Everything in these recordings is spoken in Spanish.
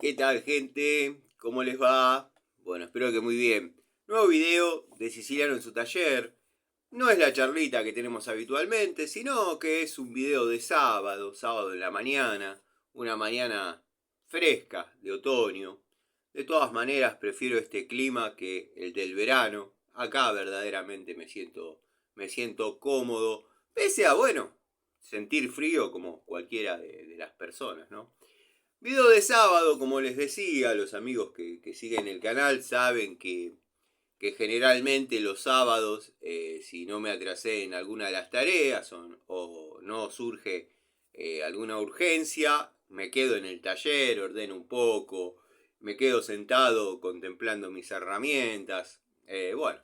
¿Qué tal, gente? ¿Cómo les va? Bueno, espero que muy bien. Nuevo video de Siciliano en su taller. No es la charlita que tenemos habitualmente, sino que es un video de sábado, sábado de la mañana, una mañana fresca de otoño. De todas maneras, prefiero este clima que el del verano. Acá verdaderamente me siento cómodo, pese a, bueno, sentir frío como cualquiera de las personas, ¿no? Video de sábado, como les decía, los amigos que siguen el canal saben que generalmente los sábados, si no me atrasé en alguna de las tareas o no surge alguna urgencia, me quedo en el taller, ordeno un poco, me quedo sentado contemplando mis herramientas. Bueno,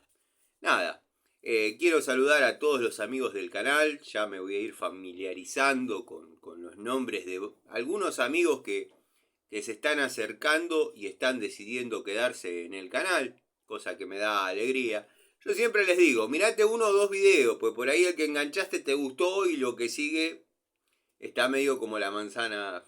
nada. Quiero saludar a todos los amigos del canal, ya me voy a ir familiarizando con los nombres de algunos amigos que se están acercando y están decidiendo quedarse en el canal, cosa que me da alegría. Yo siempre les digo, mirate uno o dos videos, pues por ahí el que enganchaste te gustó y lo que sigue está medio como la manzana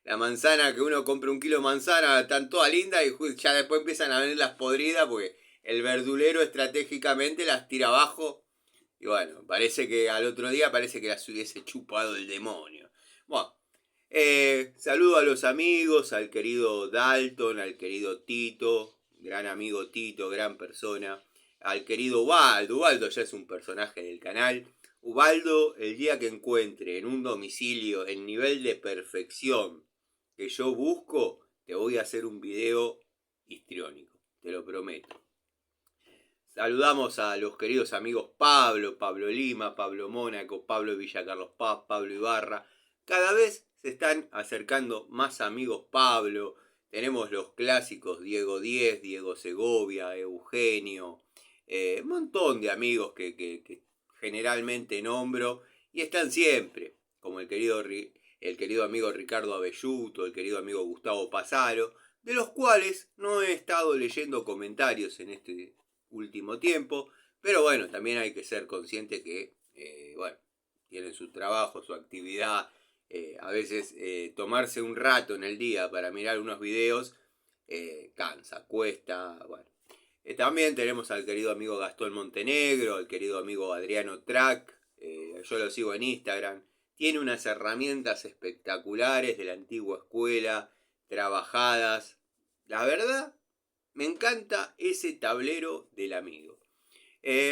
que uno compra un kilo de manzana, están todas lindas y ya después empiezan a venir las podridas porque el verdulero estratégicamente las tira abajo y bueno, parece que al otro día parece que las hubiese chupado el demonio. Bueno, saludo a los amigos, al querido Dalton, al querido Tito, gran amigo Tito, gran persona, al querido Ubaldo. Ubaldo ya es un personaje del canal. Ubaldo, el día que encuentre en un domicilio el nivel de perfección que yo busco, te voy a hacer un video histriónico, te lo prometo. Saludamos a los queridos amigos Pablo Lima, Pablo Mónaco, Pablo Villa Carlos Paz, Pablo Ibarra. Cada vez se están acercando más amigos Pablo. Tenemos los clásicos Diego Díez, Diego Segovia, Eugenio. Un montón de amigos que generalmente nombro y están siempre, como el querido amigo Ricardo Abelluto, el querido amigo Gustavo Pasaro, de los cuales no he estado leyendo comentarios en este último tiempo, pero bueno, también hay que ser consciente que, bueno, tienen su trabajo, su actividad, a veces tomarse un rato en el día para mirar unos videos cansa, cuesta, bueno. También tenemos al querido amigo Gastón Montenegro, al querido amigo Adriano Track, yo lo sigo en Instagram, tiene unas herramientas espectaculares de la antigua escuela, trabajadas, la verdad, me encanta ese tablero del amigo.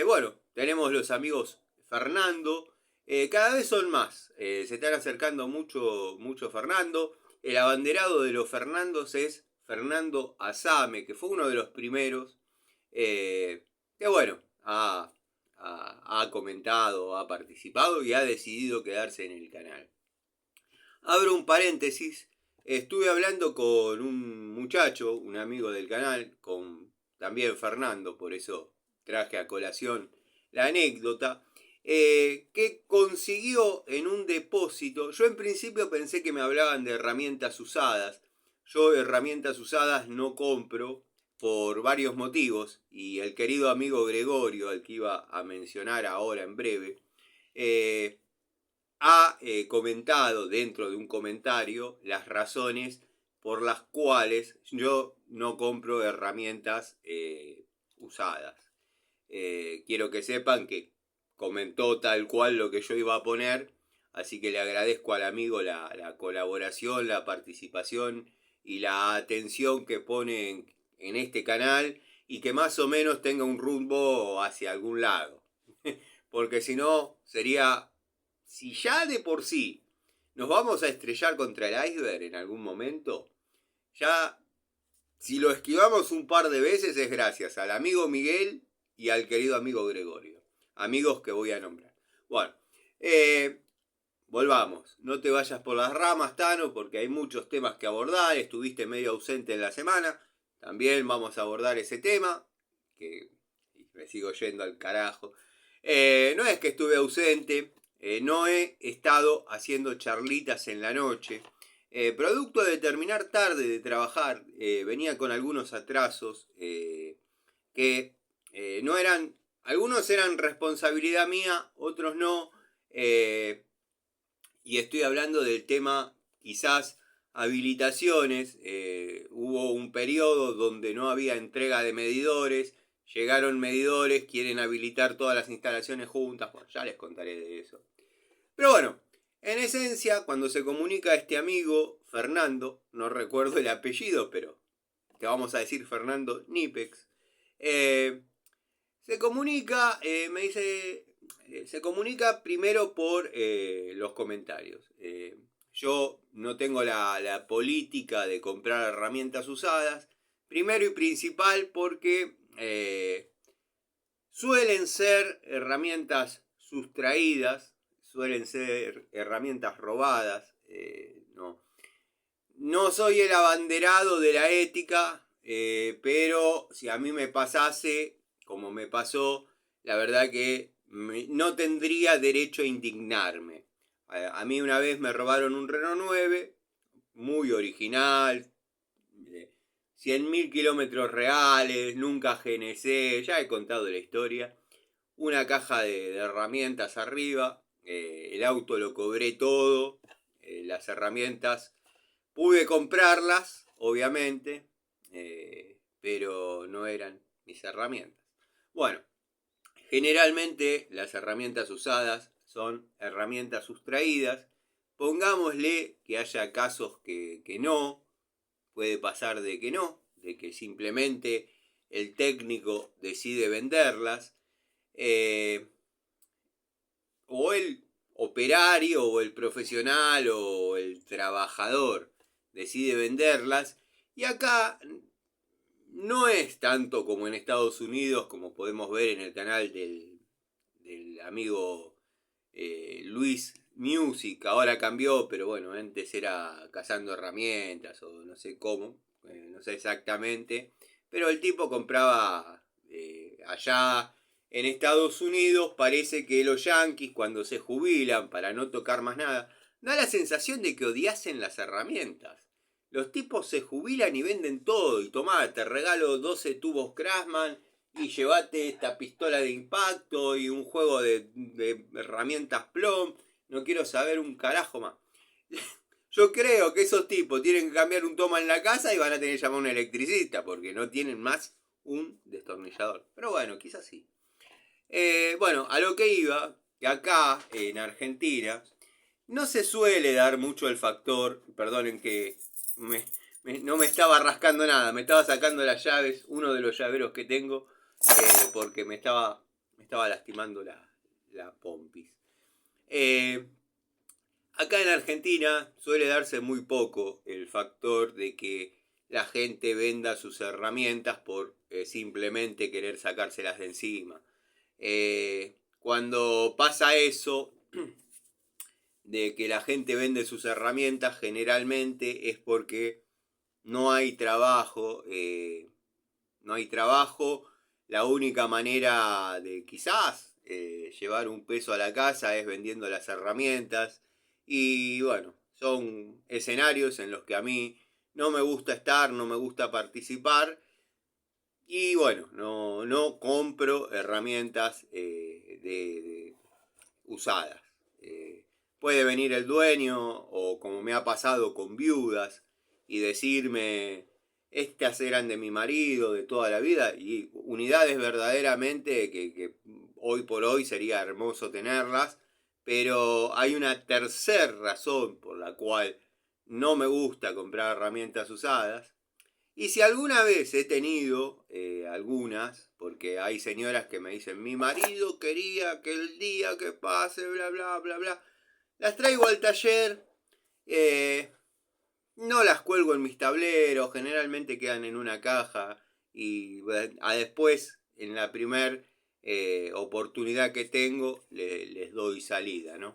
Bueno, tenemos los amigos Fernando. Cada vez son más. Se están acercando mucho Fernando. El abanderado de los Fernandos es Fernando Azame, que fue uno de los primeros. Que bueno, ha comentado, ha participado y ha decidido quedarse en el canal. Abro un paréntesis. Estuve hablando con un muchacho, un amigo del canal, con también Fernando, por eso traje a colación la anécdota, que consiguió en un depósito. Yo en principio pensé que me hablaban de herramientas usadas. Yo herramientas usadas no compro por varios motivos y el querido amigo Gregorio, al que iba a mencionar ahora en breve, ha comentado dentro de un comentario las razones por las cuales yo no compro herramientas usadas. Quiero que sepan que comentó tal cual lo que yo iba a poner, así que le agradezco al amigo la colaboración, la participación y la atención que pone en este canal y que más o menos tenga un rumbo hacia algún lado. Porque si no, sería, si ya de por sí nos vamos a estrellar contra el iceberg en algún momento, ya si lo esquivamos un par de veces es gracias al amigo Miguel y al querido amigo Gregorio. Amigos que voy a nombrar. Bueno, volvamos. No te vayas por las ramas, Tano, porque hay muchos temas que abordar. Estuviste medio ausente en la semana. También vamos a abordar ese tema, que me sigo yendo al carajo. No es que estuve ausente, no he estado haciendo charlitas en la noche. Producto de terminar tarde de trabajar, venía con algunos atrasos que no eran, algunos eran responsabilidad mía, otros no. Y estoy hablando del tema quizás habilitaciones, hubo un periodo donde no había entrega de medidores, llegaron medidores, quieren habilitar todas las instalaciones juntas, bueno, ya les contaré de eso. Pero bueno, en esencia, cuando se comunica este amigo, Fernando, no recuerdo el apellido, pero te vamos a decir Fernando Nipex, se comunica, me dice, se comunica primero por los comentarios. Yo no tengo la política de comprar herramientas usadas, primero y principal porque suelen ser herramientas sustraídas, suelen ser herramientas robadas. No soy el abanderado de la ética, pero si a mí me pasase, como me pasó, la verdad que no tendría derecho a indignarme. A mí una vez me robaron un Renault 9, muy original, 100.000 kilómetros reales, nunca GNC, ya he contado la historia. Una caja de herramientas arriba, el auto lo cobré todo, las herramientas pude comprarlas, obviamente, pero no eran mis herramientas. Bueno, generalmente las herramientas usadas son herramientas sustraídas. Pongámosle que haya casos que no, puede pasar de que no, de que simplemente el técnico decide venderlas, o el operario o el profesional o el trabajador decide venderlas, y acá no es tanto como en Estados Unidos, como podemos ver en el canal del amigo Luis Music. Ahora cambió, pero bueno, antes era cazando herramientas o no sé cómo, no sé exactamente, pero el tipo compraba allá en Estados Unidos. Parece que los yanquis, cuando se jubilan para no tocar más nada, da la sensación de que odiasen las herramientas. Los tipos se jubilan y venden todo. Y tomá, te regalo 12 tubos Craftsman y llevate esta pistola de impacto y un juego de herramientas Plom. No quiero saber un carajo más. Yo creo que esos tipos tienen que cambiar un toma en la casa y van a tener que llamar a un electricista porque no tienen más un destornillador. Pero bueno, quizás sí. Bueno, a lo que iba, que acá en Argentina no se suele dar mucho el factor, perdonen que no me estaba rascando nada, me estaba sacando las llaves, uno de los llaveros que tengo, porque me estaba lastimando la pompis. Acá en Argentina suele darse muy poco el factor de que la gente venda sus herramientas por simplemente querer sacárselas de encima. Cuando pasa eso, de que la gente vende sus herramientas, generalmente es porque no hay trabajo. No hay trabajo. La única manera de quizás llevar un peso a la casa es vendiendo las herramientas. Y bueno, son escenarios en los que a mí no me gusta estar, no me gusta participar. Y bueno, no compro herramientas usadas. Puede venir el dueño, o como me ha pasado con viudas, y decirme, estas eran de mi marido de toda la vida, y unidades verdaderamente que hoy por hoy sería hermoso tenerlas, pero hay una tercera razón por la cual no me gusta comprar herramientas usadas. Y si alguna vez he tenido algunas, porque hay señoras que me dicen, mi marido quería que el día que pase, bla, bla, bla, bla, las traigo al taller, no las cuelgo en mis tableros, generalmente quedan en una caja y después, en la primer oportunidad que tengo, les doy salida, ¿no?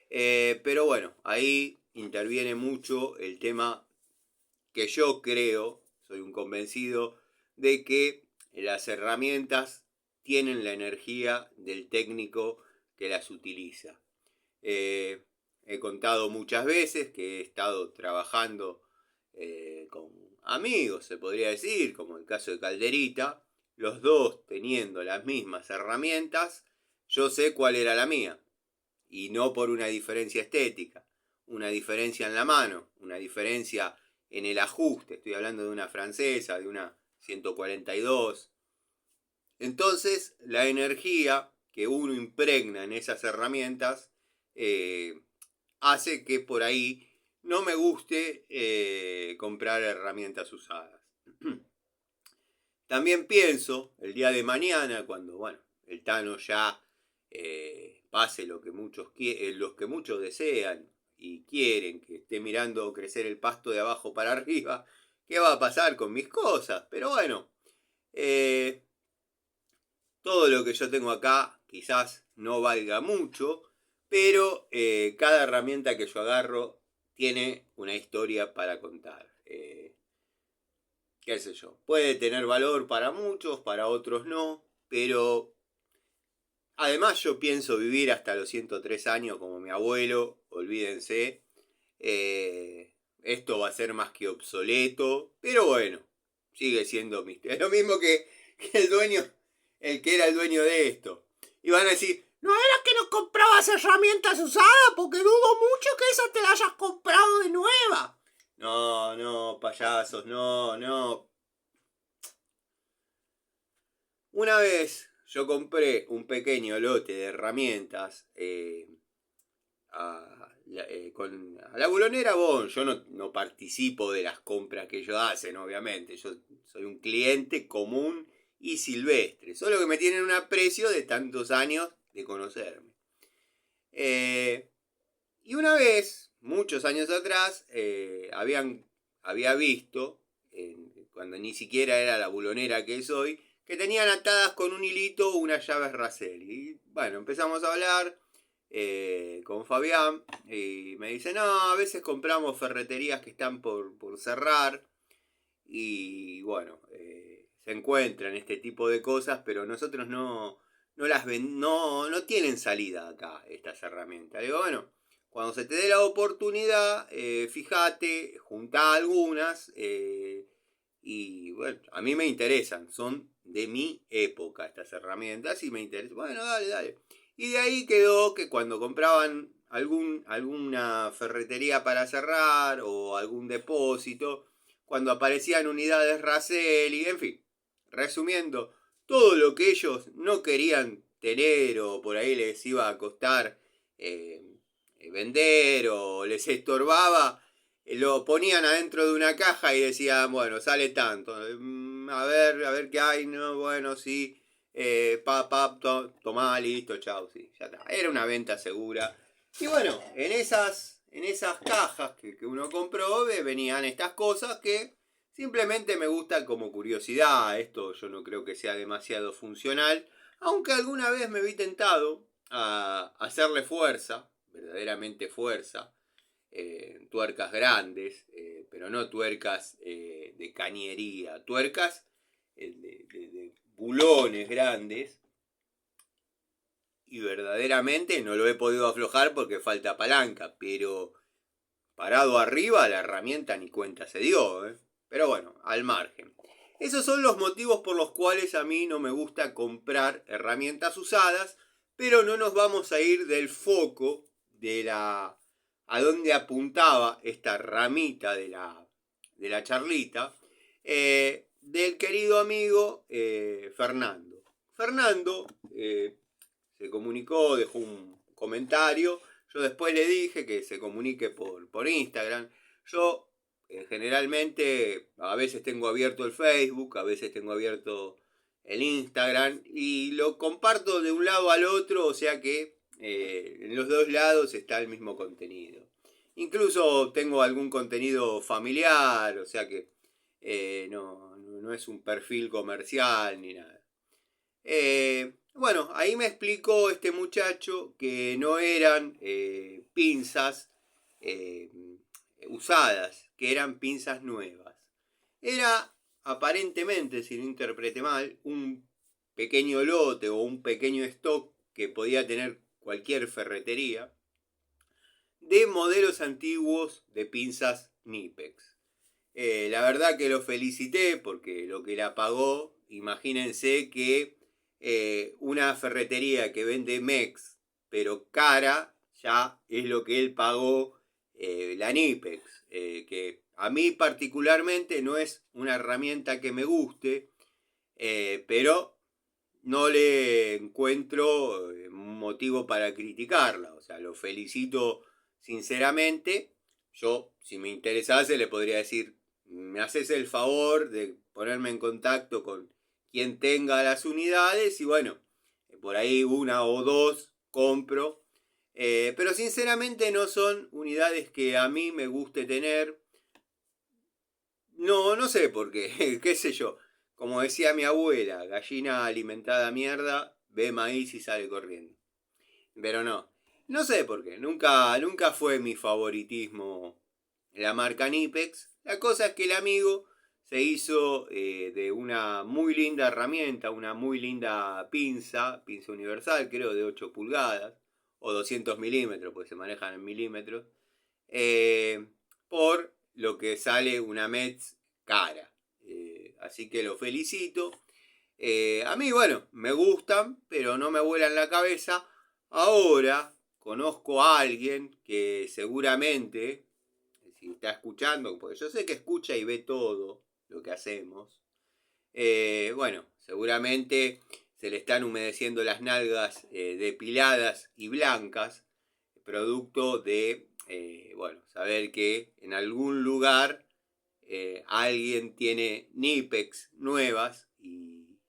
Pero bueno, ahí interviene mucho el tema que yo creo, soy un convencido, de que las herramientas tienen la energía del técnico que las utiliza. He contado muchas veces que he estado trabajando con amigos, se podría decir, como el caso de Calderita, los dos teniendo las mismas herramientas. Yo sé cuál era la mía, y no por una diferencia estética. una diferencia en la mano, una diferencia en el ajuste. Estoy hablando de una francesa, de una 142. Entonces, la energía que uno impregna en esas herramientas hace que por ahí no me guste comprar herramientas usadas. También pienso, el día de mañana, cuando el Tano ya pase lo que muchos desean y quieren, que esté mirando crecer el pasto de abajo para arriba, ¿qué va a pasar con mis cosas? Pero bueno, todo lo que yo tengo acá quizás no valga mucho, pero cada herramienta que yo agarro tiene una historia para contar. Qué sé yo, puede tener valor para muchos, para otros no, pero además yo pienso vivir hasta los 103 años como mi abuelo, olvídense. Esto va a ser más que obsoleto, pero bueno, sigue siendo misterio. Es lo mismo que el que era el dueño de esto. Y van a decir, ¿no era que no comprabas herramientas usadas? Porque dudo mucho que esa te la hayas comprado de nueva. No, payasos, no. Una vez yo compré un pequeño lote de herramientas a la bulonera Bon. Yo no participo de las compras que ellos hacen, obviamente. Yo soy un cliente común y silvestre. Solo que me tienen un aprecio de tantos años de conocerme. Y una vez, muchos años atrás, había visto, cuando ni siquiera era la bulonera que soy, que tenían atadas con un hilito unas llaves Racel. Y bueno, empezamos a hablar con Fabián y me dice, no, a veces compramos ferreterías que están por cerrar y bueno, se encuentran este tipo de cosas, pero nosotros no tienen salida acá estas herramientas. Digo, bueno, cuando se te dé la oportunidad, fíjate, junta algunas y bueno, a mí me interesan, son de mi época estas herramientas y me interesan. Bueno, dale. Y de ahí quedó que cuando compraban alguna ferretería para cerrar o algún depósito, cuando aparecían unidades Racel y en fin, resumiendo, todo lo que ellos no querían tener o por ahí les iba a costar vender o les estorbaba, lo ponían adentro de una caja y decían, bueno, sale tanto, a ver qué hay, no, bueno, sí, tomá, listo, chau, sí, ya está. Era una venta segura. Y bueno, en esas cajas que uno compró venían estas cosas que simplemente me gustan como curiosidad. Esto yo no creo que sea demasiado funcional, aunque alguna vez me vi tentado a hacerle fuerza, verdaderamente fuerza, tuercas grandes, pero no tuercas de cañería, tuercas de bulones grandes, y verdaderamente no lo he podido aflojar porque falta palanca, pero parado arriba la herramienta ni cuenta se dio, ¿eh? Pero bueno, al margen. Esos son los motivos por los cuales a mí no me gusta comprar herramientas usadas, pero no nos vamos a ir del foco de a donde apuntaba esta ramita de la charlita, del querido amigo Fernando. Fernando se comunicó, dejó un comentario. Yo después le dije que se comunique por Instagram. Yo generalmente a veces tengo abierto el Facebook, a veces tengo abierto el Instagram y lo comparto de un lado al otro, o sea que en los dos lados está el mismo contenido. Incluso tengo algún contenido familiar, o sea que no es un perfil comercial ni nada. Bueno, ahí me explicó este muchacho que no eran pinzas usadas, que eran pinzas nuevas. Era aparentemente, si no interprete mal, un pequeño lote o un pequeño stock que podía tener cualquier ferretería de modelos antiguos de pinzas Knipex. La verdad que lo felicité porque lo que la pagó, imagínense que una ferretería que vende Mex, pero cara, ya es lo que él pagó la Knipex, que a mí particularmente no es una herramienta que me guste, pero no le encuentro motivo para criticarla. O sea, lo felicito sinceramente. Yo, si me interesase, le podría decir, me haces el favor de ponerme en contacto con quien tenga las unidades y bueno, por ahí una o dos compro. Pero sinceramente no son unidades que a mí me guste tener. No, no sé por qué, qué sé yo. Como decía mi abuela, gallina alimentada a mierda, ve maíz y sale corriendo. Pero no, no sé por qué, nunca fue mi favoritismo la marca Knipex. La cosa es que el amigo se hizo de una muy linda herramienta, una muy linda pinza universal, creo de 8 pulgadas, o 200 milímetros, porque se manejan en milímetros, eh, por lo que sale una Metz cara. Así que lo felicito. A mí, bueno, me gustan, pero no me vuelan la cabeza. Ahora conozco a alguien que seguramente, si está escuchando, porque yo sé que escucha y ve todo lo que hacemos, bueno, seguramente se le están humedeciendo las nalgas depiladas y blancas, producto de, bueno, saber que en algún lugar alguien tiene Knipex nuevas y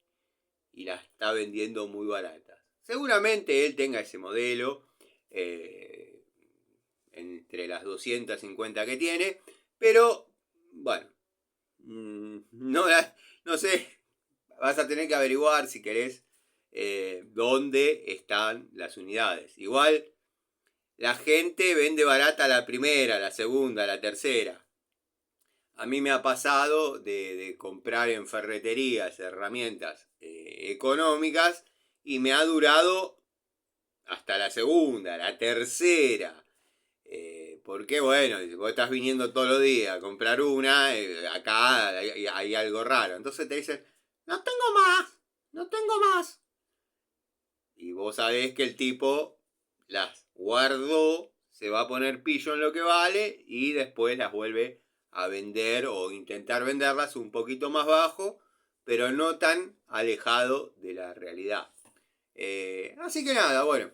las está vendiendo muy baratas. Seguramente él tenga ese modelo entre las 250 que tiene, pero bueno, no, no sé, vas a tener que averiguar si querés dónde están las unidades. Igual la gente vende barata la primera, la segunda, la tercera. A mí me ha pasado de comprar en ferreterías herramientas económicas y me ha durado hasta la segunda, la tercera. Porque bueno, vos estás viniendo todos los días a comprar una, acá hay algo raro. Entonces te dicen, no tengo más, no tengo más. Y vos sabés que el tipo las guardó, se va a poner pillo en lo que vale y después las vuelve a vender o intentar venderlas un poquito más bajo, pero no tan alejado de la realidad. Así que nada, bueno.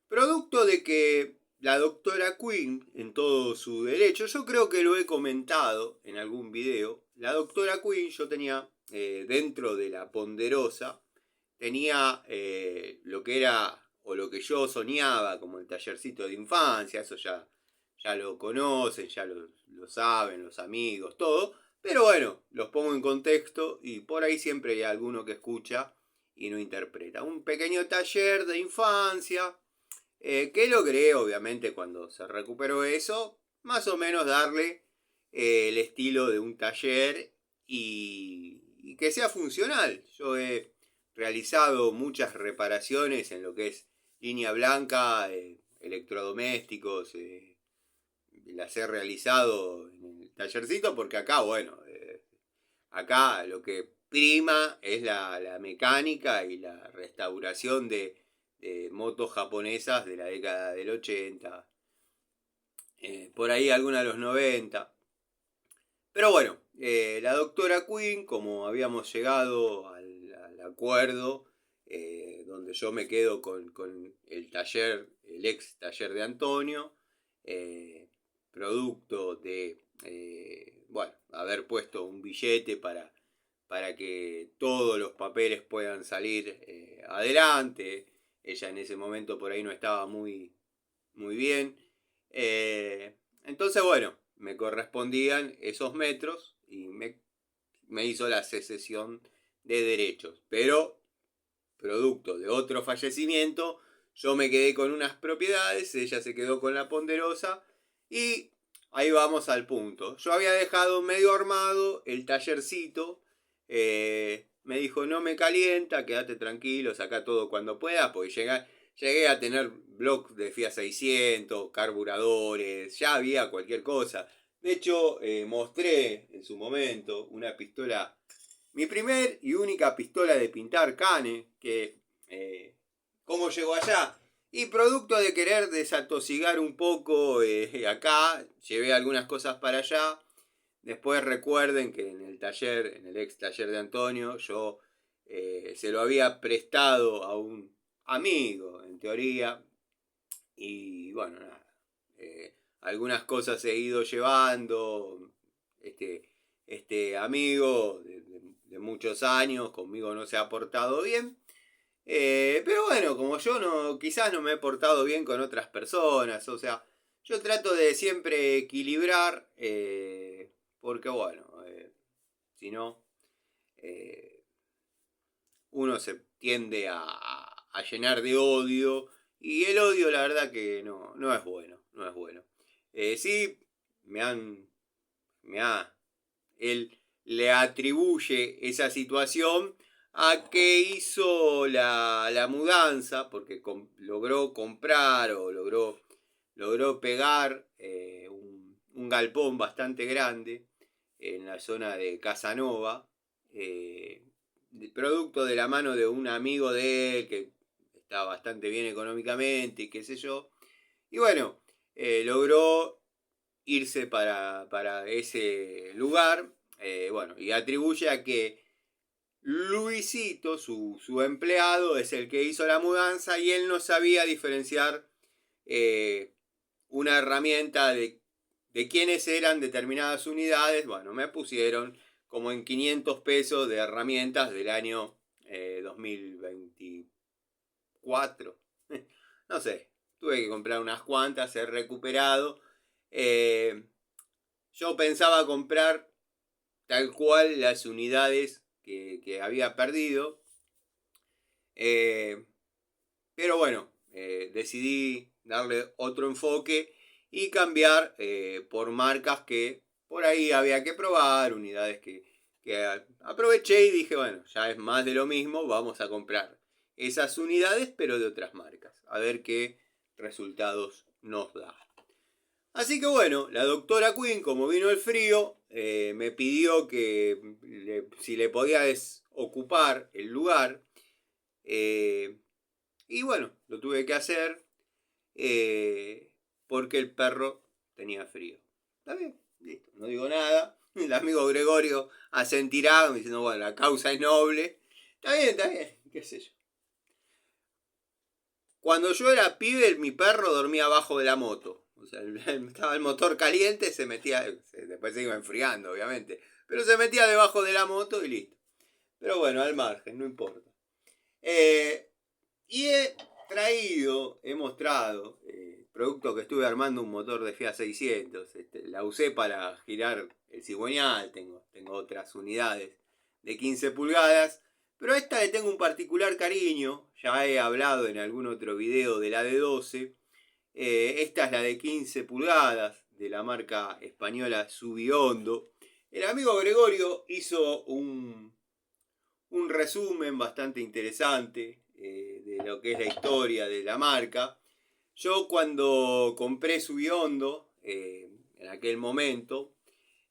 Producto de que la doctora Quinn, en todo su derecho, yo creo que lo he comentado en algún video, la doctora Quinn, yo tenía dentro de la ponderosa, tenía lo que era o lo que yo soñaba como el tallercito de infancia, eso ya lo conocen, ya lo saben los amigos, todo, pero bueno, los pongo en contexto y por ahí siempre hay alguno que escucha y no interpreta. Un pequeño taller de infancia que logré obviamente cuando se recuperó eso, más o menos darle el estilo de un taller y que sea funcional. Yo he realizado muchas reparaciones en lo que es línea blanca, electrodomésticos, las he realizado en el tallercito porque acá, bueno, acá lo que prima es la mecánica y la restauración de motos japonesas de la década del 80, por ahí alguna de los 90. Pero bueno, la doctora Quinn, como habíamos llegado al acuerdo, donde yo me quedo con el taller, el ex taller de Antonio, producto de, bueno, haber puesto un billete para que todos los papeles puedan salir adelante. Ella en ese momento por ahí no estaba muy, muy bien. Entonces, bueno, me correspondían esos metros y me hizo la secesión de derechos. Pero, producto de otro fallecimiento, yo me quedé con unas propiedades, ella se quedó con la ponderosa y ahí vamos al punto. Yo había dejado medio armado el tallercito. Me dijo, no me calienta, quédate tranquilo, saca todo cuando puedas, porque llegué a tener bloques de Fiat 600, carburadores, ya había cualquier cosa. De hecho, mostré en su momento una pistola, mi primer y única pistola de pintar Cane, que ¿cómo llegó allá? Y producto de querer desatosigar un poco acá, llevé algunas cosas para allá. Después recuerden que en el taller, en el ex taller de Antonio, yo se lo había prestado a un amigo, en teoría. Y bueno, nada. Algunas cosas he ido llevando. Este amigo de muchos años, conmigo no se ha portado bien. Pero bueno, como yo no, quizás no me he portado bien con otras personas, o sea, yo trato de siempre equilibrar, porque bueno, si no, eh, uno se tiende a llenar de odio, y el odio la verdad que no es bueno, no es bueno. Sí, me han, me ha, él le atribuye esa situación a que hizo la mudanza, porque logró comprar o logró pegar un galpón bastante grande en la zona de Casanova, producto de la mano de un amigo de él que está bastante bien económicamente y qué sé yo. Y bueno, logró irse para ese lugar, bueno, y atribuye a que Luisito, su empleado, es el que hizo la mudanza y él no sabía diferenciar una herramienta de quiénes eran determinadas unidades. Bueno, me pusieron como en 500 pesos de herramientas del año 2024. No sé, tuve que comprar unas cuantas, he recuperado. Yo pensaba comprar tal cual las unidades que había perdido. Pero bueno, decidí darle otro enfoque y cambiar por marcas que por ahí había que probar, unidades que aproveché y dije, bueno, ya es más de lo mismo, vamos a comprar esas unidades pero de otras marcas, a ver qué resultados nos da. Así que bueno, la doctora Quinn, como vino el frío, me pidió que si le podía desocupar el lugar. Y bueno, lo tuve que hacer porque el perro tenía frío. Está bien, listo, no digo nada. El amigo Gregorio asentirá diciendo, bueno, la causa es noble. Está bien, qué sé yo. Cuando yo era pibe, mi perro dormía abajo de la moto. O sea, estaba el motor caliente, se metía, después se iba enfriando, obviamente. Pero se metía debajo de la moto y listo. Pero bueno, al margen, no importa. Y he mostrado, producto que estuve armando un motor de Fiat 600. La usé para girar el cigüeñal, tengo otras unidades de 15 pulgadas. Pero a esta le tengo un particular cariño, ya he hablado en algún otro video de la de 12. Esta es la de 15 pulgadas, de la marca española Subiondo. El amigo Gregorio hizo un resumen bastante interesante de lo que es la historia de la marca. Yo cuando compré Subiondo, en aquel momento,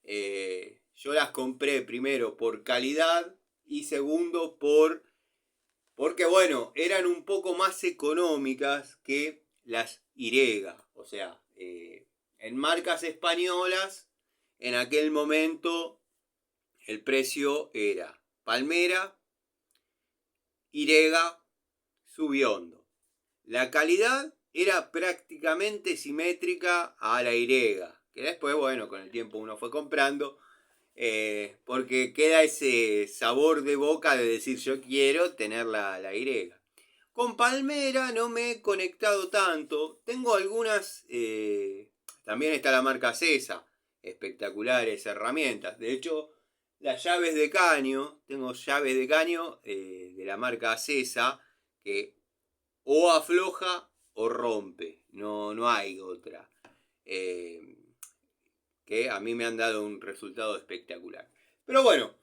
yo las compré primero por calidad y segundo porque bueno, eran un poco más económicas que las Irega. O sea, en marcas españolas, en aquel momento el precio era Palmera, Irega, Subiondo. La calidad era prácticamente simétrica a la Irega, que después, bueno, con el tiempo uno fue comprando, porque queda ese sabor de boca de decir yo quiero tener la Irega. Con Palmera no me he conectado tanto, tengo algunas, también está la marca Cesa, espectaculares herramientas, de hecho las llaves de caño, tengo llaves de caño de la marca Cesa, que o afloja o rompe, no hay otra. Que a mí me han dado un resultado espectacular. Pero bueno,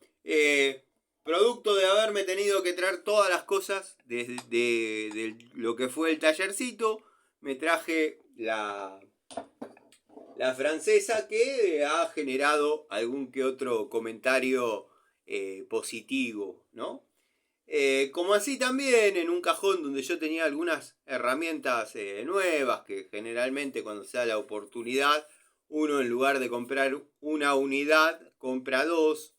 producto de haberme tenido que traer todas las cosas de lo que fue el tallercito, me traje la francesa, que ha generado algún que otro comentario positivo, ¿no? Como así también en un cajón donde yo tenía algunas herramientas nuevas, que generalmente cuando se da la oportunidad, uno en lugar de comprar una unidad, compra dos.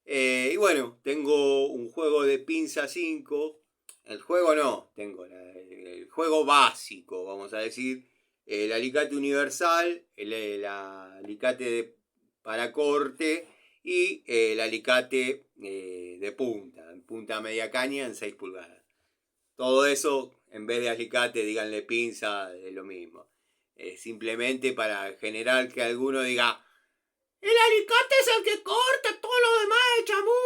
Y bueno, tengo un juego de pinza 5. El juego no, tengo el juego básico, vamos a decir. El alicate universal, el alicate para corte y el alicate de punta, en punta media caña en 6 pulgadas. Todo eso, en vez de alicate, díganle pinza, es lo mismo. Simplemente para generar que alguno diga, el alicate es el que corta, todo lo demás es chamullo.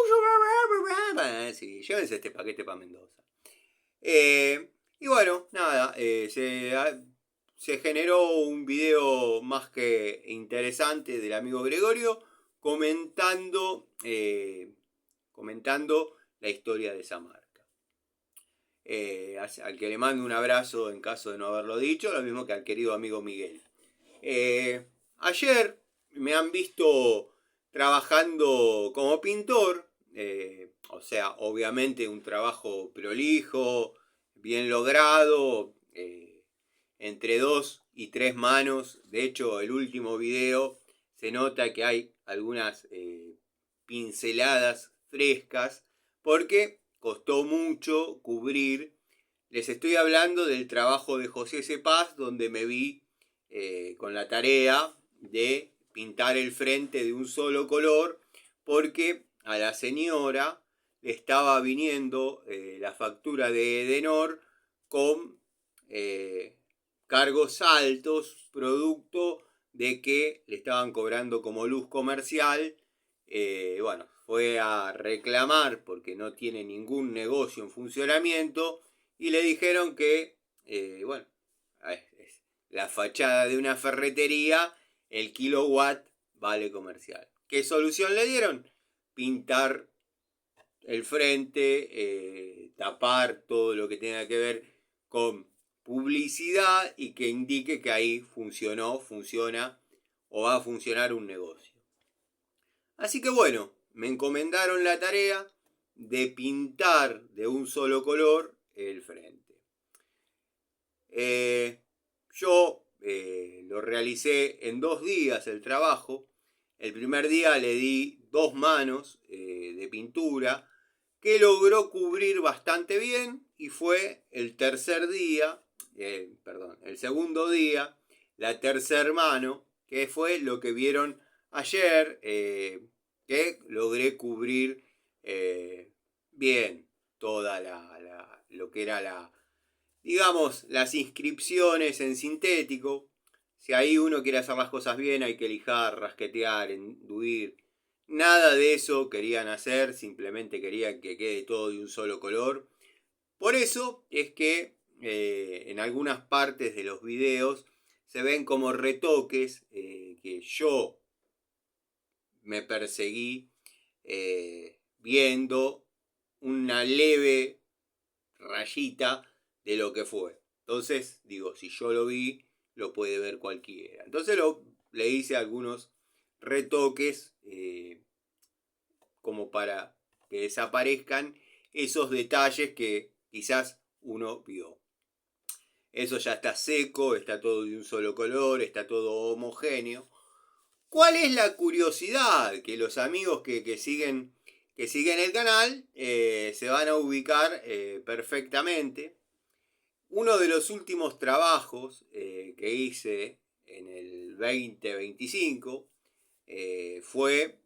Sí, llévense este paquete para Mendoza. Y bueno, nada, se generó un video más que interesante del amigo Gregorio comentando la historia de esa marca. Al que le mando un abrazo en caso de no haberlo dicho, lo mismo que al querido amigo Miguel. Ayer me han visto trabajando como pintor, o sea, obviamente un trabajo prolijo, bien logrado, entre 2 y 3 manos. De hecho, el último video se nota que hay algunas pinceladas frescas porque costó mucho cubrir. Les estoy hablando del trabajo de José Cepaz, donde me vi con la tarea de pintar el frente de un solo color, porque a la señora le estaba viniendo la factura de Edenor con cargos altos, producto de que le estaban cobrando como luz comercial. Bueno, fue a reclamar porque no tiene ningún negocio en funcionamiento y le dijeron que, bueno, es la fachada de una ferretería, el kilowatt vale comercial. ¿Qué solución le dieron? Pintar el frente, tapar todo lo que tenga que ver con publicidad y que indique que ahí funcionó, funciona o va a funcionar un negocio. Así que bueno, me encomendaron la tarea de pintar de un solo color el frente. Yo lo realicé en 2 días el trabajo. El primer día le di 2 manos de pintura que logró cubrir bastante bien y fue el segundo día, la tercer mano, que fue lo que vieron ayer, que logré cubrir bien toda lo que era digamos, las inscripciones en sintético. Si ahí uno quiere hacer las cosas bien, hay que lijar, rasquetear, enduir. Nada de eso querían hacer, simplemente querían que quede todo de un solo color. Por eso es que en algunas partes de los videos se ven como retoques que yo me perseguí viendo una leve rayita de lo que fue. Entonces, digo, si yo lo vi, lo puede ver cualquiera. Entonces le hice algunos retoques como para que desaparezcan esos detalles que quizás uno vio. Eso ya está seco, está todo de un solo color, está todo homogéneo. ¿Cuál es la curiosidad? Que los amigos que siguen el canal se van a ubicar perfectamente. Uno de los últimos trabajos que hice en el 2025 fue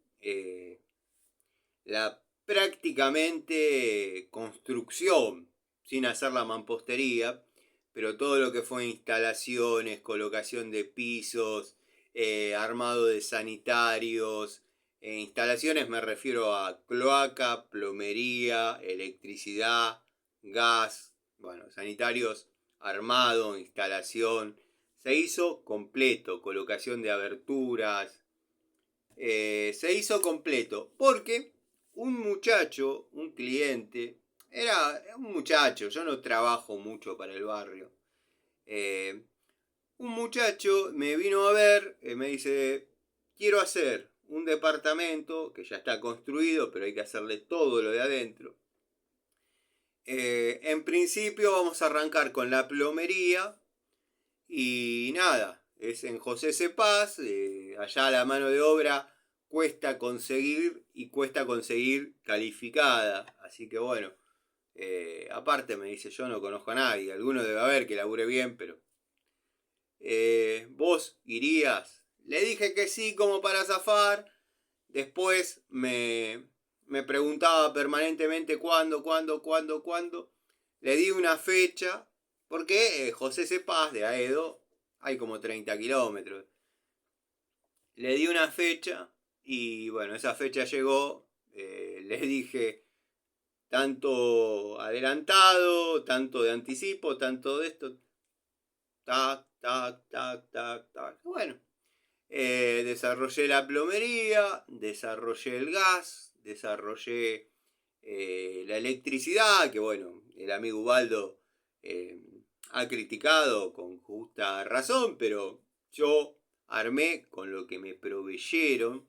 la prácticamente construcción, sin hacer la mampostería, pero todo lo que fue instalaciones, colocación de pisos, armado de sanitarios, instalaciones me refiero a cloaca, plomería, electricidad, gas, bueno, sanitarios armado, instalación, se hizo completo, colocación de aberturas, se hizo completo, porque un muchacho, un cliente, era un muchacho, yo no trabajo mucho para el barrio, un muchacho me vino a ver, me dice, quiero hacer un departamento que ya está construido, pero hay que hacerle todo lo de adentro. En principio vamos a arrancar con la plomería y nada, es en José Cepaz, allá la mano de obra cuesta conseguir calificada, así que bueno, aparte me dice yo no conozco a nadie, alguno debe haber que labure bien, pero vos irías. Le dije que sí como para zafar, después me preguntaba permanentemente cuándo. Le di una fecha, porque José Cepaz de Aedo hay como 30 kilómetros. Le di una fecha y bueno, esa fecha llegó. Le dije tanto adelantado, tanto de anticipo, tanto de esto. Tac. Bueno, desarrollé la plomería, desarrollé el gas, desarrollé la electricidad, que bueno, el amigo Ubaldo ha criticado con justa razón, pero yo armé con lo que me proveyeron.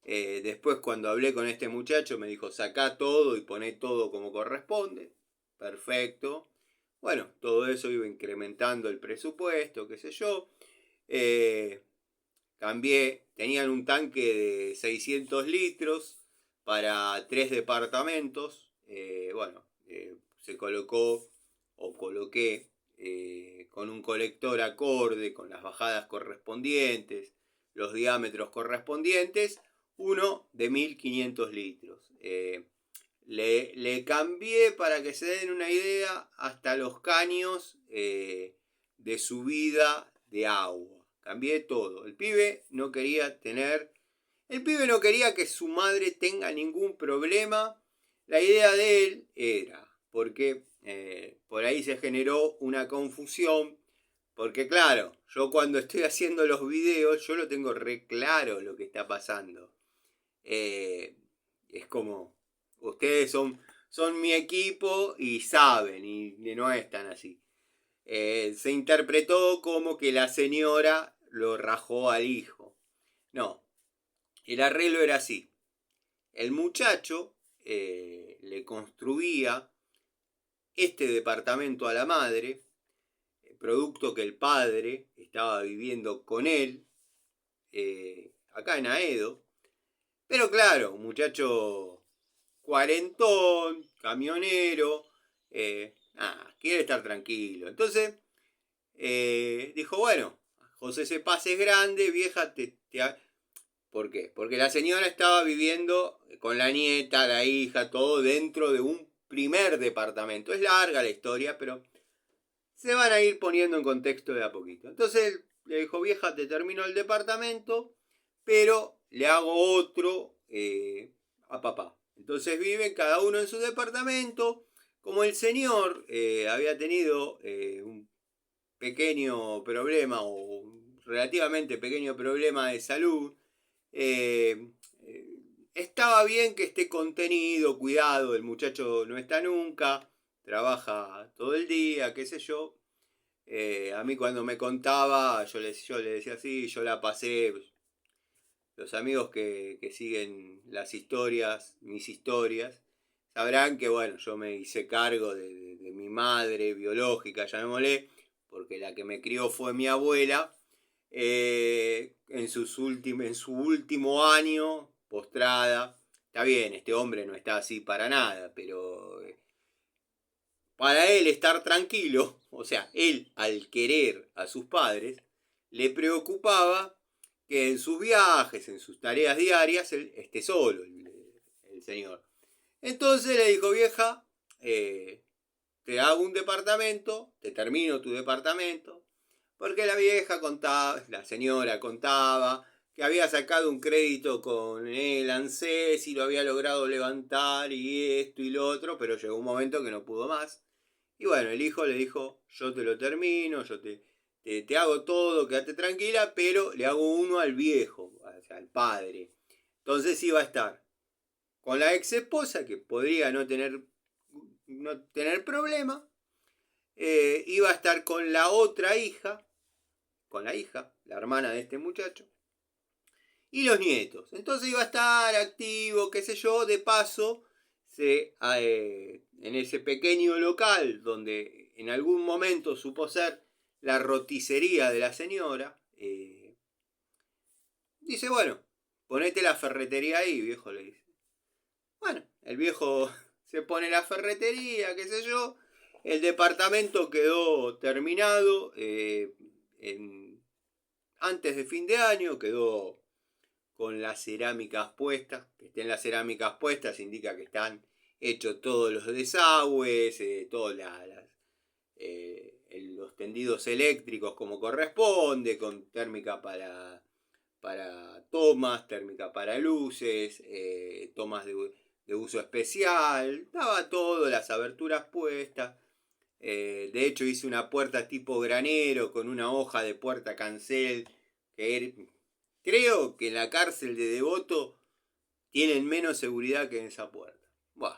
Después cuando hablé con este muchacho me dijo, sacá todo y poné todo como corresponde. Perfecto. Bueno, todo eso iba incrementando el presupuesto, qué sé yo. Tenían un tanque de 600 litros para 3 departamentos. Se colocó o coloqué con un colector acorde, con las bajadas correspondientes, los diámetros correspondientes, uno de 1500 litros. Le cambié, para que se den una idea, hasta los caños de subida de agua. Cambié todo. El pibe no quería que su madre tenga ningún problema. La idea de él era, porque por ahí se generó una confusión, porque claro, yo cuando estoy haciendo los videos, yo lo tengo re claro lo que está pasando. Es como, ustedes son mi equipo y saben, y no es tan así. Se interpretó como que la señora lo rajó al hijo. No, el arreglo era así. El muchacho le construía este departamento a la madre, producto que el padre estaba viviendo con él, acá en Aedo. Pero claro, un muchacho cuarentón, camionero, quiere estar tranquilo. Entonces dijo, bueno, José Cepaz es grande, vieja, ¿por qué? Porque la señora estaba viviendo con la nieta, la hija, todo dentro de un primer departamento. Es larga la historia, pero se van a ir poniendo en contexto de a poquito. Entonces le dijo, vieja, te termino el departamento, pero le hago otro a papá. Entonces viven cada uno en su departamento. Como el señor había tenido un pequeño problema o un relativamente pequeño problema de salud, eh, estaba bien que esté contenido, cuidado, el muchacho no está nunca, trabaja todo el día, qué sé yo. A mí cuando me contaba, yo le decía así, yo la pasé. Los amigos que siguen las historias, mis historias, sabrán que bueno, yo me hice cargo de mi madre biológica, llamémosle, porque la que me crió fue mi abuela. En su último año, postrada. Está bien, este hombre no está así para nada, pero para él estar tranquilo, o sea, él al querer a sus padres, le preocupaba que en sus viajes, en sus tareas diarias, él esté solo, el señor. Entonces le dijo, vieja, te hago un departamento, te termino tu departamento, porque la vieja contaba, la señora contaba, que había sacado un crédito con el ANSES y lo había logrado levantar y esto y lo otro, pero llegó un momento que no pudo más. Y bueno, el hijo le dijo, yo te lo termino, yo te hago todo, quédate tranquila, pero le hago uno al viejo, o sea, al padre. Entonces iba a estar con la ex esposa, que podría no tener problema, iba a estar con la otra hija, con la hija, la hermana de este muchacho, y los nietos. Entonces iba a estar activo, qué sé yo, de paso en ese pequeño local donde en algún momento supo ser la roticería de la señora, dice, bueno, ponete la ferretería ahí, viejo, le dice. Bueno, el viejo se pone la ferretería, qué sé yo. El departamento quedó terminado antes de fin de año, quedó con las cerámicas puestas. Que estén las cerámicas puestas indica que están hechos todos los desagües, todos los tendidos eléctricos como corresponde, con térmica para tomas, térmica para luces, tomas de uso especial. Estaba todo, las aberturas puestas. De hecho hice una puerta tipo granero con una hoja de puerta cancel. Creo que en la cárcel de Devoto tienen menos seguridad que en esa puerta. Buah.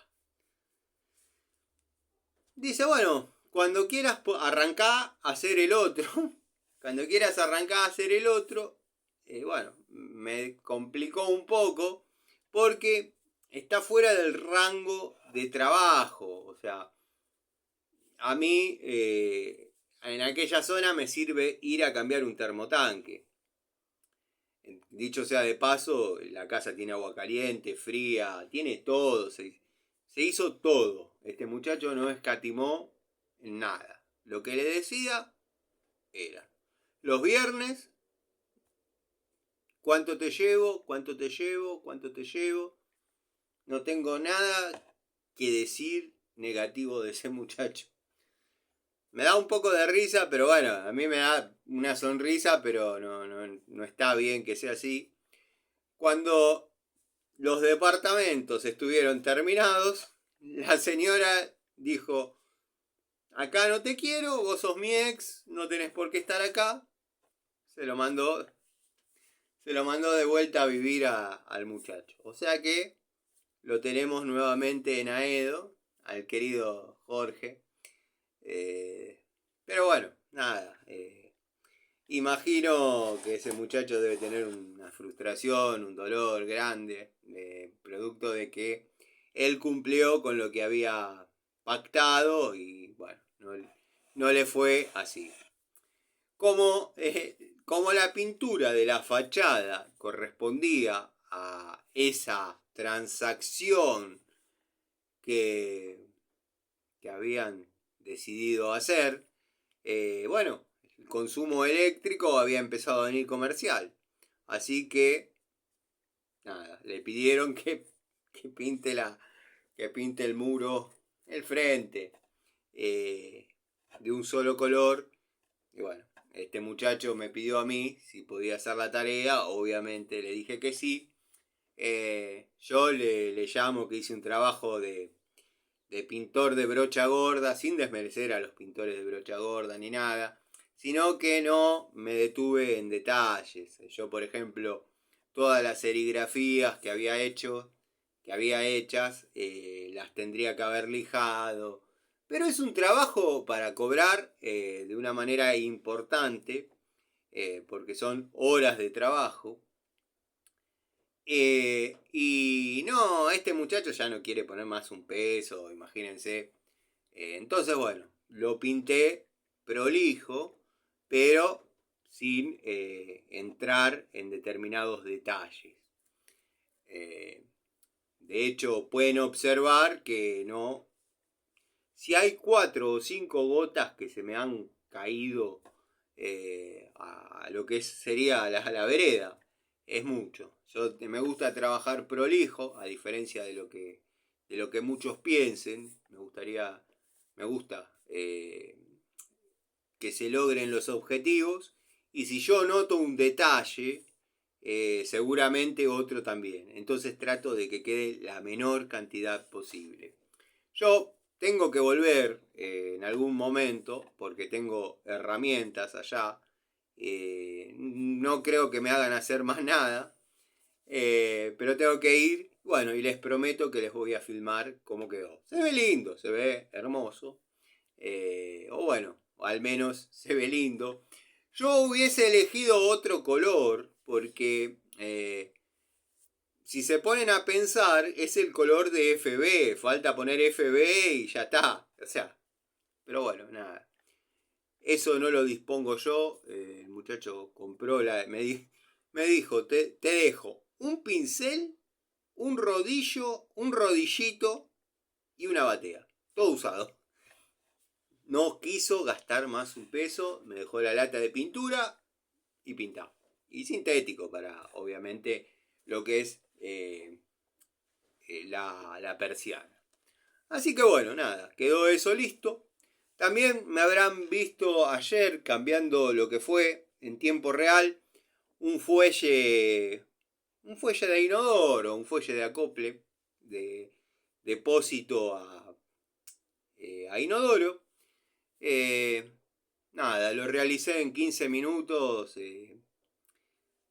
Dice, bueno, cuando quieras arrancar a hacer el otro. Cuando quieras arrancar a hacer el otro. Bueno, me complicó un poco porque está fuera del rango de trabajo. O sea, a mí en aquella zona me sirve ir a cambiar un termotanque. Dicho sea de paso, la casa tiene agua caliente, fría, tiene todo, se hizo todo. Este muchacho no escatimó en nada. Lo que le decía era, los viernes, ¿cuánto te llevo? ¿Cuánto te llevo? ¿Cuánto te llevo? No tengo nada que decir negativo de ese muchacho. Me da un poco de risa, pero bueno, a mí me da una sonrisa, pero no está bien que sea así. Cuando los departamentos estuvieron terminados, la señora dijo, acá no te quiero, vos sos mi ex, no tenés por qué estar acá. Se lo mandó de vuelta a vivir al muchacho. O sea que lo tenemos nuevamente en Aedo, al querido Jorge. Pero bueno, nada. Imagino que ese muchacho debe tener una frustración, un dolor grande, producto de que él cumplió con lo que había pactado y bueno, no le fue así. Como la pintura de la fachada correspondía a esa transacción que habían decidido hacer, bueno, el consumo eléctrico había empezado a venir comercial. Así que, nada, le pidieron que pinte el muro, el frente, de un solo color. Y bueno, este muchacho me pidió a mí si podía hacer la tarea. Obviamente le dije que sí. Yo le llamo que hice un trabajo de pintor de brocha gorda, sin desmerecer a los pintores de brocha gorda ni nada, sino que no me detuve en detalles. Yo, por ejemplo, todas las serigrafías que había hechas, las tendría que haber lijado. Pero es un trabajo para cobrar de una manera importante, porque son horas de trabajo. Y no, este muchacho ya no quiere poner más un peso, imagínense. Entonces, bueno, lo pinté prolijo, pero sin entrar en determinados detalles. De hecho, pueden observar que no. Si hay 4 o 5 gotas que se me han caído a lo que sería la vereda, es mucho. Yo me gusta trabajar prolijo, a diferencia de lo que muchos piensen. Me gusta que se logren los objetivos. Y si yo noto un detalle, seguramente otro también. Entonces trato de que quede la menor cantidad posible. Yo tengo que volver en algún momento, porque tengo herramientas allá. No creo que me hagan hacer más nada. Pero tengo que ir. Bueno, y les prometo que les voy a filmar cómo quedó. Se ve lindo, se ve hermoso. O bueno, o al menos se ve lindo. Yo hubiese elegido otro color porque si se ponen a pensar, es el color de FB. Falta poner FB y ya está. O sea, pero bueno, nada. Eso no lo dispongo yo. El muchacho compró me dijo, te dejo un pincel, un rodillo, un rodillito y una batea. Todo usado. No quiso gastar más un peso. Me dejó la lata de pintura y pintado. Y sintético para, obviamente, lo que es la persiana. Así que bueno, nada, quedó eso listo. También me habrán visto ayer cambiando lo que fue en tiempo real un fuelle de inodoro, un fuelle de acople de depósito a inodoro. Nada, lo realicé en 15 minutos,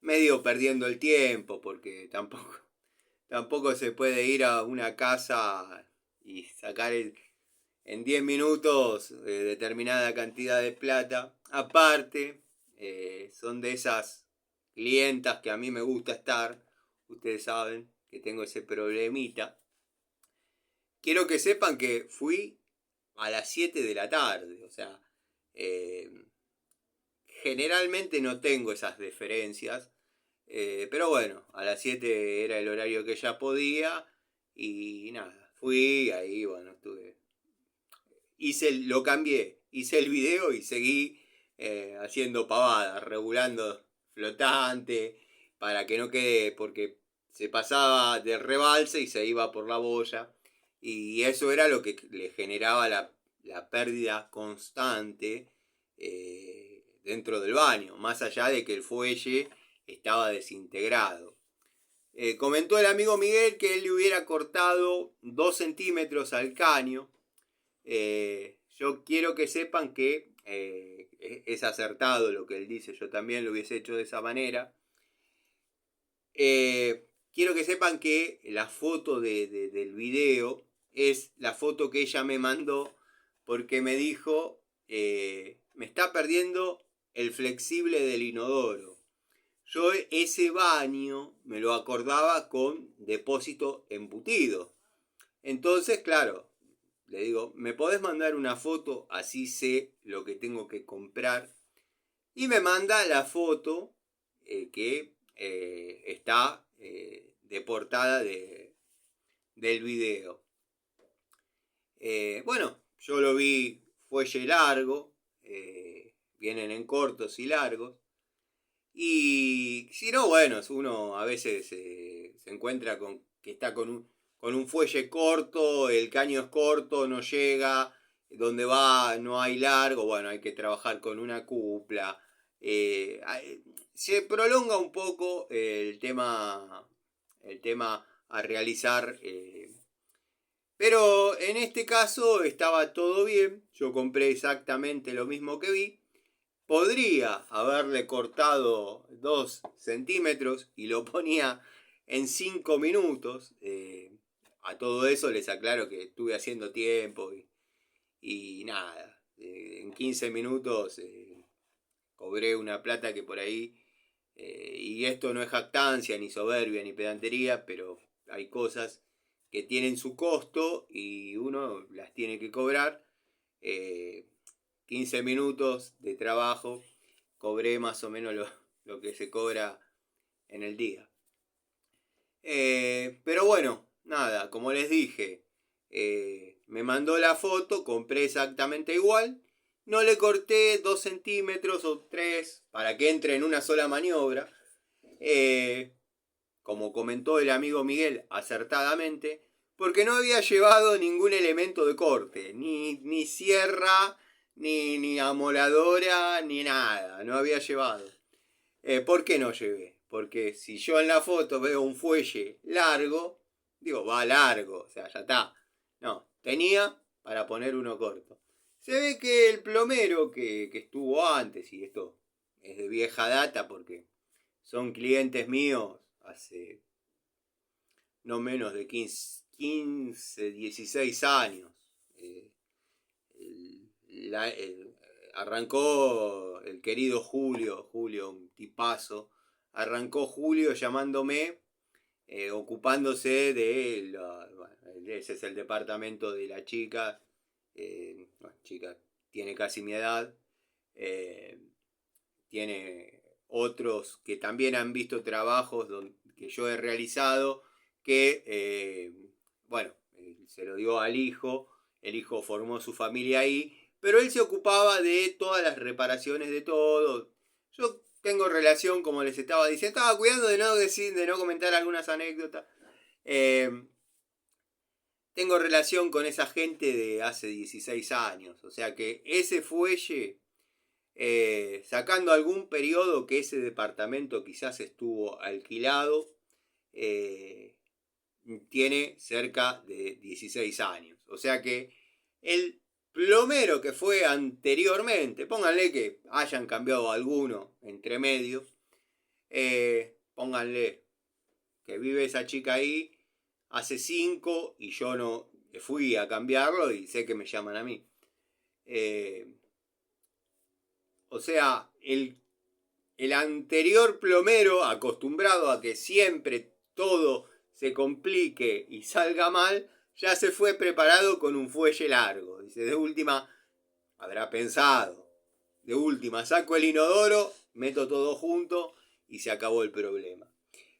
medio perdiendo el tiempo porque tampoco se puede ir a una casa y sacar en 10 minutos determinada cantidad de plata. Aparte, son de esas clientas que a mí me gusta estar. Ustedes saben que tengo ese problemita. Quiero que sepan que fui a las 7 de la tarde. O sea, eh, generalmente no tengo esas deferencias. Pero bueno, a las 7 era el horario que ya podía. Y nada, fui ahí, bueno, lo cambié, hice el video y seguí haciendo pavadas, regulando flotante, para que no quede, porque se pasaba de rebalse y se iba por la boya. Y eso era lo que le generaba la pérdida constante dentro del baño, más allá de que el fuelle estaba desintegrado. Comentó el amigo Miguel que él le hubiera cortado 2 centímetros al caño. Yo quiero que sepan que es acertado lo que él dice. Yo también lo hubiese hecho de esa manera. Quiero que sepan que la foto del video es la foto que ella me mandó porque me dijo, me está perdiendo el flexible del inodoro. Yo ese baño me lo acordaba con depósito embutido. Entonces, claro, le digo, ¿me podés mandar una foto? Así sé lo que tengo que comprar. Y me manda la foto que está de portada del video. Bueno, yo lo vi fuelle largo. Vienen en cortos y largos. Y si no, bueno, uno a veces se encuentra con que está con un fuelle corto, el caño es corto, no llega, donde va no hay largo, bueno, hay que trabajar con una cupla. Se prolonga un poco el tema a realizar, pero en este caso estaba todo bien, yo compré exactamente lo mismo que vi. Podría haberle cortado 2 centímetros y lo ponía en 5 minutos. A todo eso les aclaro que estuve haciendo tiempo y nada. En 15 minutos cobré una plata que por ahí, y esto no es jactancia, ni soberbia, ni pedantería, pero hay cosas que tienen su costo y uno las tiene que cobrar. 15 minutos de trabajo, cobré más o menos lo que se cobra en el día. Pero bueno, nada, como les dije, me mandó la foto, compré exactamente igual. No le corté 2 centímetros o 3 para que entre en una sola maniobra. Como comentó el amigo Miguel acertadamente, porque no había llevado ningún elemento de corte, ni sierra, ni amoladora, ni nada, no había llevado. ¿Por qué no llevé? Porque si yo en la foto veo un fuelle largo, digo, va largo, o sea, ya está. No, tenía para poner uno corto. Se ve que el plomero que estuvo antes, y esto es de vieja data porque son clientes míos hace no menos de 15 16 años. Arrancó el querido Julio, un tipazo, arrancó Julio llamándome ocupándose de ese es el departamento de la chica. Chica tiene casi mi edad. Tiene otros que también han visto trabajos que yo he realizado, que, bueno, se lo dio al hijo, el hijo formó su familia ahí, pero él se ocupaba de todas las reparaciones de todo. Yo tengo relación, como les estaba diciendo, estaba cuidando de no comentar algunas anécdotas. Tengo relación con esa gente de hace 16 años, o sea que ese fuelle, sacando algún periodo que ese departamento quizás estuvo alquilado, tiene cerca de 16 años. O sea que el plomero que fue anteriormente, pónganle que hayan cambiado alguno entre medio, pónganle que vive esa chica ahí hace 5 y yo no fui a cambiarlo y sé que me llaman a mí. O sea, el anterior plomero, acostumbrado a que siempre todo se complique y salga mal, ya se fue preparado con un fuelle largo. Dice, de última, habrá pensado, de última, saco el inodoro, meto todo junto y se acabó el problema.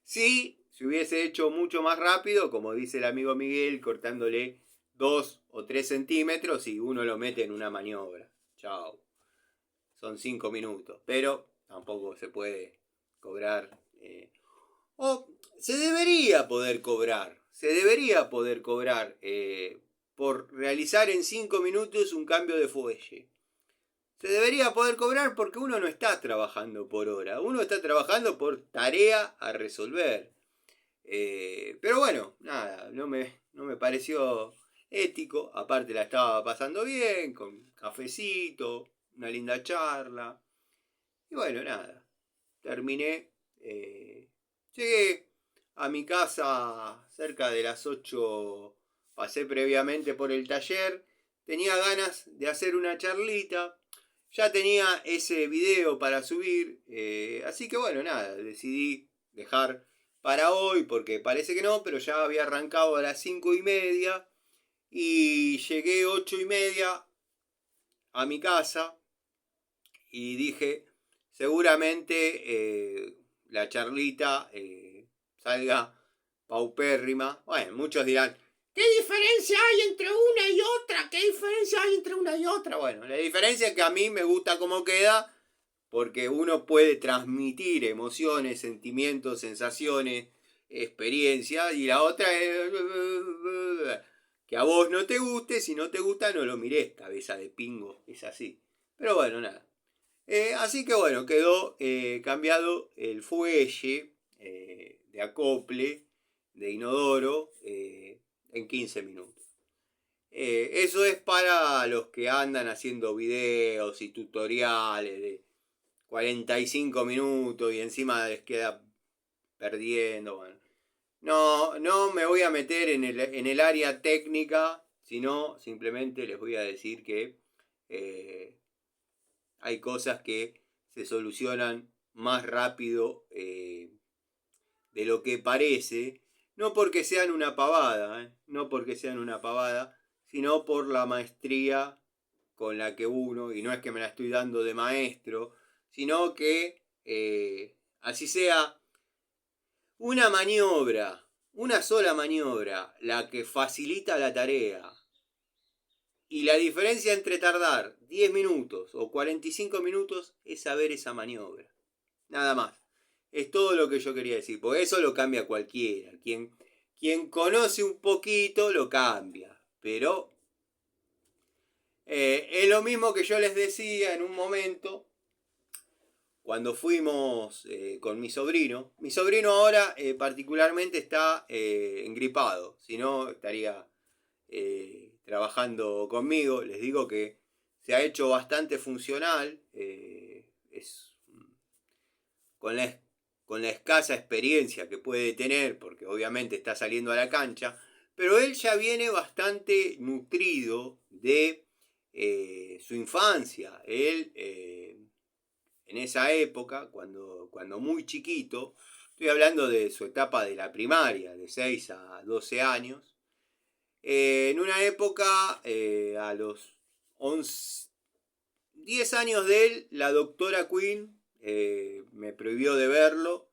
Si se hubiese hecho mucho más rápido, como dice el amigo Miguel, cortándole 2 o 3 centímetros y uno lo mete en una maniobra. Chao. Son 5 minutos, pero tampoco se puede cobrar. O se debería poder cobrar. Por realizar en 5 minutos un cambio de fuelle. Se debería poder cobrar porque uno no está trabajando por hora. Uno está trabajando por tarea a resolver. Pero bueno, nada, no me pareció ético. Aparte la estaba pasando bien, con cafecito, una linda charla. Y bueno, nada, terminé. Llegué a mi casa cerca de las 8. Pasé previamente por el taller. Tenía ganas de hacer una charlita. Ya tenía ese video para subir. Así que bueno, nada, decidí dejar para hoy porque parece que no, pero ya había arrancado a las 5:30 y llegué 8:30 a mi casa y dije, seguramente la charlita salga paupérrima. Bueno, muchos dirán, ¿qué diferencia hay entre una y otra? ¿Qué diferencia hay entre una y otra? Bueno, la diferencia es que a mí me gusta cómo queda, porque uno puede transmitir emociones, sentimientos, sensaciones, experiencias, y la otra es que a vos no te guste. Si no te gusta, no lo mirés, cabeza de pingo, es así. Pero bueno, nada. Así que bueno, quedó cambiado el fuelle de acople de inodoro en 15 minutos. Eso es para los que andan haciendo videos y tutoriales de 45 minutos y encima les queda perdiendo. Bueno, no me voy a meter en el área técnica, sino simplemente les voy a decir que hay cosas que se solucionan más rápido de lo que parece, no porque sean una pavada, no porque sean una pavada, sino por la maestría con la que uno, y no es que me la estoy dando de maestro, sino que así sea una maniobra, una sola maniobra, la que facilita la tarea. Y la diferencia entre tardar 10 minutos o 45 minutos es saber esa maniobra. Nada más. Es todo lo que yo quería decir. Porque eso lo cambia cualquiera. Quien conoce un poquito lo cambia. Pero es lo mismo que yo les decía en un momento cuando fuimos con mi sobrino. Mi sobrino ahora particularmente está engripado. Si no, estaría trabajando conmigo. Les digo que se ha hecho bastante funcional. Es con la escasa experiencia que puede tener, porque obviamente está saliendo a la cancha, pero él ya viene bastante nutrido de su infancia. Él, en esa época, cuando muy chiquito, Estoy hablando de su etapa de la primaria, de 6 a 12 años. En una época, a los 11, 10 años de él, la doctora Quinn me prohibió de verlo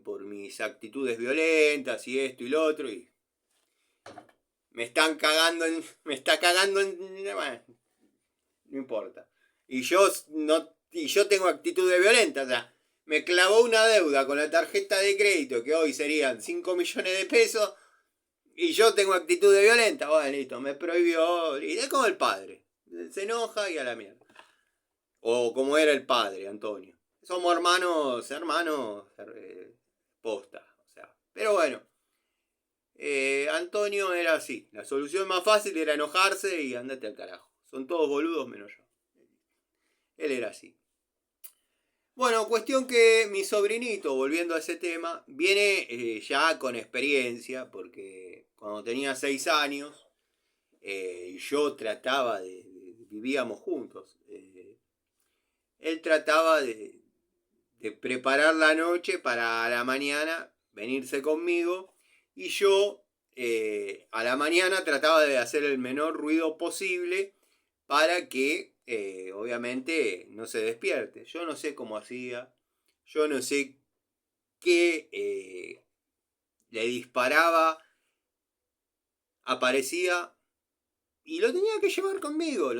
por mis actitudes violentas y esto y lo otro. Y me está cagando en... Bueno, no importa. Y yo tengo actitudes violentas. O sea, me clavó una deuda con la tarjeta de crédito que hoy serían 5 millones de pesos. Y yo tengo actitudes violentas. Bueno, listo, me prohibió. Y es como el padre. Se enoja y a la mierda. O como era el padre, Antonio. Somos hermanos posta. O sea, pero bueno. Antonio era así. La solución más fácil era enojarse y andate al carajo. Son todos boludos menos yo. Él era así. Bueno, cuestión que mi sobrinito, volviendo a ese tema, viene ya con experiencia, porque cuando tenía 6 años, yo trataba vivíamos juntos, él trataba de preparar la noche para a la mañana venirse conmigo, y yo a la mañana trataba de hacer el menor ruido posible para que obviamente no se despierte. Yo no sé cómo hacía, yo no sé qué le disparaba, aparecía y lo tenía que llevar conmigo.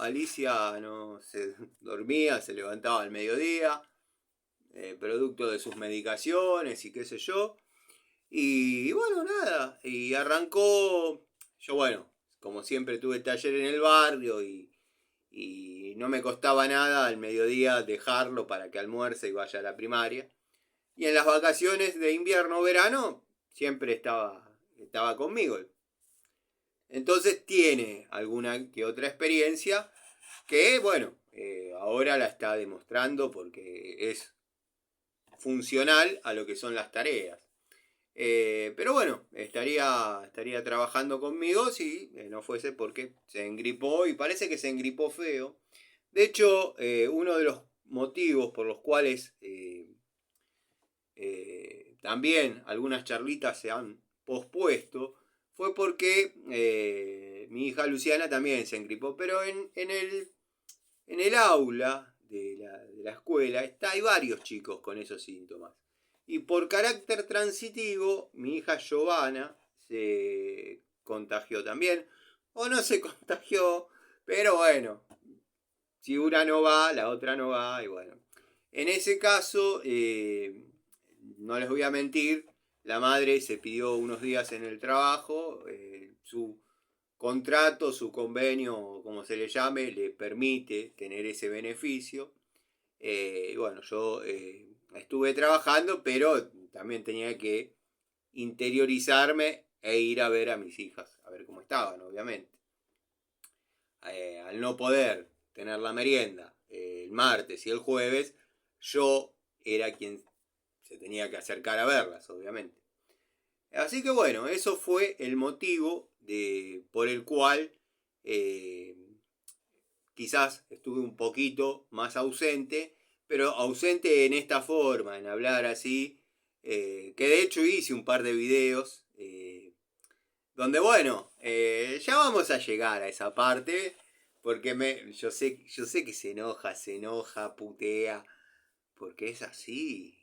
Alicia no se dormía, se levantaba al mediodía, producto de sus medicaciones y qué sé yo. Y bueno, nada, y arrancó, yo bueno, como siempre tuve taller en el barrio y no me costaba nada al mediodía dejarlo para que almuerce y vaya a la primaria. Y en las vacaciones de invierno o verano siempre estaba conmigo. Entonces tiene alguna que otra experiencia que, bueno, ahora la está demostrando porque es funcional a lo que son las tareas. Pero bueno, estaría trabajando conmigo si no fuese porque se engripó y parece que se engripó feo. De hecho, uno de los motivos por los cuales también algunas charlitas se han pospuesto fue porque mi hija Luciana también se engripó, pero en el aula de la escuela hay varios chicos con esos síntomas. Y por carácter transitivo, mi hija Giovanna se contagió también. O no se contagió, pero bueno, si una no va, la otra no va. Y bueno, en ese caso, no les voy a mentir, la madre se pidió unos días en el trabajo. Su contrato, su convenio, como se le llame, le permite tener ese beneficio. Bueno, yo estuve trabajando, pero también tenía que interiorizarme e ir a ver a mis hijas, a ver cómo estaban, obviamente. Al no poder tener la merienda el martes y el jueves, yo era quien se tenía que acercar a verlas, obviamente. Así que bueno, eso fue el motivo por el cual quizás estuve un poquito más ausente, pero ausente en esta forma, en hablar así, que de hecho hice un par de videos, donde bueno, ya vamos a llegar a esa parte, porque yo sé que se enoja, putea, porque es así,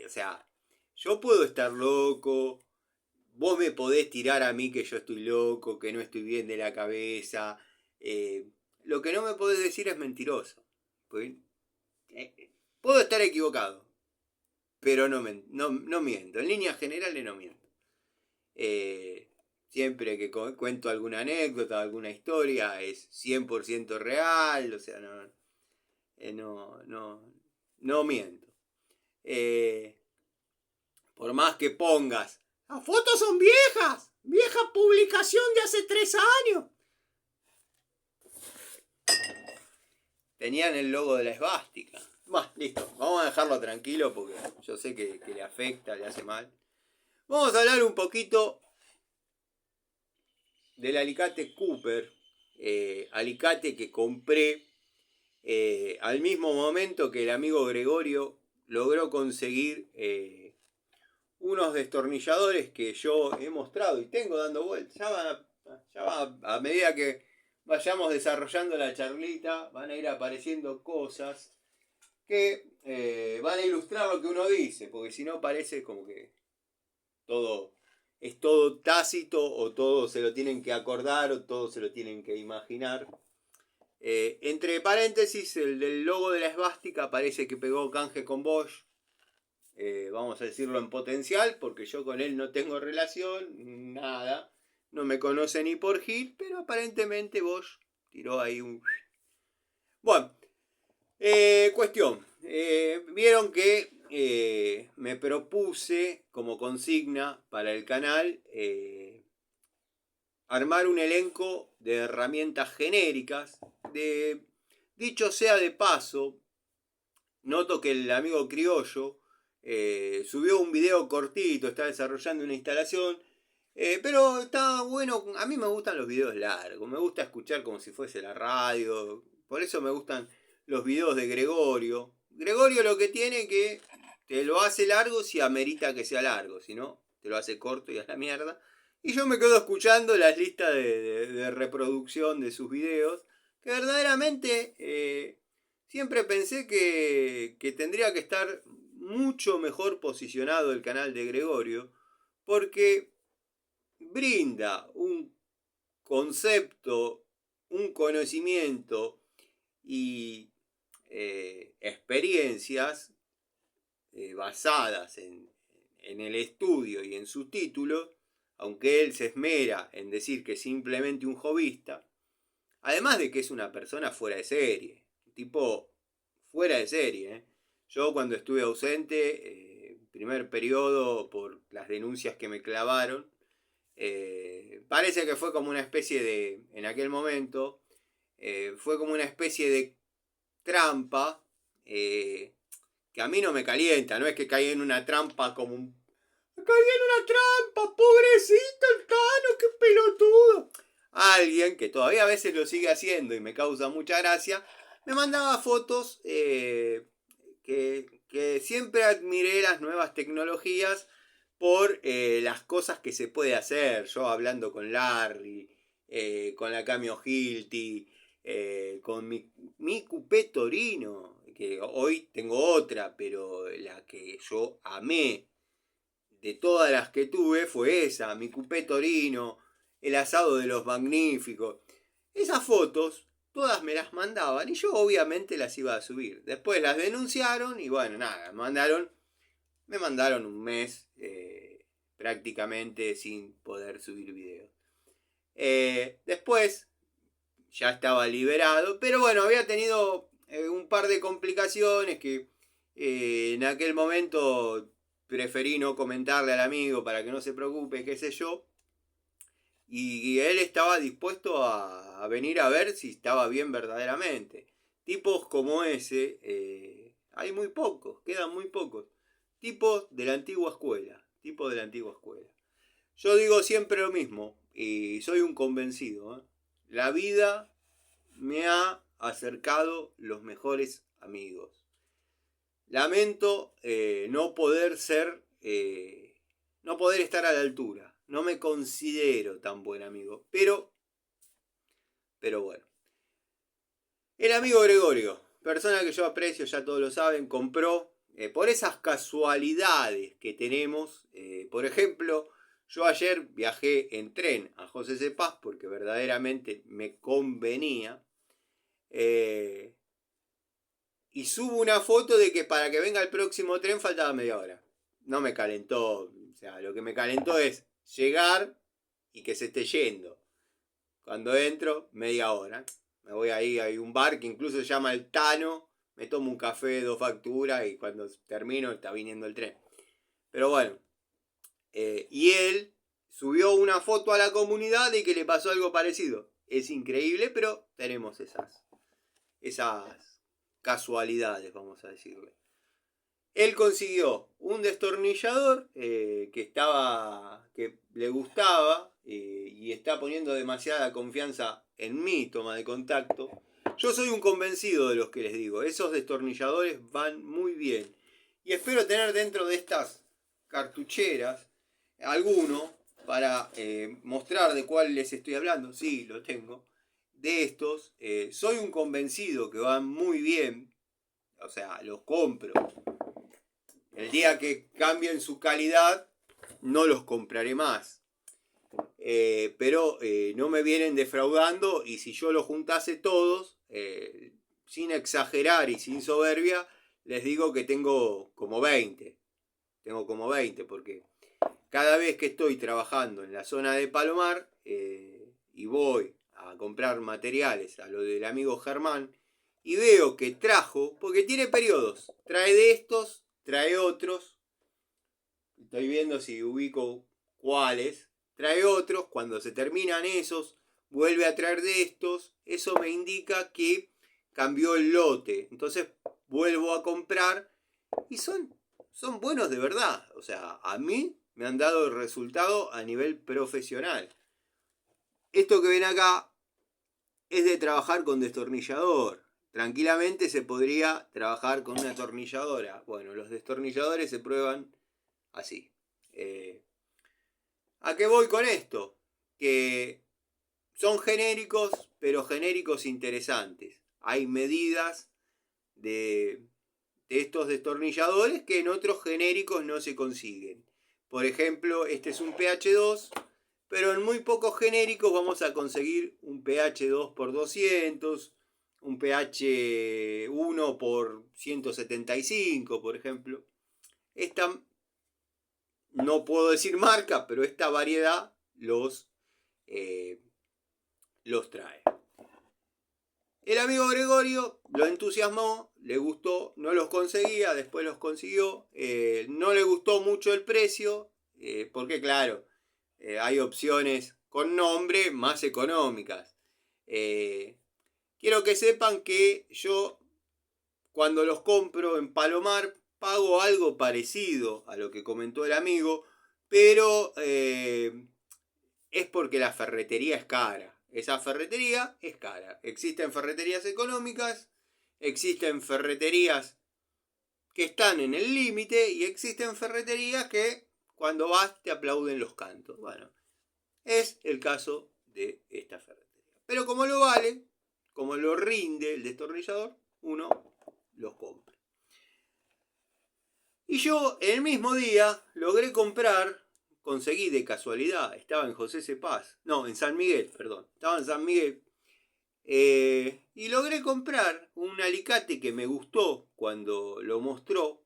o sea, yo puedo estar loco, vos me podés tirar a mí que yo estoy loco, que no estoy bien de la cabeza. Lo que no me podés decir es mentiroso. Pues, puedo estar equivocado, pero no miento. En líneas generales no miento. Siempre que cuento alguna anécdota, alguna historia, es 100% real. O sea, no miento. Por más que pongas, las fotos son viejas. Vieja publicación de hace 3 años. Tenían el logo de la esvástica. Bueno, listo. Vamos a dejarlo tranquilo porque yo sé que le afecta, le hace mal. Vamos a hablar un poquito del alicate Cooper. Alicate que compré al mismo momento que el amigo Gregorio logró conseguir unos destornilladores que yo he mostrado y tengo dando vueltas. Ya va, a medida que vayamos desarrollando la charlita, van a ir apareciendo cosas que van a ilustrar lo que uno dice, porque si no parece como que todo es todo tácito, o todo se lo tienen que acordar, o todo se lo tienen que imaginar. Entre paréntesis, el del logo de la esvástica parece que pegó canje con Bosch. Vamos a decirlo en potencial, porque yo con él no tengo relación, nada. No me conoce ni por Gil, pero aparentemente Bosch tiró ahí un... Bueno, cuestión. Vieron que me propuse como consigna para el canal armar un elenco de herramientas genéricas. Dicho sea de paso, noto que el amigo Criollo subió un video cortito, está desarrollando una instalación, pero está bueno. A mí me gustan los videos largos, me gusta escuchar como si fuese la radio, por eso me gustan los videos de Gregorio. Gregorio lo que tiene que te lo hace largo si amerita que sea largo, si no, te lo hace corto y a la mierda. Y yo me quedo escuchando las listas de reproducción de sus videos, que verdaderamente siempre pensé que tendría que estar mucho mejor posicionado el canal de Gregorio, porque brinda un concepto, un conocimiento y experiencias basadas en el estudio y en sus títulos, aunque él se esmera en decir que es simplemente un hobbyista, además de que es una persona fuera de serie, tipo fuera de serie. Yo cuando estuve ausente, primer periodo, por las denuncias que me clavaron, parece que fue como una especie de, en aquel momento, fue como una especie de trampa, que a mí no me calienta, no es que caí en una trampa como un... Caí en una trampa, pobrecito el Tano, qué pelotudo. Alguien que todavía a veces lo sigue haciendo y me causa mucha gracia, me mandaba fotos que siempre admiré las nuevas tecnologías por las cosas que se puede hacer. Yo hablando con Larry, con la Camio Hilti, con mi Coupé Torino, que hoy tengo otra, pero la que yo amé de todas las que tuve fue esa, mi Coupé Torino, el asado de los magníficos. Esas fotos todas me las mandaban y yo obviamente las iba a subir. Después las denunciaron y bueno, nada, me mandaron un mes prácticamente sin poder subir videos. Después ya estaba liberado, pero bueno, había tenido un par de complicaciones que en aquel momento preferí no comentarle al amigo para que no se preocupe, qué sé yo. Y él estaba dispuesto a venir a ver si estaba bien verdaderamente. Tipos como ese, hay muy pocos, quedan muy pocos. Tipos de la antigua escuela, tipos de la antigua escuela. Yo digo siempre lo mismo y soy un convencido. La vida me ha acercado los mejores amigos. Lamento no poder ser, no poder estar a la altura. No me considero tan buen amigo, pero bueno. El amigo Gregorio, persona que yo aprecio, ya todos lo saben, compró por esas casualidades que tenemos. Por ejemplo, yo ayer viajé en tren a José C. Paz porque verdaderamente me convenía. Y subo una foto de que para que venga el próximo tren faltaba media hora. No me calentó. O sea, lo que me calentó es llegar y que se esté yendo. Cuando entro, media hora. Me voy ahí, hay un bar que incluso se llama El Tano. Me tomo un café, 2 facturas y cuando termino está viniendo el tren. Pero bueno. Y él subió una foto a la comunidad de que le pasó algo parecido. Es increíble, pero tenemos esas casualidades, vamos a decirle. Él consiguió un destornillador que le gustaba y está poniendo demasiada confianza en mi toma de contacto. Yo soy un convencido de los que les digo, esos destornilladores van muy bien. Y espero tener dentro de estas cartucheras alguno para mostrar de cuál les estoy hablando. Sí, lo tengo. De estos, soy un convencido que van muy bien. O sea, los compro. El día que cambien su calidad, no los compraré más. Pero no me vienen defraudando, y si yo los juntase todos, sin exagerar y sin soberbia, les digo que tengo como 20. Tengo como 20 porque cada vez que estoy trabajando en la zona de Palomar y voy a comprar materiales a lo del amigo Germán y veo que trajo, porque tiene periodos, trae de estos, trae otros, estoy viendo si ubico cuáles, trae otros, cuando se terminan esos, vuelve a traer de estos, eso me indica que cambió el lote, entonces vuelvo a comprar y son buenos de verdad, o sea, a mí me han dado el resultado a nivel profesional. Esto que ven acá es de trabajar con destornillador. Tranquilamente se podría trabajar con una atornilladora. Bueno, los destornilladores se prueban así. ¿A qué voy con esto? Que son genéricos, pero genéricos interesantes. Hay medidas de estos destornilladores que en otros genéricos no se consiguen. Por ejemplo, este es un pH2, pero en muy pocos genéricos vamos a conseguir un pH 2 por 200, un pH 1 por 175, por ejemplo. Esta, no puedo decir marca, pero esta variedad los trae. El amigo Gregorio lo entusiasmó, le gustó, no los conseguía, después los consiguió. No le gustó mucho el precio, porque claro, hay opciones con nombre más económicas. Quiero que sepan que yo, cuando los compro en Palomar, pago algo parecido a lo que comentó el amigo, pero es porque la ferretería es cara. Esa ferretería es cara. Existen ferreterías económicas, existen ferreterías que están en el límite y existen ferreterías que cuando vas te aplauden los cantos. Bueno, es el caso de esta ferretería. Pero como lo vale, como lo rinde el destornillador, uno los compra. Y yo el mismo día logré comprar, conseguí de casualidad, estaba en José Cepaz, no, en San Miguel, perdón, estaba en San Miguel, y logré comprar un alicate que me gustó cuando lo mostró.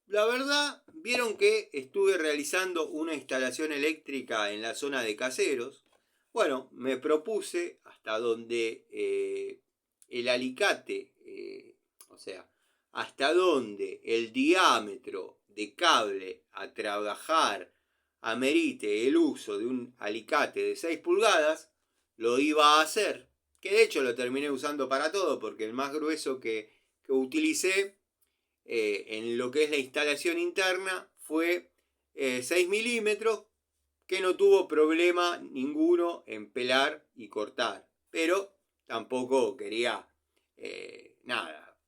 La verdad, vieron que estuve realizando una instalación eléctrica en la zona de Caseros. Bueno, me propuse hasta donde el alicate, o sea, hasta donde el diámetro de cable a trabajar amerite el uso de un alicate de 6 pulgadas, lo iba a hacer. Que de hecho lo terminé usando para todo, porque el más grueso que utilicé en lo que es la instalación interna fue 6 milímetros, que no tuvo problema ninguno en pelar y cortar, pero tampoco quería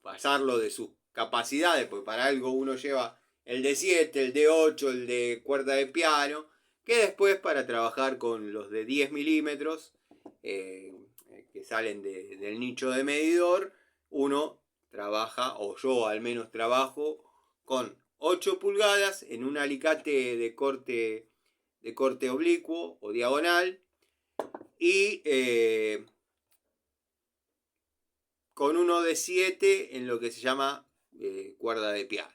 pasarlo de sus capacidades, porque para algo uno lleva el de 7, el de 8, el de cuerda de piano, que después para trabajar con los de 10 milímetros que salen del nicho de medidor, uno trabaja, o yo al menos trabajo, con 8 pulgadas en un alicate de corte oblicuo o diagonal y con uno de 7 en lo que se llama cuerda de piano.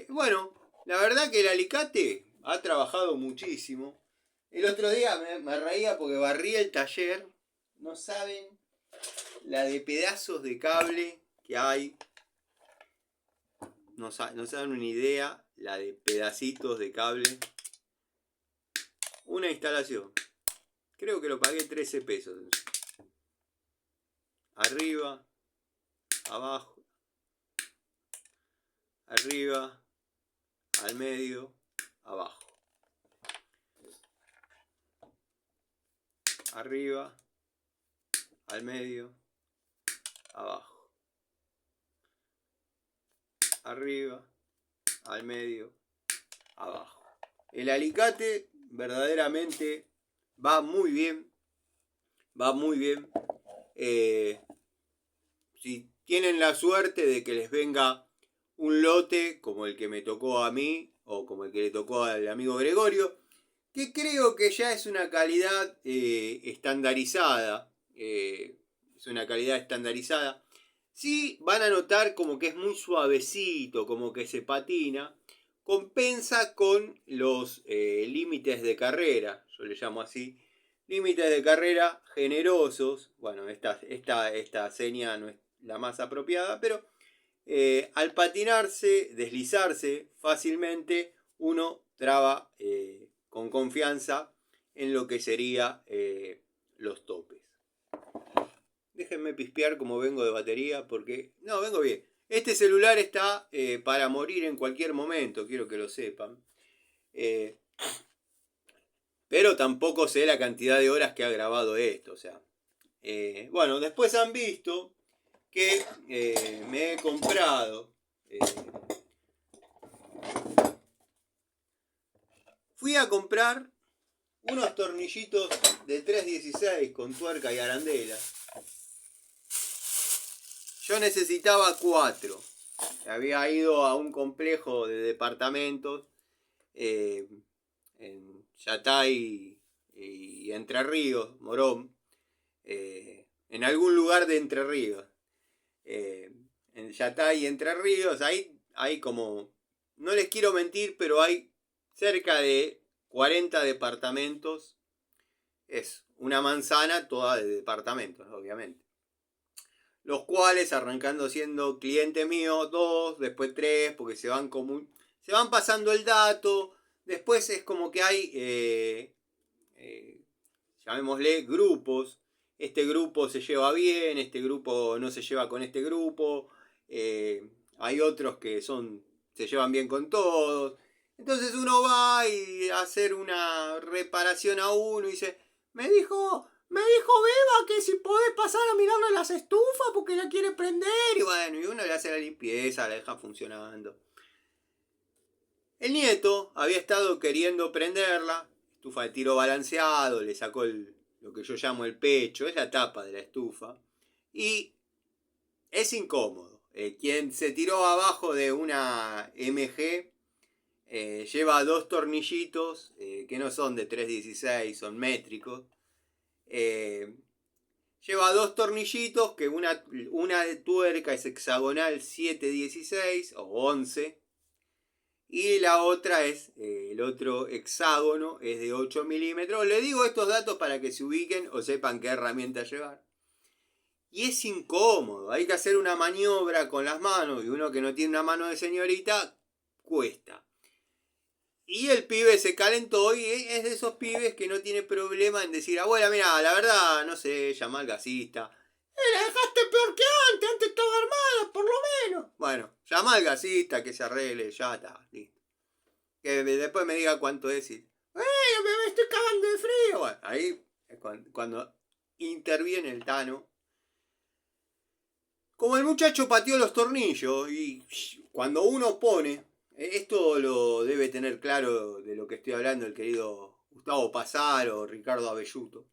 Bueno, la verdad que el alicate ha trabajado muchísimo. El otro día me reía porque barrí el taller. No saben la de pedazos de cable que hay. No saben una idea la de pedacitos de cable. Una instalación. Creo que lo pagué 13 pesos. Arriba, abajo, arriba, al medio, abajo. Arriba, al medio, abajo. arriba, al medio, abajo. El alicate verdaderamente va muy bien. Va muy bien. Si tienen la suerte de que les venga un lote como el que me tocó a mí o como el que le tocó al amigo Gregorio, que creo que ya es una calidad estandarizada. Es una calidad estandarizada. Sí, van a notar como que es muy suavecito, como que se patina. Compensa con los límites de carrera, yo le llamo así. Límites de carrera generosos. Bueno, esta seña no es la más apropiada, pero al patinarse, deslizarse fácilmente, uno traba con confianza en lo que sería los topes. Déjenme pispear como vengo de batería porque... No, vengo bien. Este celular está para morir en cualquier momento, quiero que lo sepan. Pero tampoco sé la cantidad de horas que ha grabado esto. O sea, bueno, después han visto que me he comprado... fui a comprar unos tornillitos de 316 con tuerca y arandela. Yo necesitaba 4. Había ido a un complejo de departamentos en Yatay y Entre Ríos, Morón. En algún lugar de Entre Ríos. En Yatay y Entre Ríos, ahí hay como... No les quiero mentir, pero hay cerca de 40 departamentos. Es una manzana toda de departamentos, obviamente. Los cuales, arrancando siendo cliente mío, 2, después 3, porque se van pasando el dato. Después es como que hay, llamémosle, grupos. Este grupo se lleva bien, este grupo no se lleva con este grupo. Hay otros que se llevan bien con todos. Entonces uno va y a hacer una reparación a uno y dice, me dijo Beba que si podés pasar a mirarle las estufas porque la quiere prender. Y bueno, y uno le hace la limpieza, la deja funcionando. El nieto había estado queriendo prenderla, estufa de tiro balanceado, le sacó lo que yo llamo el pecho, es la tapa de la estufa. Y es incómodo. Quien se tiró abajo de una MG lleva 2 tornillitos que no son de 316, son métricos. Lleva 2 tornillitos que una de tuerca es hexagonal 716 o 11 y la otra es el otro hexágono es de 8 milímetros. Le digo estos datos para que se ubiquen o sepan qué herramienta llevar. Y es incómodo, hay que hacer una maniobra con las manos y uno que no tiene una mano de señorita cuesta. Y el pibe se calentó y es de esos pibes que no tiene problema en decir, abuela, mira, la verdad, no sé, llama al gasista. La dejaste peor que antes estaba armada, por lo menos. Bueno, llama al gasista, que se arregle, ya está, listo. Que después me diga cuánto es y, me estoy cagando de frío. Bueno, ahí es cuando interviene el Tano. Como el muchacho pateó los tornillos y cuando uno pone... Esto lo debe tener claro de lo que estoy hablando el querido Gustavo Pasaro o Ricardo Abelluto.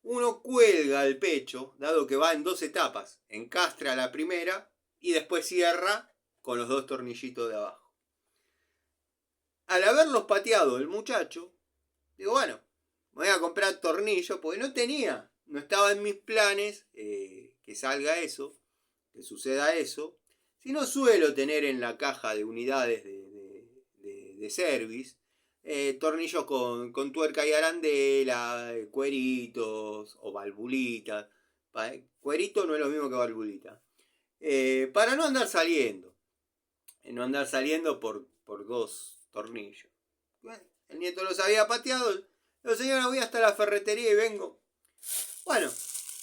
Uno cuelga el pecho, dado que va en 2 etapas. Encastra la primera y después cierra con los 2 tornillitos de abajo. Al haberlos pateado el muchacho, digo, bueno, me voy a comprar tornillos porque no estaba en mis planes que salga eso, que suceda eso. Si no suelo tener en la caja de unidades de service tornillos con tuerca y arandela, cueritos o valvulitas. Cuerito no es lo mismo que valvulita. Para no andar saliendo. No andar saliendo por 2 tornillos. Bueno, el nieto los había pateado. Digo, señora, voy hasta la ferretería y vengo. Bueno,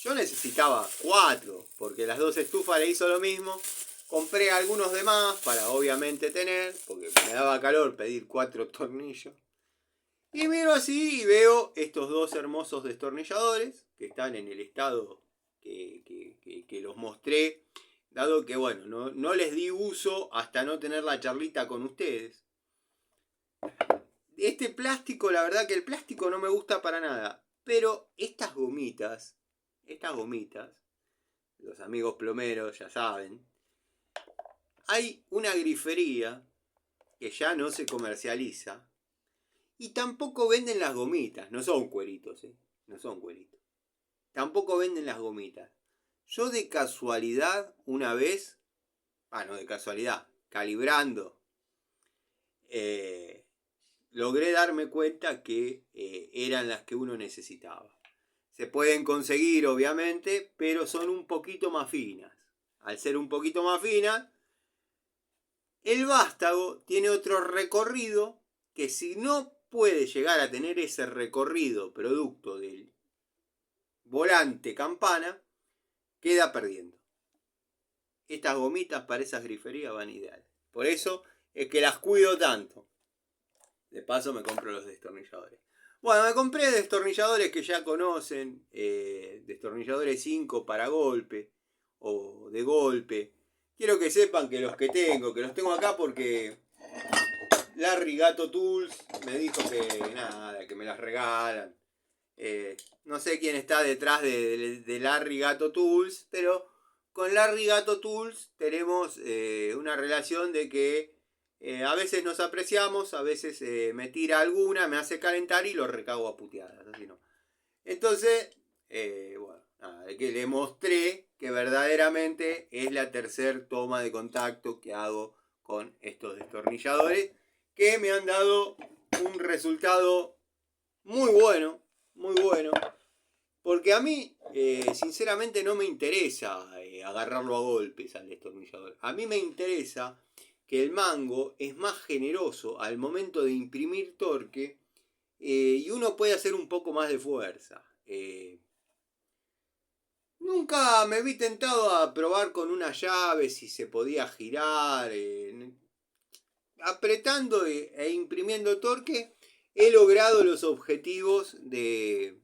yo necesitaba 4, porque las 2 estufas le hizo lo mismo. Compré algunos de más para obviamente tener, porque me daba calor pedir 4 tornillos. Y miro así y veo estos 2 hermosos destornilladores que están en el estado que los mostré dado que, bueno, no les di uso hasta no tener la charlita con ustedes. Este plástico, la verdad que el plástico no me gusta para nada, pero estas gomitas, los amigos plomeros ya saben, hay una grifería que ya no se comercializa y tampoco venden las gomitas, no son cueritos, no son cueritos. Tampoco venden las gomitas. Yo de casualidad, una vez, no de casualidad, calibrando, logré darme cuenta que eran las que uno necesitaba. Se pueden conseguir, obviamente, pero son un poquito más finas. Al ser un poquito más finas, el vástago tiene otro recorrido que si no puede llegar a tener ese recorrido producto del volante campana, queda perdiendo. Estas gomitas para esas griferías van ideales. Por eso es que las cuido tanto. De paso me compro los destornilladores. Bueno, me compré destornilladores que ya conocen. Destornilladores 5 para golpe o de golpe. Quiero que sepan que los tengo acá porque Larry Gato Tools me dijo que me las regalan. No sé quién está detrás de Larry Gato Tools, pero con Larry Gato Tools tenemos una relación de que a veces nos apreciamos, a veces me tira alguna, me hace calentar y lo recago a puteadas. Así no. Entonces, de que le mostré que verdaderamente es la tercera toma de contacto que hago con estos destornilladores, que me han dado un resultado muy bueno, porque a mí sinceramente no me interesa agarrarlo a golpes al destornillador. A mí me interesa que el mango es más generoso al momento de imprimir torque y uno puede hacer un poco más de fuerza. Nunca me vi tentado a probar con una llave si se podía girar. Apretando e imprimiendo torque he logrado los objetivos que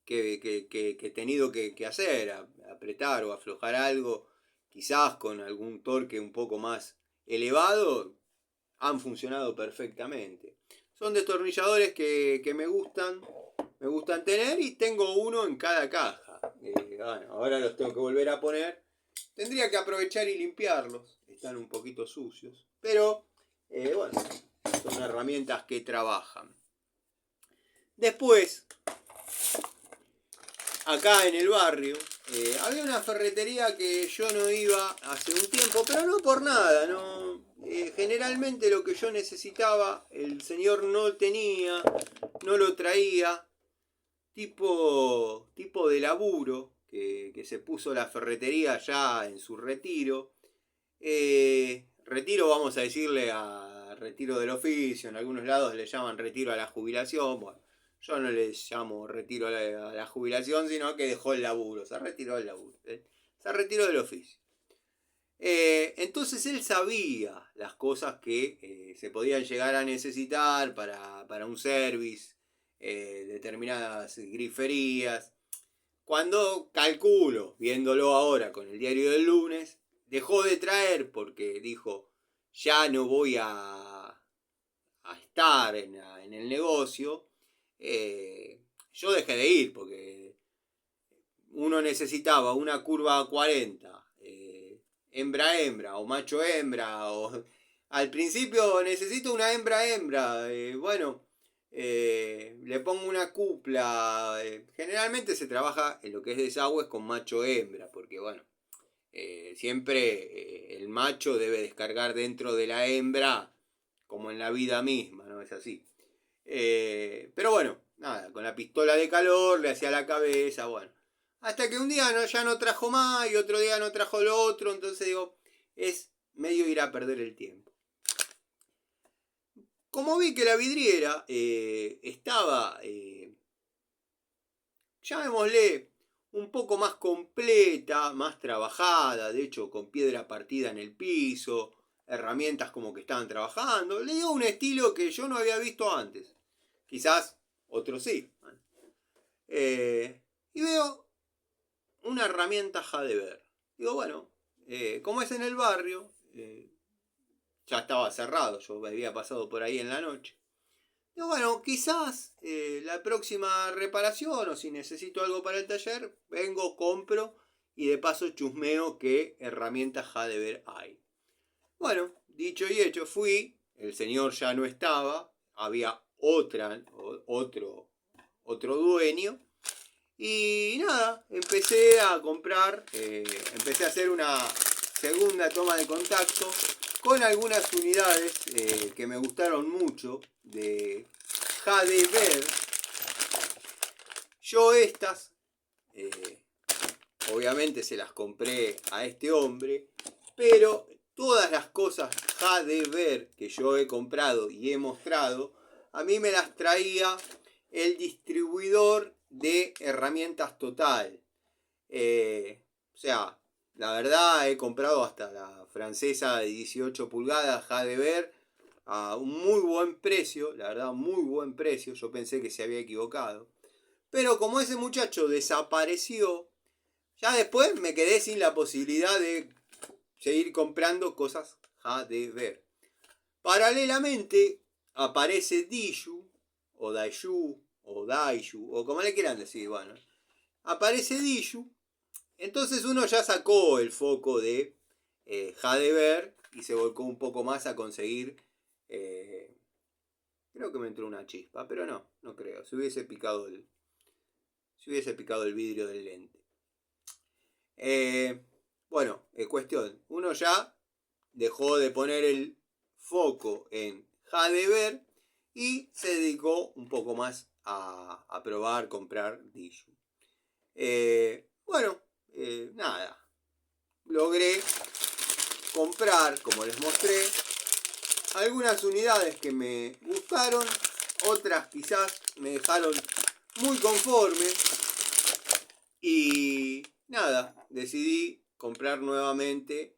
he tenido que hacer, apretar o aflojar algo, quizás con algún torque un poco más elevado, han funcionado perfectamente. Son destornilladores que me gustan tener y tengo uno en cada caja. Bueno, ahora los tengo que volver a poner. Tendría que aprovechar y limpiarlos, están un poquito sucios, pero bueno, son herramientas que trabajan. Después, acá en el barrio, había una ferretería que yo no iba hace un tiempo, pero no por nada, ¿no? Generalmente lo que yo necesitaba, el señor no tenía, no lo traía, tipo de laburo, que se puso la ferretería ya en su retiro. Retiro, vamos a decirle a retiro del oficio, en algunos lados le llaman retiro a la jubilación, bueno. Yo no le llamo retiro a la jubilación, sino que dejó el laburo, se retiró del laburo, se retiró del oficio. Entonces él sabía las cosas que se podían llegar a necesitar para un service, determinadas griferías. Cuando calculo, viéndolo ahora con el diario del lunes, dejó de traer porque dijo, ya no voy a estar en el negocio. Yo dejé de ir porque uno necesitaba una curva 40, hembra o macho hembra, o al principio necesito una hembra, bueno, le pongo una cupla, generalmente se trabaja en lo que es desagües con macho hembra, porque bueno, siempre el macho debe descargar dentro de la hembra, como en la vida misma, ¿no? Es así. Pero bueno, nada, con la pistola de calor le hacía la cabeza, bueno. Hasta que un día ya no trajo más y otro día no trajo lo otro, entonces digo, es medio ir a perder el tiempo. Como vi que la vidriera estaba, llamémosle, un poco más completa, más trabajada, de hecho con piedra partida en el piso, herramientas como que estaban trabajando, le dio un estilo que yo no había visto antes. Quizás otros sí. Y veo una herramienta Jadever. Digo, bueno, como es en el barrio, ya estaba cerrado, yo había pasado por ahí en la noche. Digo, bueno, quizás la próxima reparación o si necesito algo para el taller, vengo, compro y de paso chusmeo qué herramientas Hadever hay. Bueno, dicho y hecho, fui, el señor ya no estaba, había otro dueño. Y nada, empecé a comprar, empecé a hacer una segunda toma de contacto con algunas unidades que me gustaron mucho de Hadever. Yo estas, obviamente se las compré a este hombre, pero todas las cosas Hadever que yo he comprado y he mostrado, a mí me las traía el distribuidor de herramientas Total. O sea, la verdad he comprado hasta la francesa de 18 pulgadas Hadever a un muy buen precio, la verdad muy buen precio, yo pensé que se había equivocado. Pero como ese muchacho desapareció, ya después me quedé sin la posibilidad de seguir comprando cosas Hadever. Paralelamente aparece Daishu, o Daishu, o Daishu, o como le quieran decir, bueno. Aparece Daishu, entonces uno ya sacó el foco de Hadever y se volcó un poco más a conseguir... creo que me entró una chispa, pero no creo. Si hubiese picado el vidrio del lente. Bueno, cuestión. Uno ya dejó de poner el foco en Hadever y se dedicó un poco más a probar, comprar Daishu. Bueno, nada. Logré comprar, como les mostré, algunas unidades que me gustaron, otras quizás me dejaron muy conforme y nada, decidí comprar nuevamente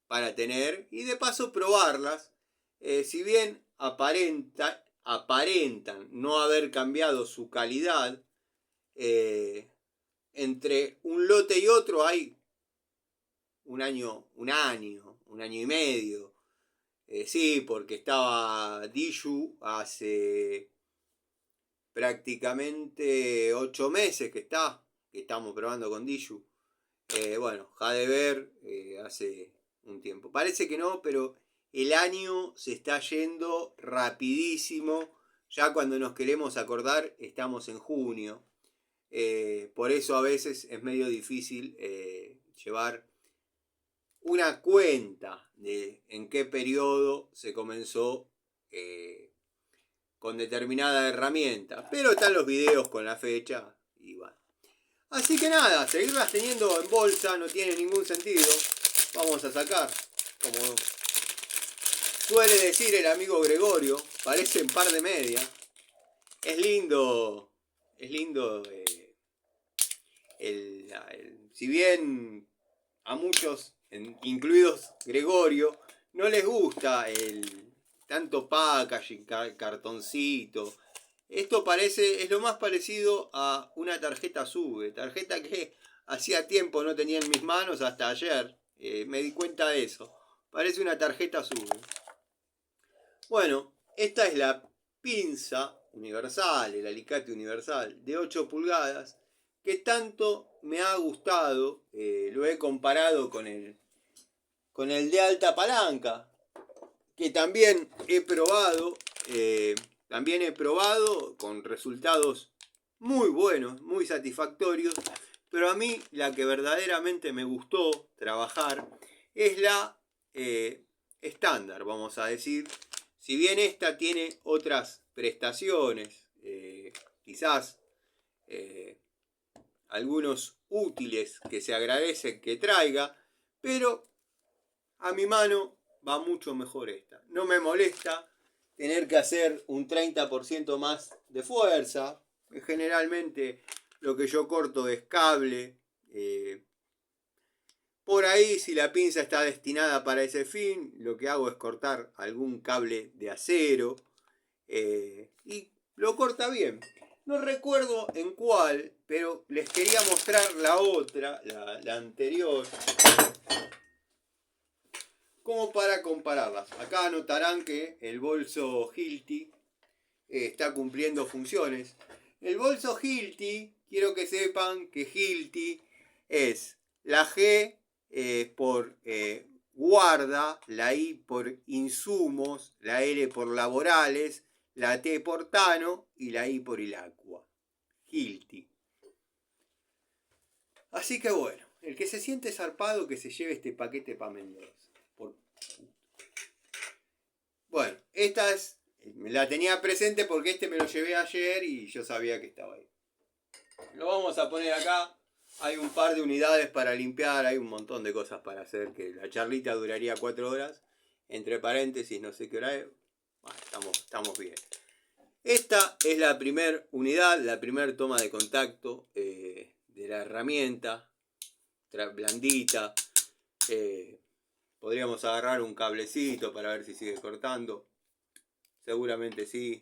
para tener y de paso probarlas. Si bien aparentan no haber cambiado su calidad, entre un lote y otro hay un año y medio. Sí, porque estaba Daishu hace prácticamente 8 meses que estamos probando con Daishu. Bueno, Hadever hace un tiempo. Parece que no, pero el año se está yendo rapidísimo. Ya cuando nos queremos acordar estamos en junio. Por eso a veces es medio difícil llevar una cuenta de en qué periodo se comenzó con determinada herramienta. Pero están los videos con la fecha y bueno. Así que nada, seguirlas teniendo en bolsa no tiene ningún sentido. Vamos a sacar, como suele decir el amigo Gregorio, parecen par de media. Es lindo si bien a muchos, incluidos Gregorio, no les gusta el tanto packaging, cartoncito. Esto es lo más parecido a una tarjeta SUBE, tarjeta que hacía tiempo no tenía en mis manos, hasta ayer me di cuenta de eso. Parece una tarjeta SUBE. Bueno, esta es la pinza universal, el alicate universal de 8 pulgadas, que tanto me ha gustado. Lo he comparado con el de alta palanca, que también he probado. También he probado con resultados muy buenos, muy satisfactorios. Pero a mí la que verdaderamente me gustó trabajar es la estándar, vamos a decir. Si bien esta tiene otras prestaciones, quizás algunos útiles que se agradecen que traiga, pero a mi mano va mucho mejor esta. No me molesta tener que hacer un 30% más de fuerza. Generalmente lo que yo corto es cable. Por ahí, si la pinza está destinada para ese fin, lo que hago es cortar algún cable de acero y lo corta bien. No recuerdo en cuál, pero les quería mostrar la otra, la anterior, como para compararlas. Acá notarán que el bolso Hilti está cumpliendo funciones. El bolso Hilti, quiero que sepan que Hilti es la G por guarda, la I por insumos, la L por laborales, la T por Tano y la I por Ilacqua. Hilti. Así que bueno, el que se siente zarpado que se lleve este paquete para Mendoza. Bueno, esta es, la tenía presente porque este me lo llevé ayer y yo sabía que estaba ahí. Lo vamos a poner acá. Hay un par de unidades para limpiar, hay un montón de cosas para hacer, que la charlita duraría 4 horas. Entre paréntesis, no sé qué hora es. Bueno, estamos bien. Esta es la primera unidad, la primera toma de contacto de la herramienta. Blandita. Podríamos agarrar un cablecito para ver si sigue cortando. Seguramente sí.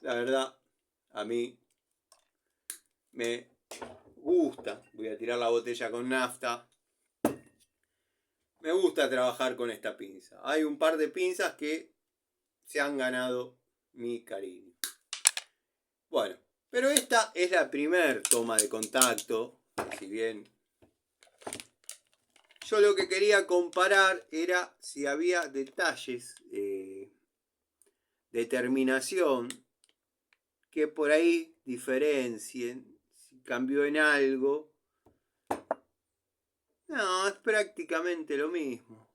La verdad, a mí me gusta. Voy a tirar la botella con nafta. Me gusta trabajar con esta pinza. Hay un par de pinzas que se han ganado mi cariño. Bueno, pero esta es la primer toma de contacto. Si bien yo lo que quería comparar era si había detalles de terminación que por ahí diferencien, si cambió en algo. No, es prácticamente lo mismo.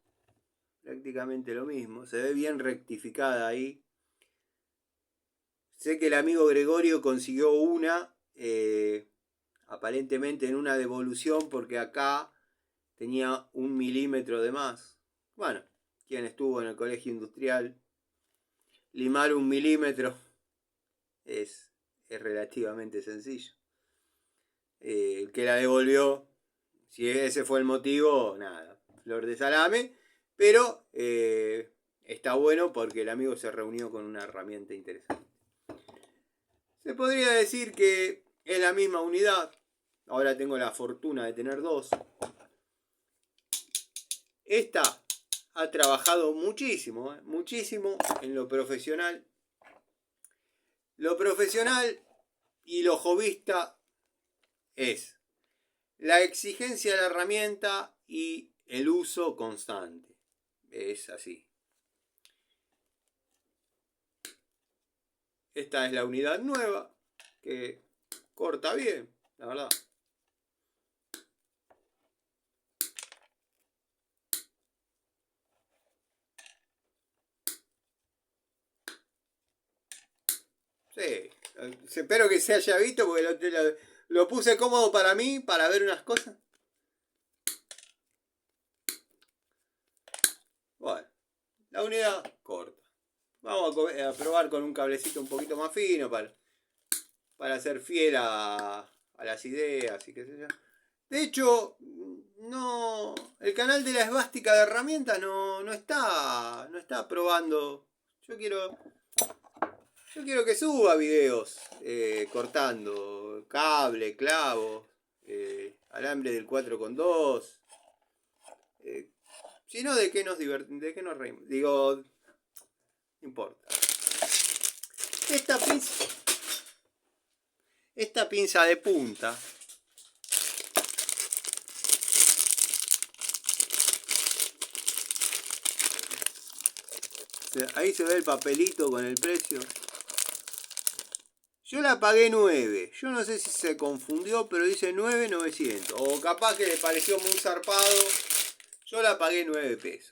Prácticamente lo mismo. Se ve bien rectificada ahí. Sé que el amigo Gregorio consiguió una, aparentemente en una devolución, porque acá tenía 1 milímetro de más. Bueno, quien estuvo en el colegio industrial, limar 1 milímetro es relativamente sencillo. El que la devolvió, si ese fue el motivo, nada, flor de salame, pero está bueno porque el amigo se reunió con una herramienta interesante. Se podría decir que es la misma unidad. Ahora tengo la fortuna de tener dos. Esta ha trabajado muchísimo, muchísimo en lo profesional. Lo profesional y lo jovista es la exigencia de la herramienta y el uso constante. Es así. Esta es la unidad nueva que corta bien, la verdad. Sí, espero que se haya visto porque lo puse cómodo para mí, para ver unas cosas. Bueno, la unidad corta. Vamos a probar con un cablecito un poquito más fino para ser fiel a las ideas y qué sé yo. De hecho, no, el canal de la esvástica de herramientas no está probando. Yo quiero que suba videos cortando cable, clavos, alambre del 4x2. Si no, ¿de qué nos reímos? Digo, no importa. Esta pinza de punta ahí se ve el papelito con el precio. Yo la pagué 9. Yo no sé si se confundió, pero dice 9.900. O capaz que le pareció muy zarpado. Yo la pagué 9 pesos.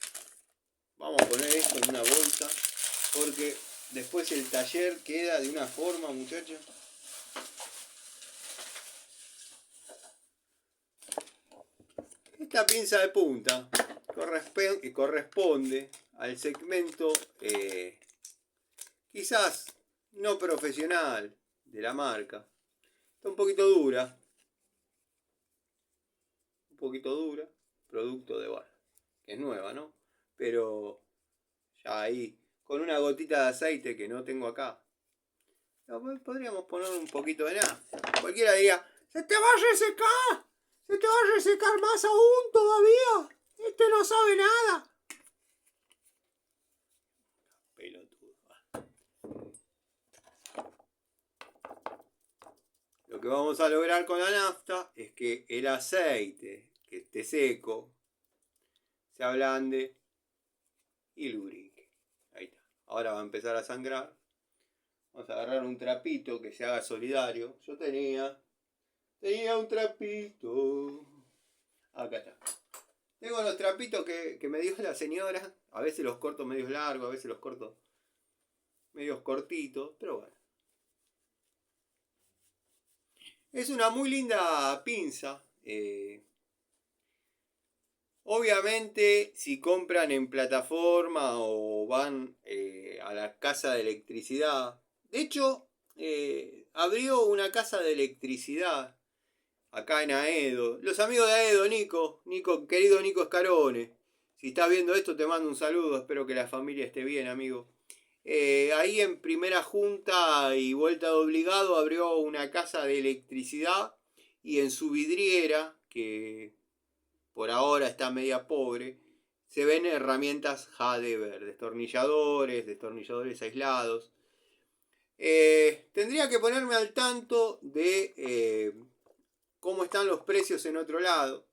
Vamos a poner esto en una bolsa. Porque después el taller queda de una forma, muchachos. Esta pinza de punta corresponde al segmento quizás no profesional de la marca. Está un poquito dura. Producto de, bueno, que es nueva, ¿no? Pero ya ahí con una gotita de aceite que no tengo acá. No, podríamos poner un poquito de nafta. Cualquiera diría, ¡se te va a resecar! ¡Se te va a resecar más aún todavía! ¡Este no sabe nada! Pelotudo. Lo que vamos a lograr con la nafta es que el aceite, que esté seco, se ablande y lubrique. Ahí está. Ahora va a empezar a sangrar. Vamos a agarrar un trapito que se haga solidario. Yo tenía un trapito. Acá está. Tengo los trapitos que me dio la señora. A veces los corto medios largos, a veces los corto medios cortitos. Pero bueno. Es una muy linda pinza. Obviamente, si compran en plataforma o van a la casa de electricidad. De hecho, abrió una casa de electricidad acá en Aedo. Los amigos de Aedo, Nico, querido Nico Escarone. Si estás viendo esto, te mando un saludo. Espero que la familia esté bien, amigo. Ahí en Primera Junta y Vuelta de Obligado abrió una casa de electricidad. Y en su vidriera, que por ahora está media pobre, se ven herramientas Hadever, destornilladores aislados. Tendría que ponerme al tanto de cómo están los precios en otro lado,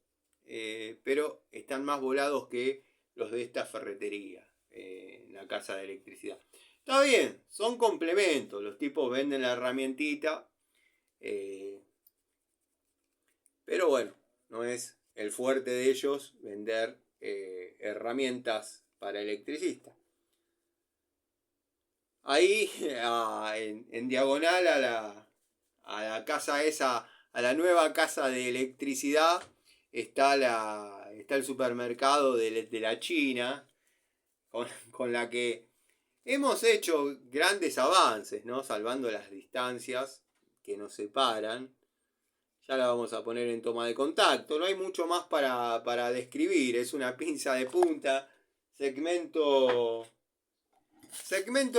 pero están más volados que los de esta ferretería, en la casa de electricidad. Está bien, son complementos, los tipos venden la herramientita, pero bueno, no es el fuerte de ellos vender herramientas para electricistas. Ahí, en diagonal a la casa esa, a la nueva casa de electricidad, está el supermercado de la China, con la que hemos hecho grandes avances, ¿no? Salvando las distancias que nos separan. Ya la vamos a poner en toma de contacto. No hay mucho más para describir. Es una pinza de punta. Segmento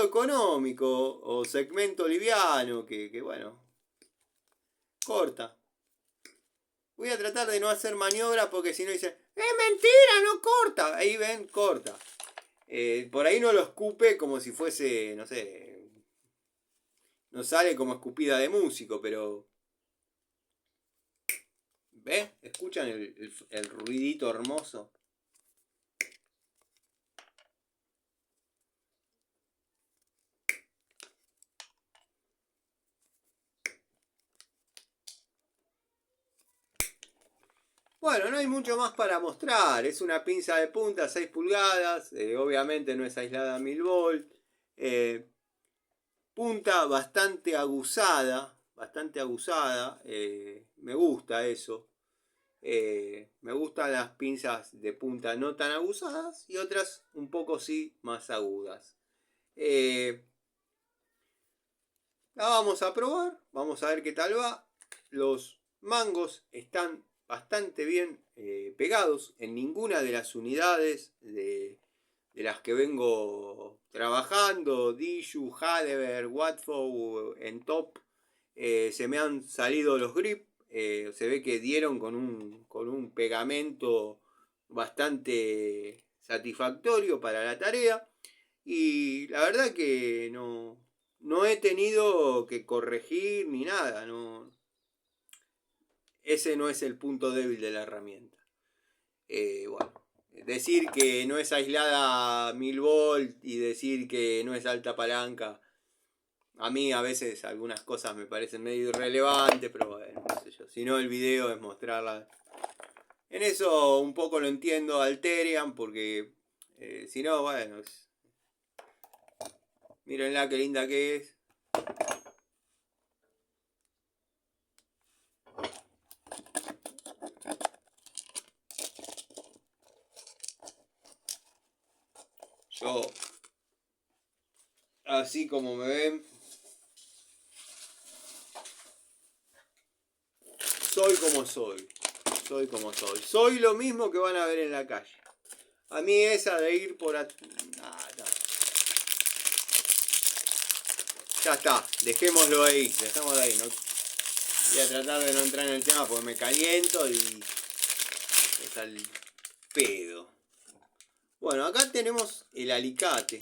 económico o segmento liviano. Que bueno. Corta. Voy a tratar de no hacer maniobras porque si no dicen, ¡es mentira! ¡No corta! Ahí ven, corta. Por ahí no lo escupe como si fuese, no sé. No sale como escupida de músico, pero... ¿Ves? ¿Escuchan el ruidito hermoso? Bueno, no hay mucho más para mostrar. Es una pinza de punta, 6 pulgadas. Obviamente no es aislada a 1000 volt. Punta bastante aguzada. Me gusta eso. Me gustan las pinzas de punta no tan aguzadas y otras un poco sí más agudas. La vamos a probar, vamos a ver qué tal va. Los mangos están bastante bien pegados en ninguna de las unidades de las que vengo trabajando. Dishu, Hadever, Watfow, en Top. Se me han salido los grips. Se ve que dieron con un pegamento bastante satisfactorio para la tarea. Y la verdad que no he tenido que corregir ni nada. Ese no es el punto débil de la herramienta. Bueno, decir que no es aislada a 1000 volt y decir que no es alta palanca, a mí a veces algunas cosas me parecen medio irrelevantes, pero bueno, no sé yo. Si no, el video es mostrarla. En eso un poco lo entiendo Alterian, porque si no, bueno, mírenla qué linda que es. Yo, así como me ven, soy como soy. Soy lo mismo que van a ver en la calle. A mí esa de ir por... Nada. Ya está, dejémoslo ahí, dejémoslo ahí. No, voy a tratar de no entrar en el tema porque me caliento y es al pedo. Bueno, acá tenemos el alicate,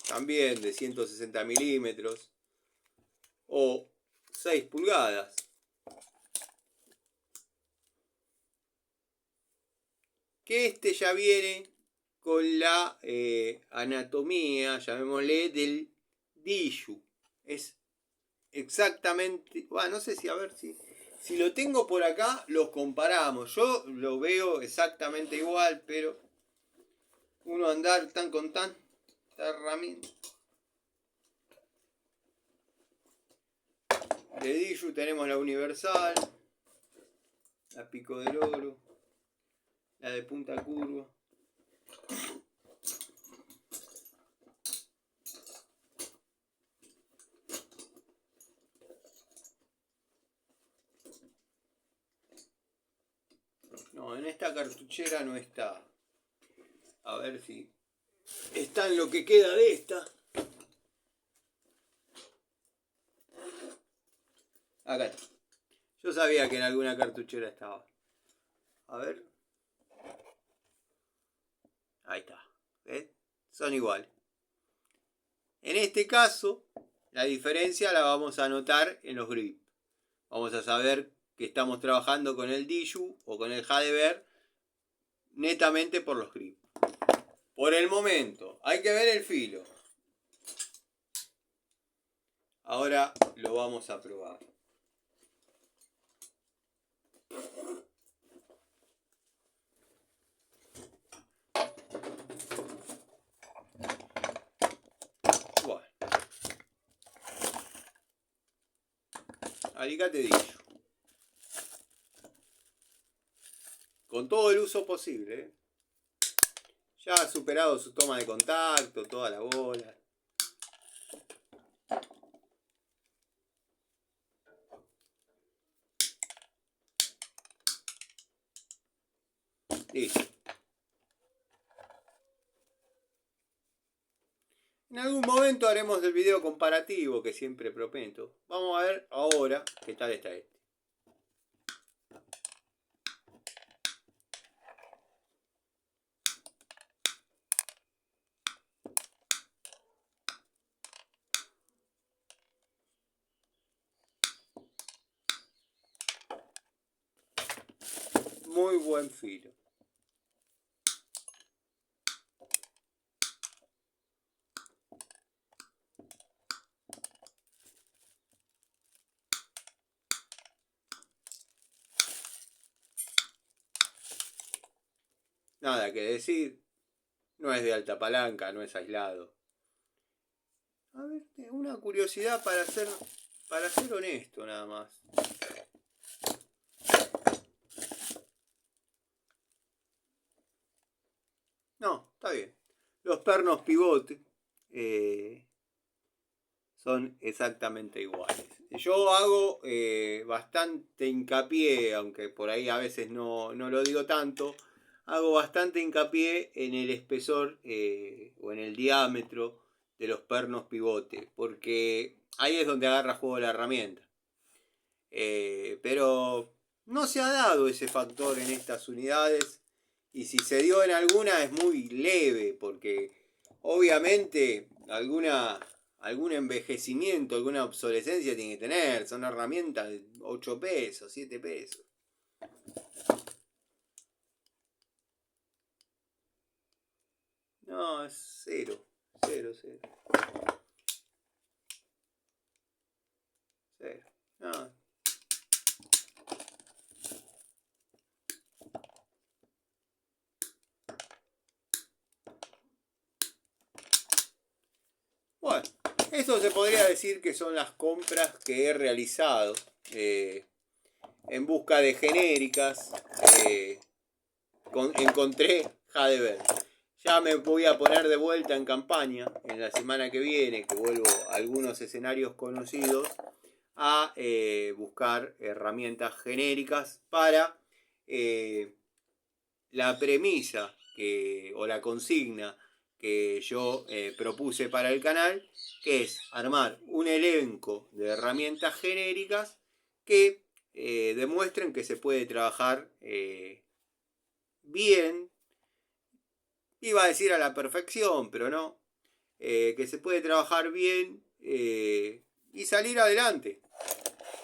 también de 160 milímetros o 6 pulgadas. Que este ya viene con la anatomía, llamémosle, del Diyu. Es exactamente, bueno, no sé si, a ver si lo tengo por acá, los comparamos. Yo lo veo exactamente igual, pero uno andar con tanta herramienta. De Diyu tenemos la universal, la pico del oro, la de punta curva. No, en esta cartuchera no está. A ver si está en lo que queda de esta. Acá está. Yo sabía que en alguna cartuchera estaba. A ver. Ahí está. ¿Ves? Son iguales. En este caso, la diferencia la vamos a notar en los grips. Vamos a saber que estamos trabajando con el Diyu o con el Jadever netamente por los grips. Por el momento, hay que ver el filo. Ahora lo vamos a probar. Bueno. Alicate Diyu. Con todo el uso posible, ¿eh? Ya ha superado su toma de contacto, toda la bola. Listo. En algún momento haremos el video comparativo que siempre prometo. Vamos a ver ahora qué tal está este. Muy buen filo. Nada que decir. No es de alta palanca, no es aislado. A ver, una curiosidad para ser honesto nada más. No, está bien. Los pernos pivote son exactamente iguales. Yo hago bastante hincapié, aunque por ahí a veces no lo digo tanto, hago bastante hincapié en el espesor o en el diámetro de los pernos pivote, porque ahí es donde agarra juego la herramienta. Pero no se ha dado ese factor en estas unidades, y si se dio en alguna es muy leve, porque obviamente algún envejecimiento, alguna obsolescencia tiene que tener. Son herramientas de 8 pesos, 7 pesos. No, es cero. Cero. No. Bueno, eso se podría decir que son las compras que he realizado en busca de genéricas. Encontré Jadever. Ya me voy a poner de vuelta en campaña en la semana que viene, que vuelvo a algunos escenarios conocidos, a buscar herramientas genéricas para la premisa o la consigna que yo propuse para el canal, que es armar un elenco de herramientas genéricas que demuestren que se puede trabajar bien, iba a decir a la perfección, pero no, que se puede trabajar bien y salir adelante.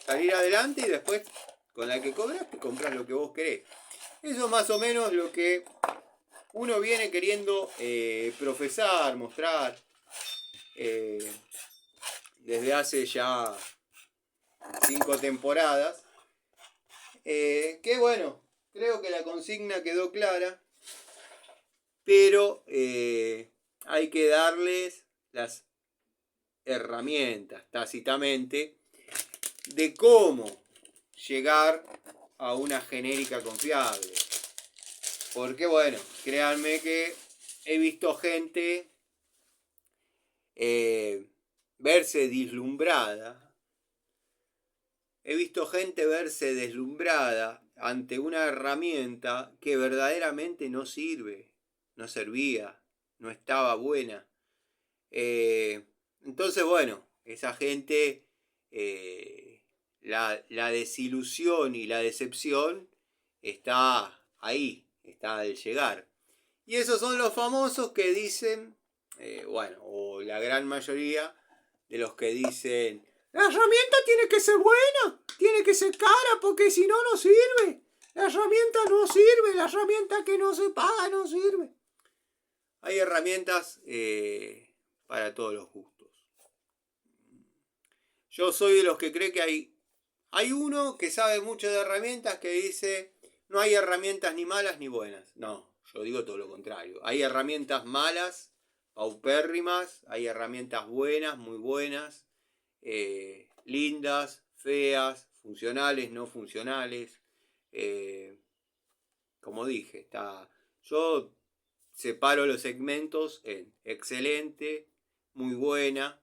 Salir adelante y después con la que cobras te compras lo que vos querés. Eso es más o menos lo que uno viene queriendo profesar, mostrar desde hace ya 5 temporadas. Que bueno, creo que la consigna quedó clara, pero hay que darles las herramientas tácitamente de cómo llegar a una genérica confiable. Porque bueno, créanme que he visto gente verse deslumbrada. He visto gente verse deslumbrada ante una herramienta que verdaderamente no sirve, no servía, no estaba buena. Entonces, bueno, esa gente, la desilusión y la decepción está ahí, está al llegar. Y esos son los famosos que dicen, bueno, o la gran mayoría de los que dicen, la herramienta tiene que ser buena, tiene que ser cara, porque si no, no sirve. La herramienta no sirve, la herramienta que no se paga no sirve. Hay herramientas para todos los gustos. Yo soy de los que cree que hay uno que sabe mucho de herramientas que dice, no hay herramientas ni malas ni buenas. No, yo digo todo lo contrario. Hay herramientas malas, paupérrimas, hay herramientas buenas, muy buenas, lindas, feas, funcionales, no funcionales. Como dije, yo separo los segmentos en excelente, muy buena,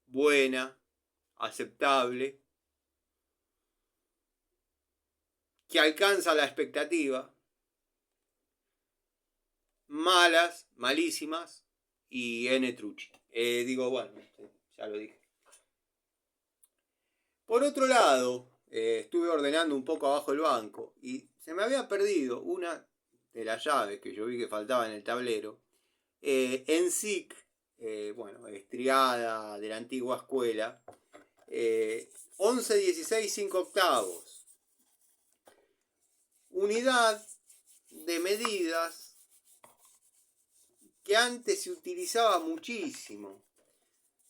buena, aceptable, que alcanza la expectativa, malas, malísimas y N truchi. Bueno, ya lo dije. Por otro lado, estuve ordenando un poco abajo el banco y se me había perdido una de las llaves que yo vi que faltaba en el tablero. En SIC, estriada de la antigua escuela, 11, 16, 5 octavos. Unidad de medidas que antes se utilizaba muchísimo.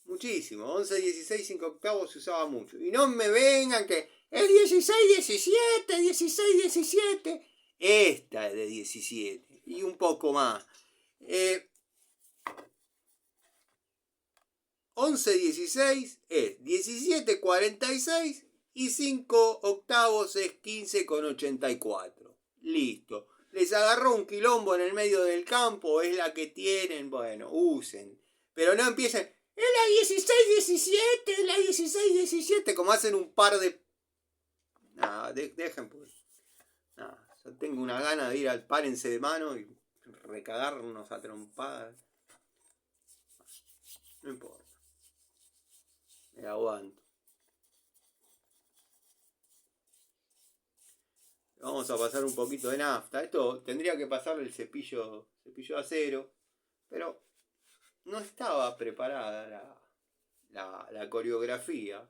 Muchísimo. 11, 16, 5 octavos se usaba mucho. Y no me vengan que es 16, 17, 16, 17. Esta es de 17. Y un poco más. 11, 16 es 17, 46 y 5 octavos es 15,84. Listo. Les agarró un quilombo en el medio del campo, es la que tienen, bueno, usen. Pero no empiecen, es la 16, 17, es la 16, 17, como hacen un par de... Nada, dejen pues. Nada, yo tengo una gana de ir al párense de mano y recagarnos a trompadas. No importa. Me aguanto. Vamos a pasar un poquito de nafta. Esto tendría que pasarle el cepillo de acero, pero no estaba preparada la coreografía.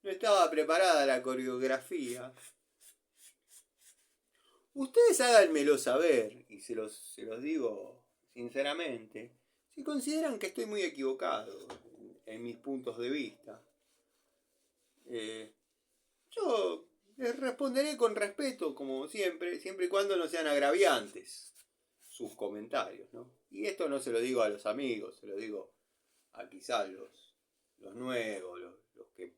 No estaba preparada la coreografía. Ustedes háganmelo saber, y se los digo sinceramente, si consideran que estoy muy equivocado en mis puntos de vista. Yo les responderé con respeto, como siempre y cuando no sean agraviantes sus comentarios, ¿no? Y esto no se lo digo a los amigos, se lo digo a quizás los nuevos, los que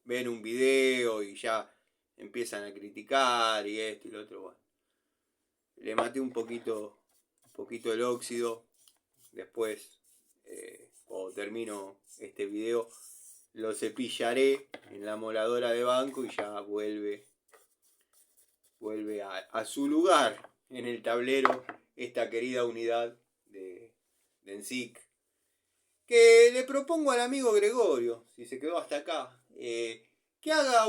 ven un video y ya empiezan a criticar y esto y lo otro. Bueno, le maté un poquito el óxido. Después, cuando termino este video, lo cepillaré en la moladora de banco y ya vuelve a su lugar en el tablero esta querida unidad de ENSIC, que le propongo al amigo Gregorio, si se quedó hasta acá, que haga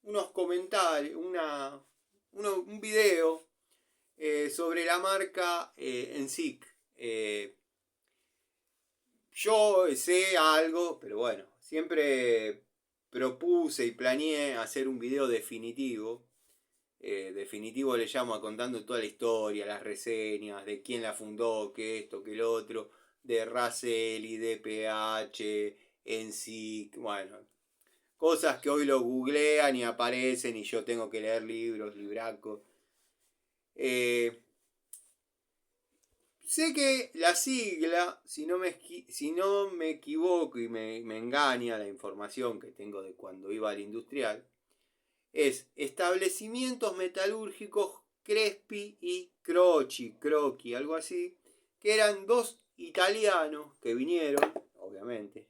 unos comentarios, un video sobre la marca ENSIC. Yo sé algo, pero bueno, siempre propuse y planeé hacer un video definitivo. Definitivo le llamo a contando toda la historia, las reseñas, de quién la fundó, qué esto, qué lo otro, de Raselli, DPH, ENSIC, bueno, cosas que hoy lo googlean y aparecen y yo tengo que leer libros, libracos. Sé que la sigla, si no me equivoco y me engaña la información que tengo de cuando iba al industrial, es Establecimientos Metalúrgicos Crespi y Croci, algo así, que eran dos italianos que vinieron, obviamente,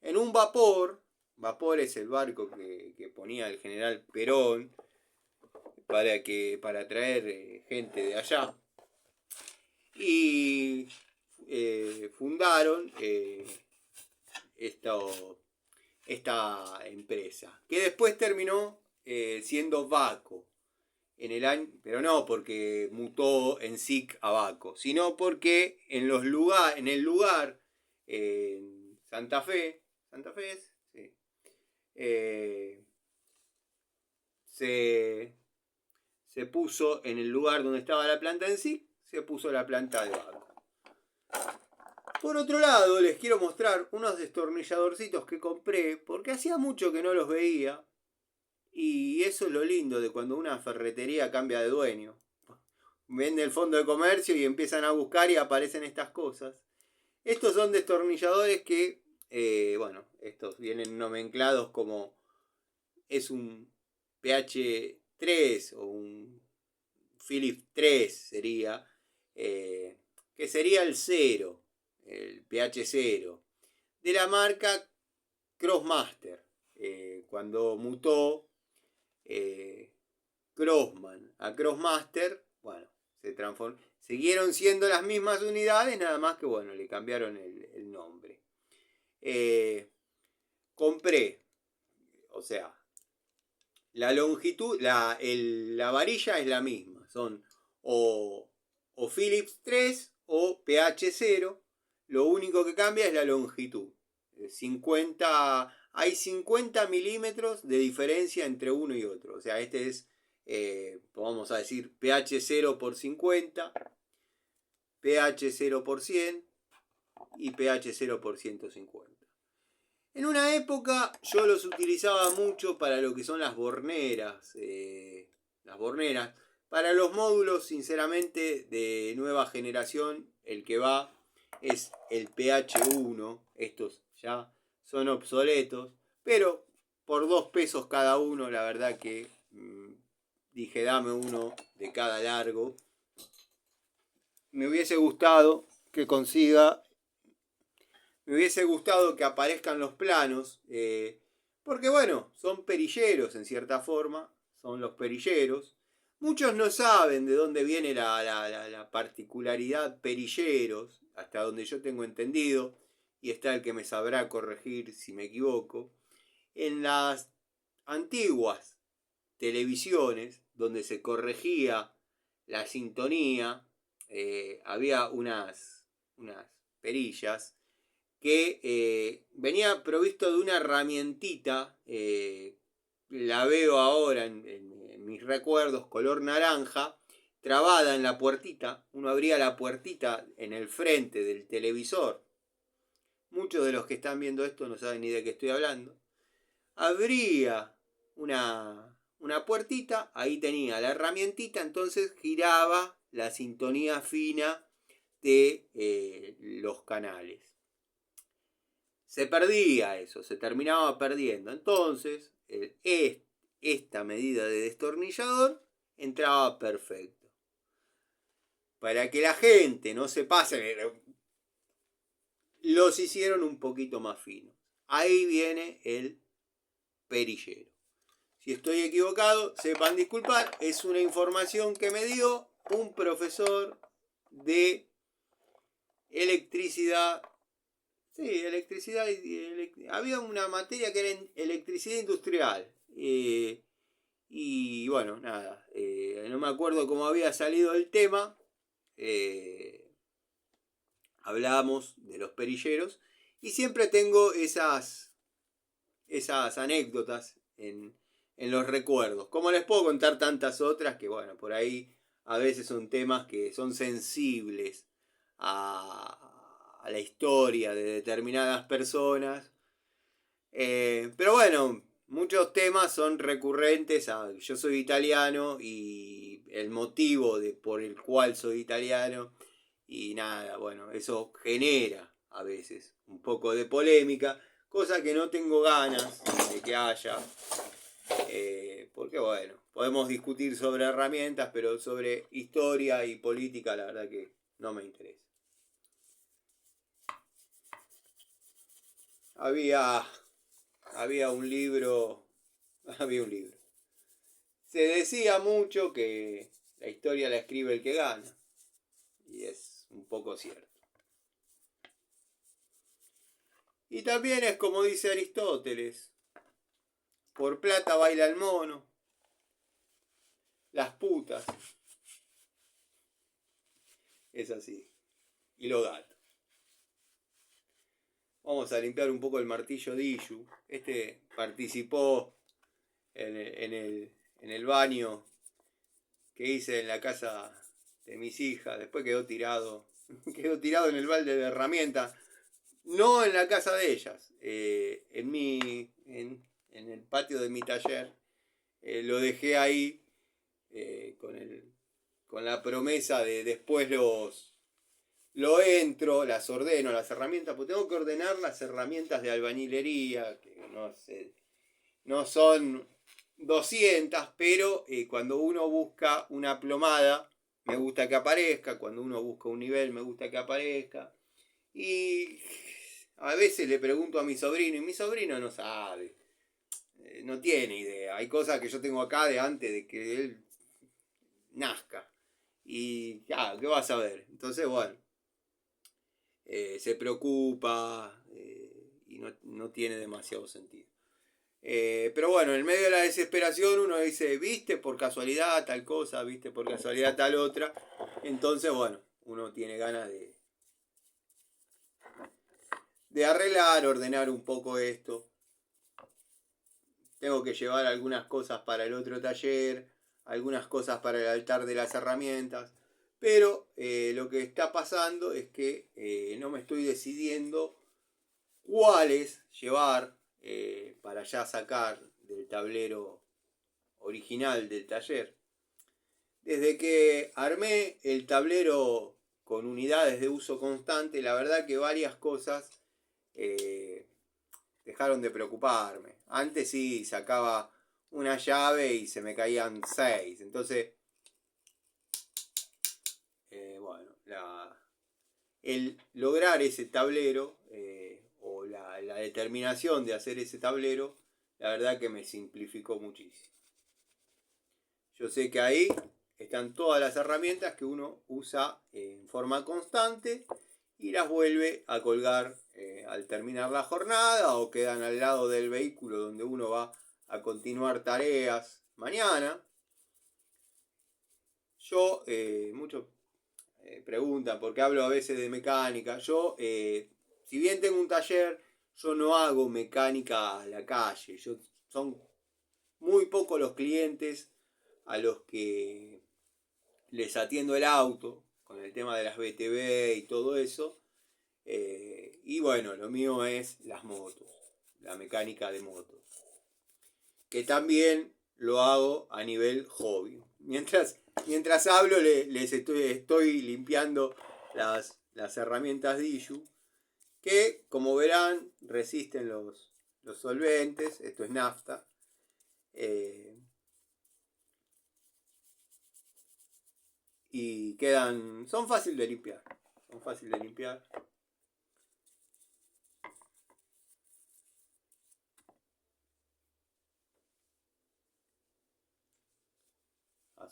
en un vapor es el barco que ponía el general Perón para traer gente de allá, y fundaron esta empresa, que después terminó siendo Vaco en el año, pero no porque mutó ENSIC a Vaco, sino porque en el lugar en Santa Fe es, sí, se puso en el lugar donde estaba la planta ENSIC, se puso la planta de Vaco. Por otro lado, les quiero mostrar unos destornilladorcitos que compré, porque hacía mucho que no los veía. Y eso es lo lindo de cuando una ferretería cambia de dueño. Vende el fondo de comercio y empiezan a buscar y aparecen estas cosas. Estos son destornilladores que, bueno, estos vienen nomenclados como es un PH3 o un Philips 3 sería, que sería el 0, el PH0, de la marca Crossmaster. Cuando mutó Crossman a Crossmaster, bueno, se transformó. Siguieron siendo las mismas unidades, nada más que bueno, le cambiaron el nombre. Compré, o sea, la longitud, la varilla es la misma, son o Philips 3 o PH0, lo único que cambia es la longitud. 50, hay 50 milímetros de diferencia entre uno y otro. O sea, este es, vamos a decir, pH0 por 50, pH0 por 100 y pH0 por 150. En una época yo los utilizaba mucho para lo que son las borneras. Para los módulos, sinceramente, de nueva generación, el que va es el pH1. Estos ya son obsoletos, pero por 2 pesos cada uno, la verdad que dije dame uno de cada largo. Me hubiese gustado que aparezcan los planos, porque bueno, son perilleros en cierta forma, son los perilleros. Muchos no saben de dónde viene la particularidad perilleros, hasta donde yo tengo entendido, y está el que me sabrá corregir si me equivoco. En las antiguas televisiones, donde se corregía la sintonía, había unas perillas que venía provisto de una herramientita, la veo ahora en mis recuerdos, color naranja, trabada en la puertita. Uno abría la puertita en el frente del televisor. Muchos de los que están viendo esto no saben ni de qué estoy hablando. Abría una puertita, ahí tenía la herramientita, entonces giraba la sintonía fina de los canales. Se perdía eso, se terminaba perdiendo. Entonces, esta medida de destornillador entraba perfecto. Para que la gente no se pase, los hicieron un poquito más finos. Ahí viene el perillero. Si estoy equivocado, sepan disculpar. Es una información que me dio un profesor de electricidad. Sí, electricidad. Había una materia que era electricidad industrial. Y bueno, nada. No me acuerdo cómo había salido el tema. Hablábamos de los perilleros. Y siempre tengo esas anécdotas en los recuerdos. Como les puedo contar tantas otras que, bueno, por ahí a veces son temas que son sensibles a la historia de determinadas personas. Pero bueno, muchos temas son recurrentes yo soy italiano y el motivo por el cual soy italiano. Y nada, bueno, eso genera a veces un poco de polémica, cosa que no tengo ganas de que haya, porque bueno, podemos discutir sobre herramientas, pero sobre historia y política la verdad que no me interesa. Había un libro, Se decía mucho que la historia la escribe el que gana, y es un poco cierto. Y también es como dice Aristóteles, por plata baila el mono, las putas. Es así. Y los gatos. Vamos a limpiar un poco el martillo de Ishu. Este participó en el baño que hice en la casa de mis hijas. Después quedó tirado en el balde de herramientas. No en la casa de ellas. En el patio de mi taller. Lo dejé ahí con la promesa de después las ordeno, las herramientas, pues tengo que ordenar las herramientas de albañilería, que no son 200, pero cuando uno busca una plomada, me gusta que aparezca, cuando uno busca un nivel, me gusta que aparezca, y a veces le pregunto a mi sobrino, y mi sobrino no sabe, no tiene idea, hay cosas que yo tengo acá de antes de que él nazca, y claro, ¿qué vas a ver? Entonces, bueno, se preocupa y no tiene demasiado sentido. Pero bueno, en medio de la desesperación uno dice, viste por casualidad tal cosa, viste por casualidad tal otra. Entonces, bueno, uno tiene ganas de arreglar, ordenar un poco esto. Tengo que llevar algunas cosas para el otro taller, algunas cosas para el altar de las herramientas. Pero lo que está pasando es que no me estoy decidiendo cuáles llevar para ya sacar del tablero original del taller. Desde que armé el tablero con unidades de uso constante, la verdad que varias cosas dejaron de preocuparme. Antes sí sacaba una llave y se me caían 6. Entonces, bueno, el lograr ese tablero o la determinación de hacer ese tablero, la verdad que me simplificó muchísimo. Yo sé que ahí están todas las herramientas que uno usa en forma constante y las vuelve a colgar al terminar la jornada o quedan al lado del vehículo donde uno va a continuar tareas mañana. Yo, muchos preguntan, porque hablo a veces de mecánica. Yo, si bien tengo un taller, yo no hago mecánica a la calle. Son muy pocos los clientes a los que les atiendo el auto con el tema de las BTV y todo eso. Y bueno, lo mío es las motos, la mecánica de motos. Que también lo hago a nivel hobby. Mientras hablo les estoy limpiando las herramientas Diju, que como verán resisten los solventes. Esto es nafta. Y son fáciles de limpiar.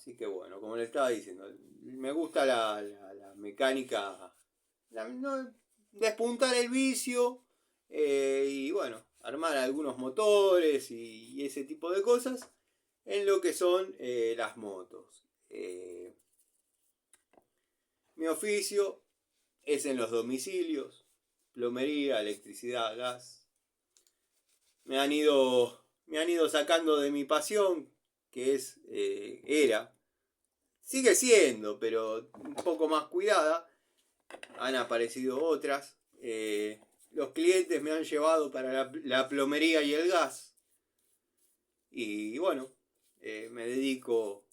Así que bueno, como le estaba diciendo, me gusta la mecánica, no, despuntar el vicio y bueno, armar algunos motores y ese tipo de cosas en lo que son las motos. Mi oficio es en los domicilios, plomería, electricidad, gas. Me han ido sacando de mi pasión, que sigue siendo, pero un poco más cuidada. Han aparecido otras. Los clientes me han llevado para la plomería y el gas. Y bueno, me dedico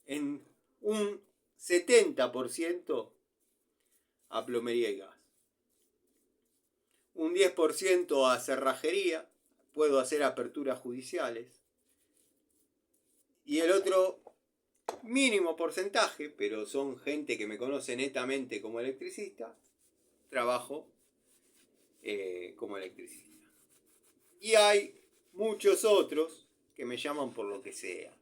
en un 70% a plomería y gas. Un 10% a cerrajería. Puedo hacer aperturas judiciales. Y el otro mínimo porcentaje, pero son gente que me conoce netamente como electricista, trabajo como electricista. Y hay muchos otros que me llaman por lo que sea.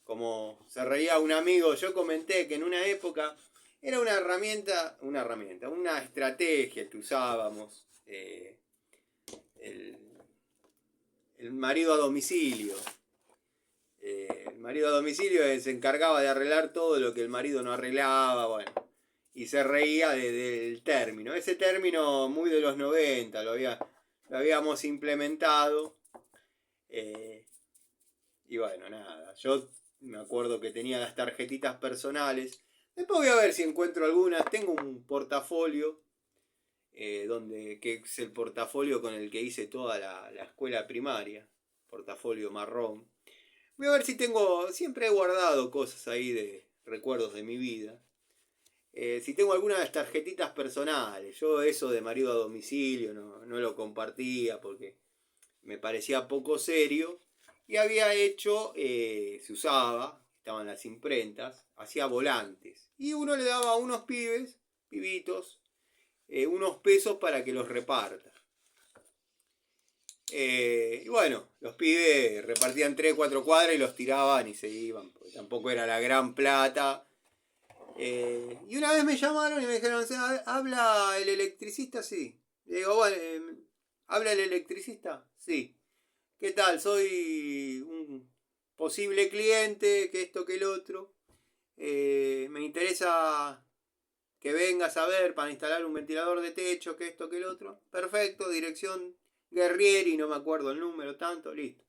Como se reía un amigo, yo comenté que en una época era una estrategia que usábamos, el marido a domicilio. El marido a domicilio se encargaba de arreglar todo lo que el marido no arreglaba, bueno, y se reía del término. Ese término muy de los 90, lo habíamos implementado. Y bueno, nada, yo me acuerdo que tenía las tarjetitas personales. Después voy a ver si encuentro algunas. Tengo un portafolio, que es el portafolio con el que hice toda la escuela primaria, portafolio marrón. Voy a ver si siempre he guardado cosas ahí de recuerdos de mi vida. Si tengo algunas tarjetitas personales. Yo eso de marido a domicilio no lo compartía porque me parecía poco serio. Y había hecho, se usaba, estaban las imprentas, hacía volantes. Y uno le daba a unos pibitos, unos pesos para que los reparta. Y bueno, los pibes repartían 3, 4 cuadras y los tiraban y se iban, porque tampoco era la gran plata. Y una vez me llamaron y me dijeron, ¿habla el electricista? Sí. Le digo, bueno, ¿habla el electricista? Sí. ¿Qué tal? Soy un posible cliente, que esto, que el otro. Me interesa que vengas a ver para instalar un ventilador de techo, que esto, que el otro. Perfecto, dirección Guerrieri, no me acuerdo el número, tanto, listo.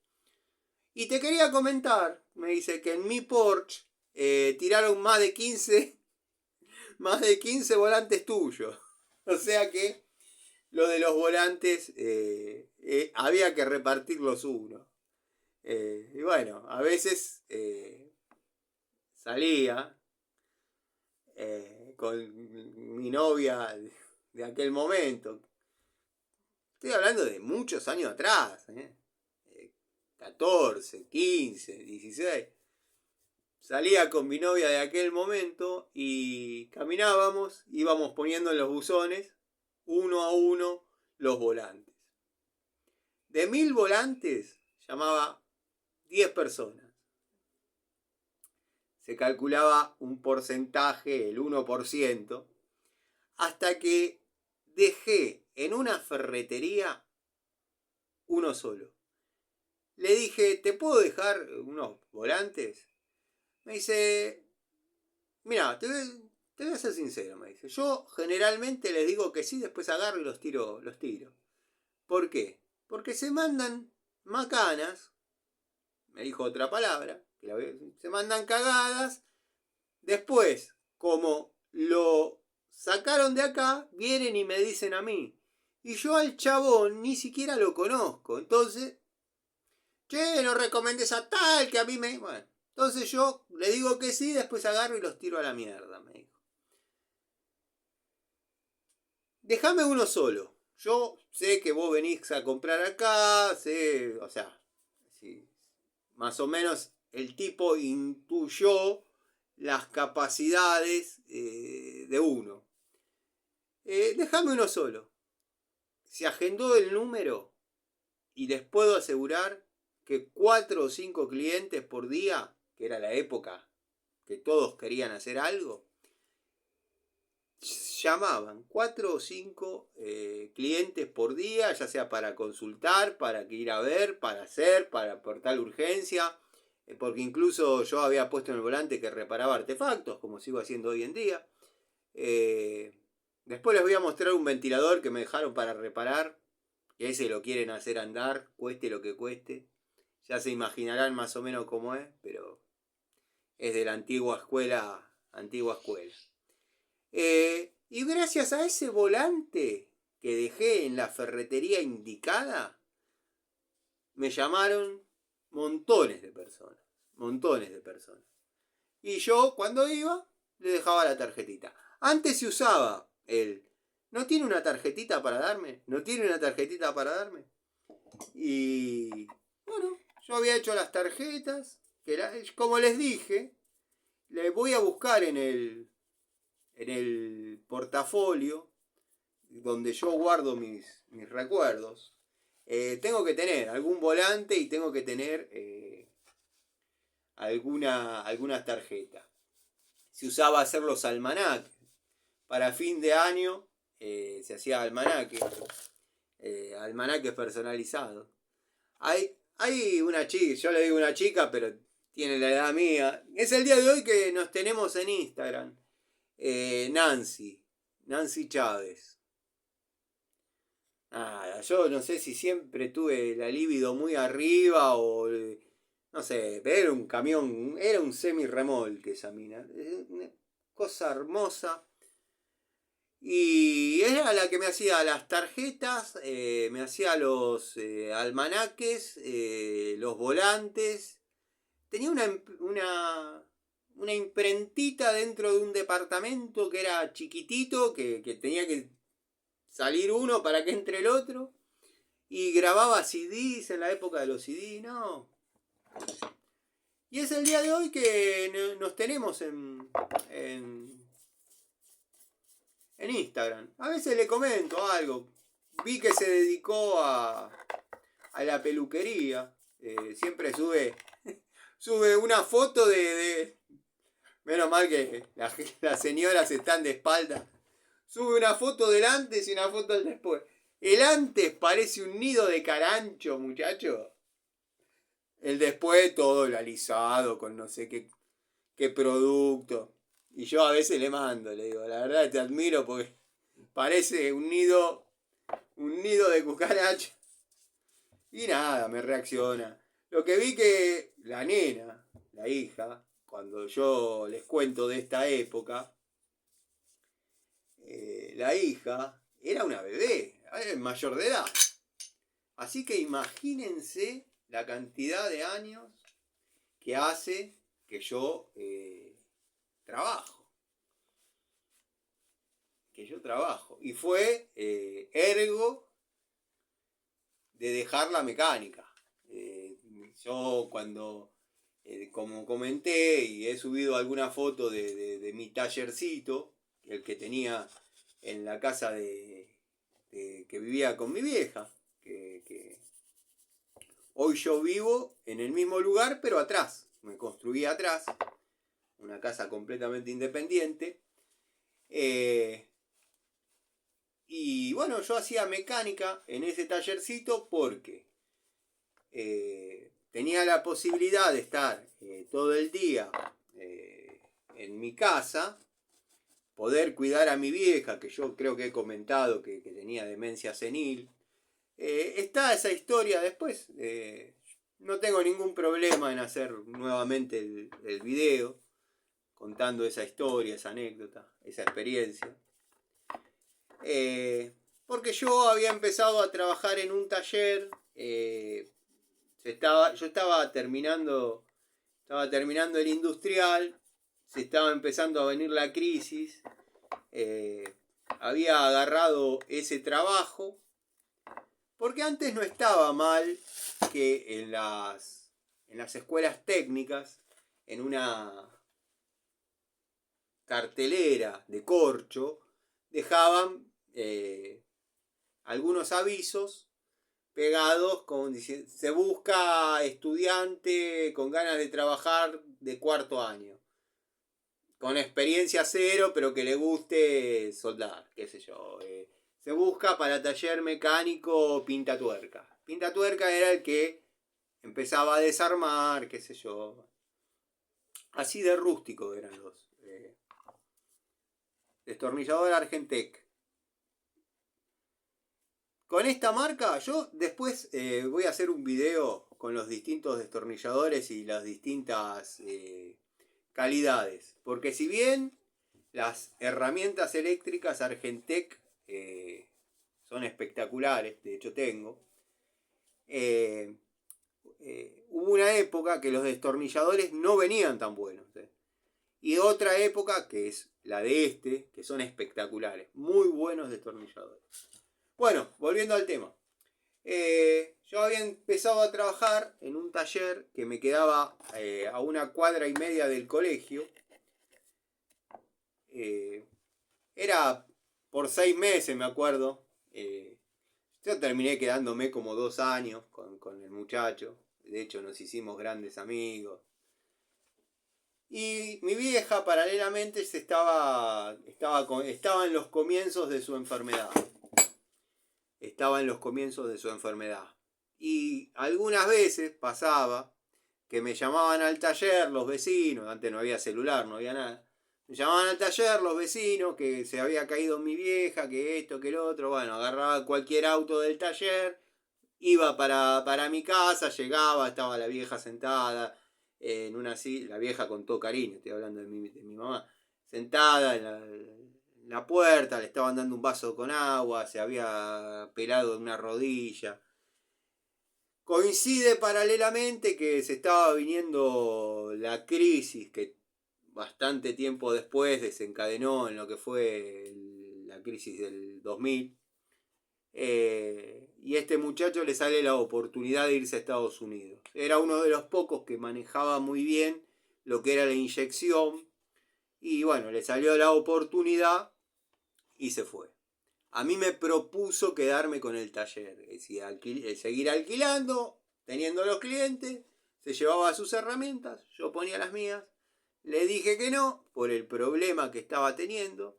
Y te quería comentar, me dice, que en mi Porsche tiraron más de 15 volantes tuyos. O sea que lo de los volantes había que repartirlos uno. Y bueno, a veces salía con mi novia de aquel momento. Estoy hablando de muchos años atrás. 14, 15, 16. Salía con mi novia de aquel momento y caminábamos, íbamos poniendo en los buzones, uno a uno, los volantes. De 1000 volantes, llamaba 10 personas. Se calculaba un porcentaje, el 1%, hasta que dejé en una ferretería uno solo. Le dije, ¿te puedo dejar unos volantes? Me dice, mira, te voy a ser sincero, me dice. Yo generalmente les digo que sí, después agarro y los tiro. ¿Por qué? Porque se mandan macanas, me dijo otra palabra, se mandan cagadas. Después, como lo sacaron de acá, vienen y me dicen a mí. Y yo al chabón ni siquiera lo conozco. Entonces, che, no recomendes a tal que a mí me... Bueno, entonces yo le digo que sí, después agarro y los tiro a la mierda, me dijo. Déjame uno solo. Yo sé que vos venís a comprar acá, sé, o sea, sí, más o menos el tipo intuyó las capacidades de uno. Déjame uno solo. Se agendó el número y les puedo asegurar que 4 o 5 clientes por día que era la época que todos querían hacer algo, llamaban 4 o 5 clientes por día, ya sea para consultar, para ir a ver, para hacer, para aportar urgencia, porque incluso yo había puesto en el volante que reparaba artefactos, como sigo haciendo hoy en día. Después les voy a mostrar un ventilador que me dejaron para reparar, que ese lo quieren hacer andar, cueste lo que cueste. Ya se imaginarán más o menos cómo es, pero es de la antigua escuela, antigua escuela. Y gracias a ese volante que dejé en la ferretería indicada, me llamaron montones de personas, montones de personas. Y yo cuando iba, le dejaba la tarjetita. Antes se usaba el, ¿no tiene una tarjetita para darme? ¿No tiene una tarjetita para darme? Y bueno, yo había hecho las tarjetas, que era, como les dije, le voy a buscar en el portafolio donde yo guardo mis recuerdos. Tengo que tener algún volante y tengo que tener alguna tarjeta. Se usaba hacer los almanaques. Para fin de año se hacía almanaques personalizados. Hay una chica, yo le digo una chica, pero tiene la edad mía. Es el día de hoy que nos tenemos en Instagram. Nancy Chávez. Nada, yo no sé si siempre tuve la libido muy arriba o no sé, pero era un camión, era un semi-remolque esa mina. Una cosa hermosa. Y era la que me hacía las tarjetas, me hacía los almanaques, los volantes. Tenía una imprentita dentro de un departamento que era chiquitito, que tenía que salir uno para que entre el otro. Y grababa CDs en la época de los CDs, ¿no? Y es el día de hoy que nos tenemos en Instagram. A veces le comento algo. Vi que se dedicó a la peluquería. Siempre sube una foto de... Menos mal que las señoras están de espalda. Sube una foto del antes y una foto del después. El antes parece un nido de carancho, muchacho. El después todo el alisado con no sé qué producto. Y yo a veces le mando, le digo, la verdad te admiro porque parece un nido de cucaracha. Y nada, me reacciona. Lo que vi que la nena, la hija, cuando yo les cuento de esta época, la hija era una bebé, mayor de edad. Así que imagínense la cantidad de años que hace que yo trabajo. Y fue ergo de dejar la mecánica. Yo cuando, como comenté, y he subido alguna foto de mi tallercito, el que tenía en la casa que vivía con mi vieja, que hoy yo vivo en el mismo lugar, pero atrás. Me construí atrás, una casa completamente independiente. Y bueno, yo hacía mecánica en ese tallercito porque tenía la posibilidad de estar todo el día en mi casa, poder cuidar a mi vieja, que yo creo que he comentado que tenía demencia senil. Está esa historia después. No tengo ningún problema en hacer nuevamente el video contando esa historia, esa anécdota, esa experiencia. Porque yo había empezado a trabajar en un taller. Yo estaba terminando el industrial. Se estaba empezando a venir la crisis. Había agarrado ese trabajo. Porque antes no estaba mal que en las escuelas técnicas, en una cartelera de corcho, dejaban algunos avisos pegados con se busca estudiante con ganas de trabajar de cuarto año. Con experiencia cero, pero que le guste soldar, qué sé yo. Se busca para taller mecánico pintatuerca. Pintatuerca era el que empezaba a desarmar, qué sé yo. Así de rústico eran los. Destornillador Argentec. Con esta marca, yo después voy a hacer un video con los distintos destornilladores y las distintas calidades. Porque si bien las herramientas eléctricas Argentec son espectaculares, de hecho tengo, hubo una época que los destornilladores no venían tan buenos. Y otra época, que es la de que son espectaculares, muy buenos destornilladores. Bueno, volviendo al tema. Yo había empezado a trabajar en un taller que me quedaba a 1,5 cuadras del colegio. Era por 6 meses, me acuerdo. Yo terminé quedándome como 2 años con el muchacho. De hecho, nos hicimos grandes amigos. Y mi vieja, paralelamente, estaba en los comienzos de su enfermedad. Y algunas veces pasaba que me llamaban al taller los vecinos, antes no había celular, no había nada. Me llamaban al taller los vecinos que se había caído mi vieja, que esto, que lo otro. Bueno, agarraba cualquier auto del taller, iba para mi casa, llegaba, estaba la vieja sentada en una silla, la vieja con todo cariño, estoy hablando de mi mamá, sentada en la puerta, le estaban dando un vaso con agua, se había pelado en una rodilla. Coincide paralelamente que se estaba viniendo la crisis que bastante tiempo después desencadenó en lo que fue la crisis del 2000. Y a este muchacho le sale la oportunidad de irse a Estados Unidos. Era uno de los pocos que manejaba muy bien lo que era la inyección. Y bueno, le salió la oportunidad y se fue. A mí me propuso quedarme con el taller, es decir, seguir alquilando, teniendo los clientes, se llevaba sus herramientas, yo ponía las mías. Le dije que no, por el problema que estaba teniendo.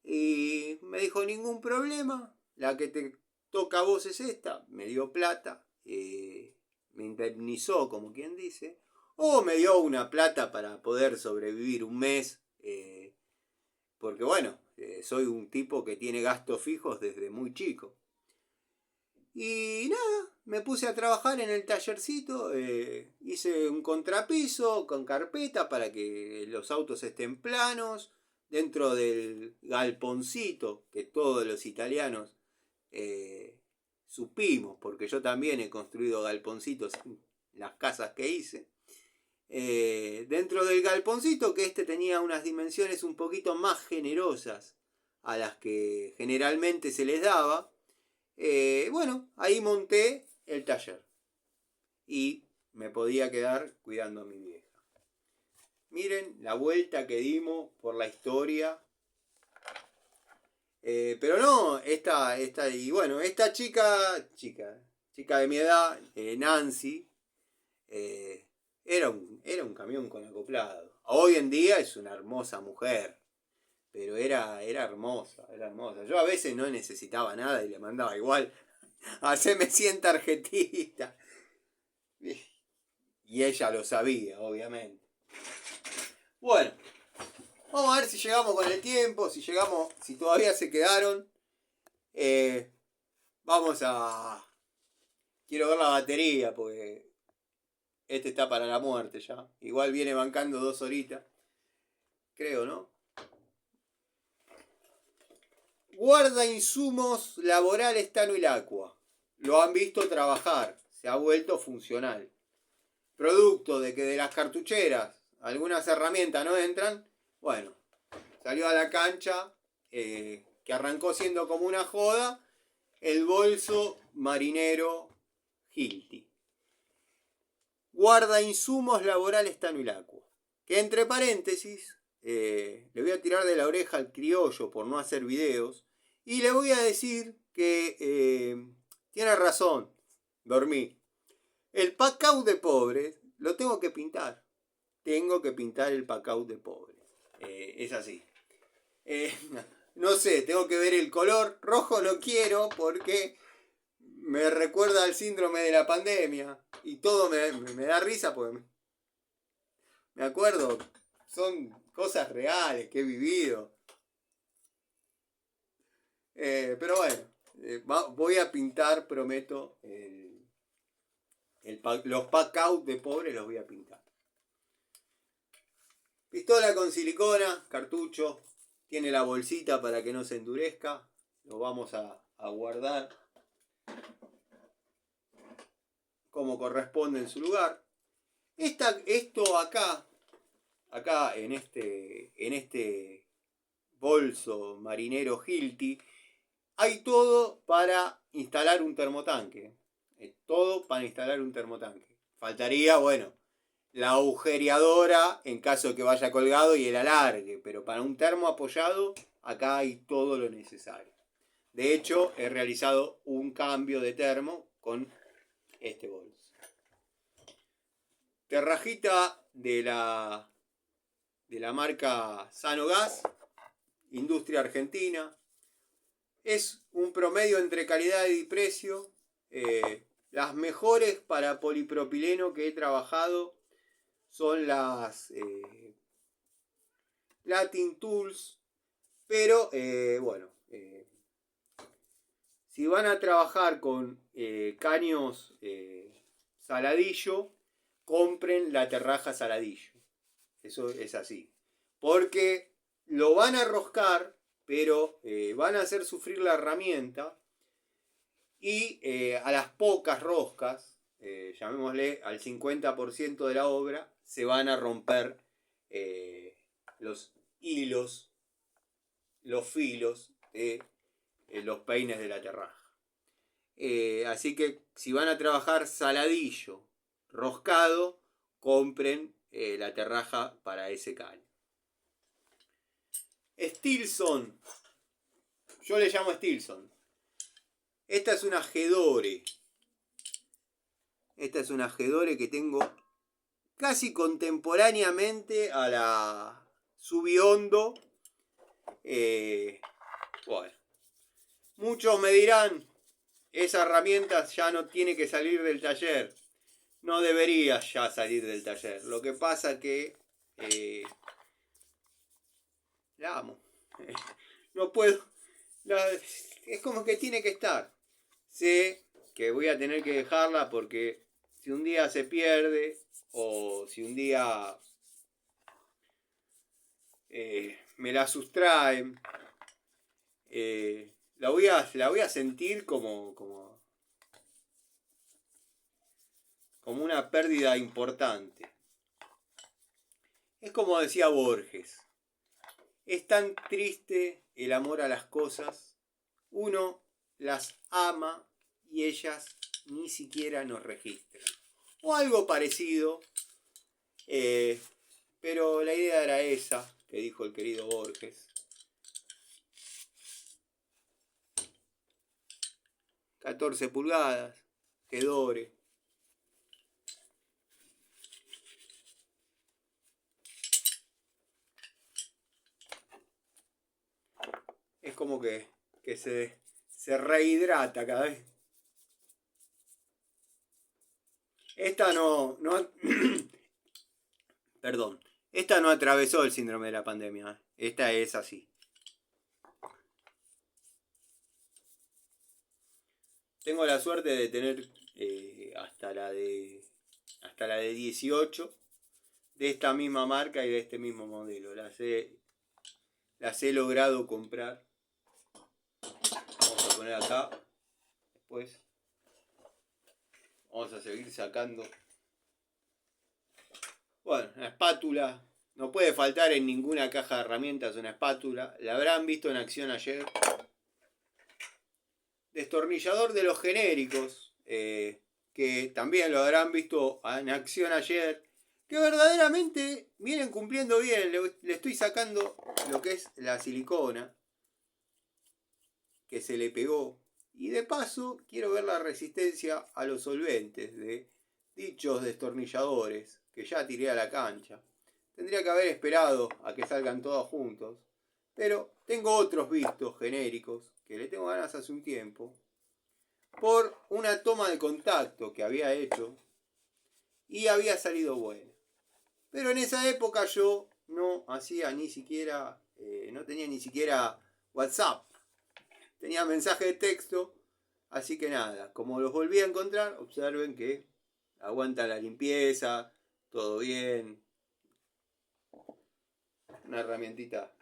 Y me dijo, ningún problema, la que te toca a vos es esta. Me dio plata, me indemnizó, como quien dice. O me dio una plata para poder sobrevivir un mes. Porque bueno, soy un tipo que tiene gastos fijos desde muy chico. Y nada, me puse a trabajar en el tallercito, hice un contrapiso con carpeta para que los autos estén planos, dentro del galponcito que todos los italianos supimos, porque yo también he construido galponcitos en las casas que hice. Dentro del galponcito, que tenía unas dimensiones un poquito más generosas a las que generalmente se les daba. Bueno, ahí monté el taller y me podía quedar cuidando a mi vieja. Miren la vuelta que dimos por la historia. Pero no, esta chica de mi edad, Nancy, era un camión con acoplado. Hoy en día es una hermosa mujer, pero era hermosa. Yo a veces no necesitaba nada y le mandaba igual, haceme 100 tarjetitas. Y ella lo sabía, obviamente. Bueno, vamos a ver si llegamos con el tiempo, si todavía se quedaron. Quiero ver la batería, porque está para la muerte ya. Igual viene bancando 2 horitas. Creo, ¿no? Guarda insumos laborales Tano y Aqua. Lo han visto trabajar. Se ha vuelto funcional. Producto de que de las cartucheras algunas herramientas no entran. Bueno, salió a la cancha, que arrancó siendo como una joda, el bolso marinero Hilti. Guarda insumos laborales Tano y Aqua. Que entre paréntesis, le voy a tirar de la oreja al criollo por no hacer videos. Y le voy a decir que tiene razón, dormí. El pack-out de pobres lo tengo que pintar. tengo que pintar el pack-out de pobre. Es así. No sé, tengo que ver el color. Rojo no quiero porque me recuerda al síndrome de la pandemia. Y todo me da risa porque me acuerdo. Son cosas reales que he vivido. Pero bueno, voy a pintar, prometo, los pack-out de pobre los voy a pintar. Pistola con silicona, cartucho. Tiene la bolsita para que no se endurezca. Lo vamos a guardar como corresponde en su lugar. Esto acá en este bolso marinero Hilti, hay todo para instalar un termotanque. Todo para instalar un termotanque. Faltaría, bueno, la agujereadora en caso de que vaya colgado y el alargue. Pero para un termo apoyado, acá hay todo lo necesario. De hecho, he realizado un cambio de termo con este bolso. Terrajita de la marca Sanogas, industria argentina. Es un promedio entre calidad y precio. Las mejores para polipropileno que he trabajado son las Latin Tools. Pero bueno, si van a trabajar con caños Saladillo, compren la terraja Saladillo. Eso es así. Porque lo van a roscar, pero van a hacer sufrir la herramienta. Y a las pocas roscas, llamémosle al 50% de la obra, se van a romper los hilos, los filos de los peines de la terraja. Así que si van a trabajar saladillo roscado, compren la terraja para ese caño. Stilson, yo le llamo Stilson. Esta es una Gedore. Esta es una Gedore que tengo casi contemporáneamente a la Subiondo. Bueno, muchos me dirán, esa herramienta ya no tiene que salir del taller. No debería ya salir del taller. Lo que pasa que la amo. No puedo. Es como que tiene que estar. Sé que voy a tener que dejarla porque si un día se pierde o si un día me la sustraen, la voy a sentir como una pérdida importante. Es como decía Borges, es tan triste el amor a las cosas, uno las ama y ellas ni siquiera nos registran. O algo parecido, pero la idea era esa que dijo el querido Borges. 14 pulgadas, Gedore. Es como que se rehidrata cada vez. Esta no perdón, esta no atravesó el síndrome de la pandemia. Esta es así. Tengo la suerte de tener hasta la de 18 de esta misma marca y de este mismo modelo. Las he logrado comprar. Vamos a poner acá. Después vamos a seguir sacando. Bueno, una espátula. No puede faltar en ninguna caja de herramientas una espátula. La habrán visto en acción ayer. Destornillador de los genéricos. Que también lo habrán visto en acción ayer. Que verdaderamente vienen cumpliendo bien. Le estoy sacando lo que es la silicona que se le pegó. Y de paso quiero ver la resistencia a los solventes de dichos destornilladores que ya tiré a la cancha. Tendría que haber esperado a que salgan todos juntos. Pero tengo otros vistos genéricos que le tengo ganas hace un tiempo. Por una toma de contacto que había hecho. Y había salido buena. Pero en esa época yo no hacía ni siquiera, no tenía ni siquiera WhatsApp. Tenía mensaje de texto. Así que nada, como los volví a encontrar, observen que aguanta la limpieza, todo bien. Una herramientita.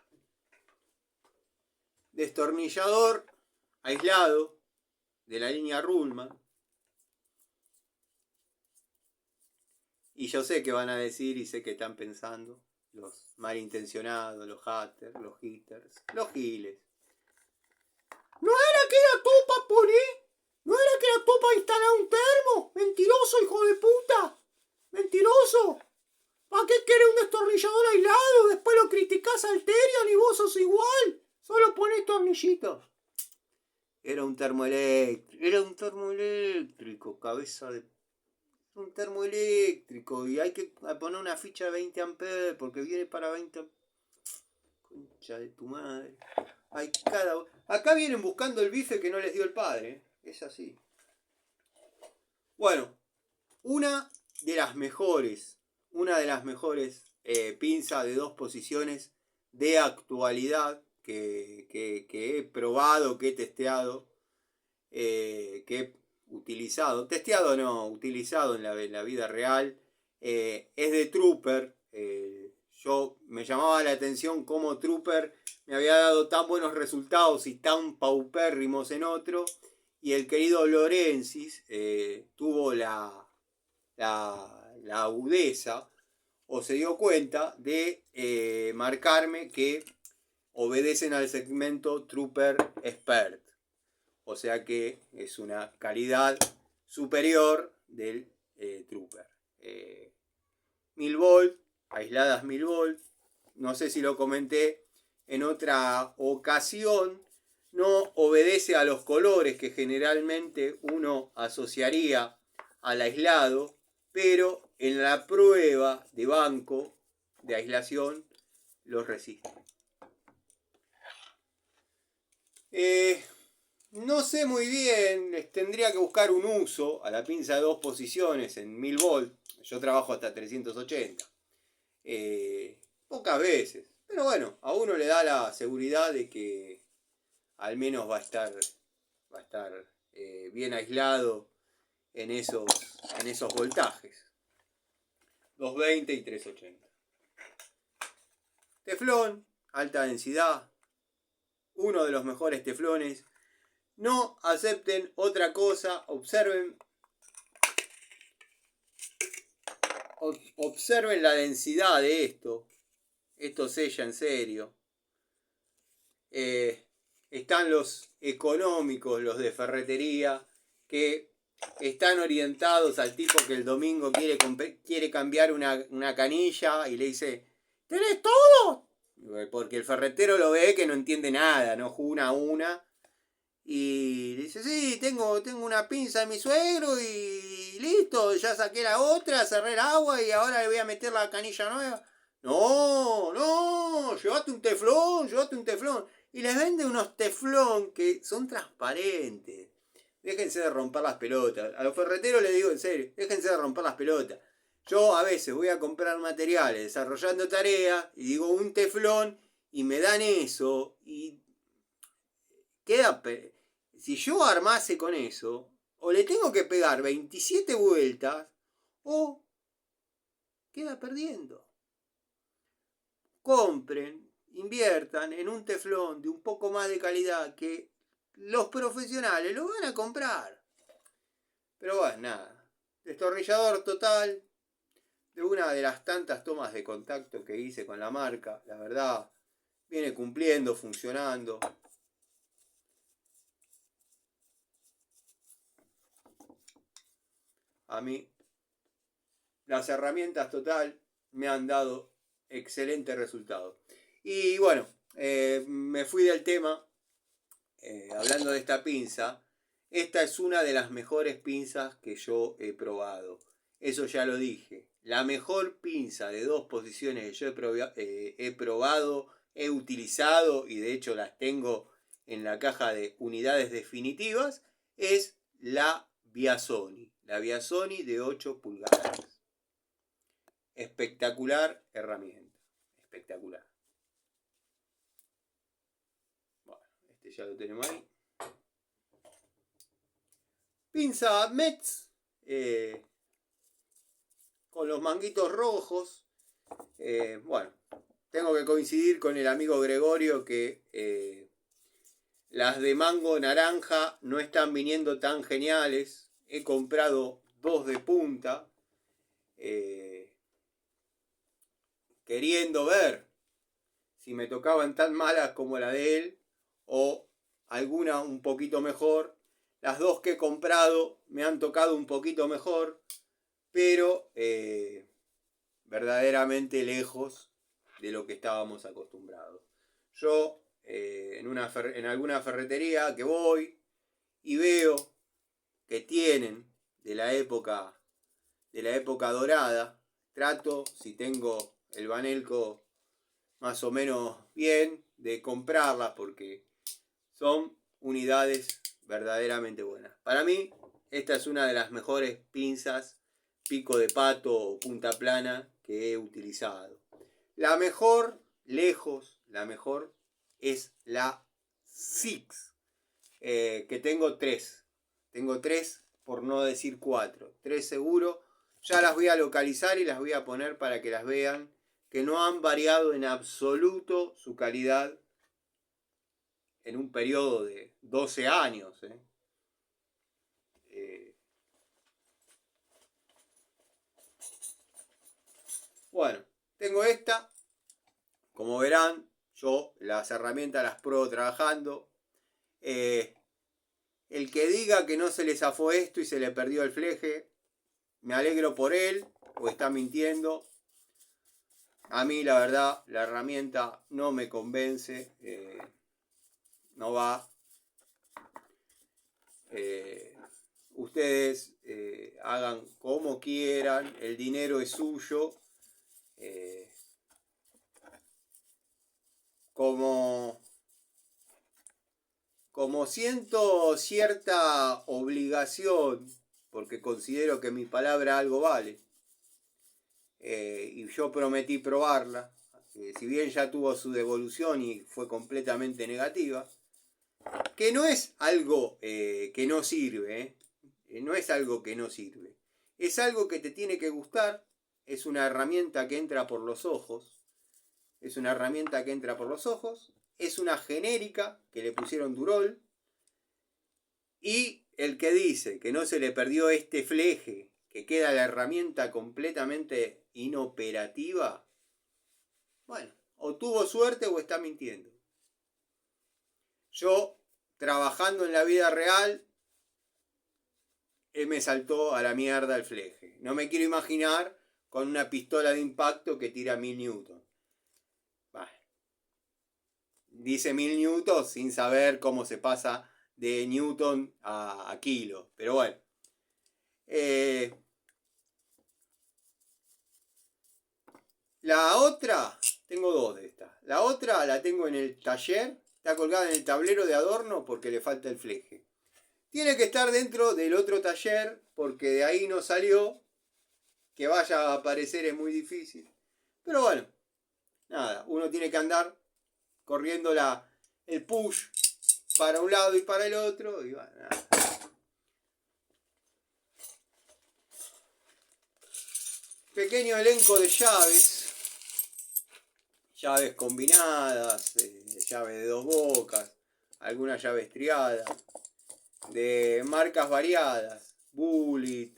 Destornillador aislado de la línea Ruhlmann. Y yo sé que van a decir y sé que están pensando los malintencionados, los haters, los hitters, los giles. ¿No era que era tú para poner? ¿No era que era tú para instalar un termo? Mentiroso, hijo de puta. Mentiroso. ¿Para qué querés un destornillador aislado? Después lo criticás al Terion y vos sos igual. Solo ponés tornillitos. Era un termoeléctrico, cabeza de... Un termoeléctrico y hay que poner una ficha de 20 amperes porque viene para 20... Concha de tu madre. Hay cada... Acá vienen buscando el bife que no les dio el padre. Es así. Bueno, una de las mejores pinzas de 2 posiciones de actualidad que he probado, que he testeado, que he utilizado. Testeado no, utilizado en la vida real. Es de Trooper. Yo me llamaba la atención cómo Trooper me había dado tan buenos resultados y tan paupérrimos en otro. Y el querido Lorensis tuvo la agudeza o se dio cuenta de marcarme que obedecen al segmento Trooper Expert. O sea que es una calidad superior del Trooper. 1000 volt, aisladas 1000 volt. No sé si lo comenté en otra ocasión. No obedece a los colores que generalmente uno asociaría al aislado, pero en la prueba de banco de aislación los resiste. No sé muy bien, les tendría que buscar un uso a la pinza de 2 posiciones en 1000 volt. Yo trabajo hasta 380. Pocas veces. Pero bueno, a uno le da la seguridad de que al menos va a estar bien aislado en esos voltajes. 220 y 380. Teflón, alta densidad. Uno de los mejores teflones. No acepten otra cosa. Observen la densidad de esto. Esto sella en serio. Están los económicos, los de ferretería, que están orientados al tipo que el domingo quiere cambiar una canilla y le dice: ¿tenés todo? Porque el ferretero lo ve que no entiende nada, no una a una. Y dice: sí, tengo una pinza de mi suegro y listo, ya saqué la otra, cerré el agua y ahora le voy a meter la canilla nueva. No, llévate un teflón. Y les vende unos teflón que son transparentes. Déjense de romper las pelotas. A los ferreteros les digo en serio, déjense de romper las pelotas. Yo a veces voy a comprar materiales desarrollando tareas y digo un teflón y me dan eso y queda... Si yo armase con eso, o le tengo que pegar 27 vueltas o queda perdiendo. Compren, inviertan en un teflón de un poco más de calidad que los profesionales lo van a comprar. Pero bueno, nada. Destornillador total de una de las tantas tomas de contacto que hice con la marca. La verdad, viene cumpliendo, funcionando. A mí, las herramientas total me han dado excelente resultado. Y bueno, me fui del tema hablando de esta pinza. Esta es una de las mejores pinzas que yo he probado. Eso ya lo dije. la mejor pinza de 2 posiciones que yo he probado, he utilizado y de hecho las tengo en la caja de unidades definitivas, es la Biasoni. La Biasoni de 8 pulgadas. Espectacular herramienta. Espectacular. Bueno, este ya lo tenemos ahí. Pinza Metz. Con los manguitos rojos. Bueno, tengo que coincidir con el amigo Gregorio que las de mango naranja no están viniendo tan geniales. He comprado 2 de punta. Queriendo ver si me tocaban tan malas como la de él o alguna un poquito mejor. Las 2 que he comprado me han tocado un poquito mejor, pero verdaderamente lejos de lo que estábamos acostumbrados. Yo en alguna ferretería que voy y veo que tienen de la época dorada, trato, si tengo el Banelco más o menos bien, de comprarlas porque son unidades verdaderamente buenas. Para mí, esta es una de las mejores pinzas pico de pato o punta plana que he utilizado. La mejor, lejos, la mejor es la Six, que tengo 3. Tengo 3, por no decir 4. 3 seguro. Ya las voy a localizar y las voy a poner para que las vean, que no han variado en absoluto su calidad en un periodo de 12 años. Bueno, tengo esta. Como verán, yo las herramientas las pruebo trabajando. El que diga que no se le zafó esto y se le perdió el fleje, me alegro por él, o está mintiendo. A mí la verdad la herramienta no me convence, no va. Ustedes hagan como quieran, el dinero es suyo. Como siento cierta obligación, porque considero que mi palabra algo vale, y yo prometí probarla, si bien ya tuvo su devolución y fue completamente negativa, que no es algo que no sirve, no es algo que no sirve, es algo que te tiene que gustar, es una herramienta que entra por los ojos, es una herramienta que entra por los ojos, es una genérica que le pusieron Durol, y el que dice que no se le perdió este fleje, que queda la herramienta completamente inoperativa, bueno, o tuvo suerte o está mintiendo. Yo, trabajando en la vida real, me saltó a la mierda el fleje. No me quiero imaginar con una pistola de impacto que tira 1000 newtons. Vale. Dice 1000 newtons sin saber cómo se pasa de newton a kilo. Pero bueno. La otra, tengo 2 de estas. La otra la tengo en el taller. Está colgada en el tablero de adorno porque le falta el fleje. Tiene que estar dentro del otro taller porque de ahí no salió. Que vaya a aparecer es muy difícil. Pero bueno, nada, uno tiene que andar corriendo el push para un lado y para el otro. Y bueno, nada. Pequeño elenco de llaves. Llaves combinadas, llave de 2 bocas, algunas llaves triadas, de marcas variadas, Bullet,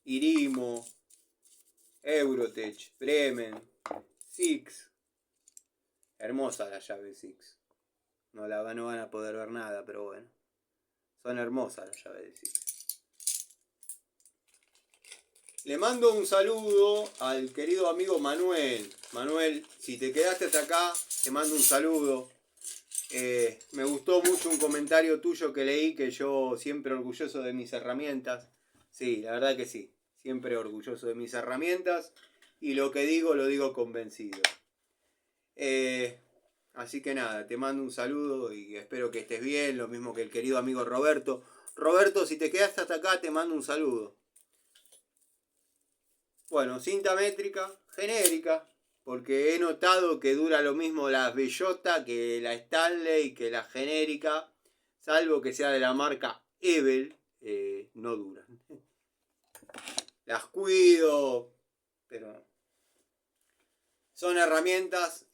Irimo, Eurotech, Bremen, Six. Hermosa la llave Six. No van a poder ver nada, pero bueno. Son hermosas las llaves de Six. Le mando un saludo al querido amigo Manuel. Manuel, si te quedaste hasta acá, te mando un saludo. Me gustó mucho un comentario tuyo que leí, que yo siempre orgulloso de mis herramientas. Sí, la verdad que sí. Siempre orgulloso de mis herramientas y lo que digo lo digo convencido. Así que nada, te mando un saludo y espero que estés bien, lo mismo que el querido amigo Roberto. Roberto, si te quedaste hasta acá, te mando un saludo. Bueno, cinta métrica, genérica, porque he notado que dura lo mismo la bellota que la Stanley, que la genérica, salvo que sea de la marca Ebel, no duran. Las cuido, pero son herramientas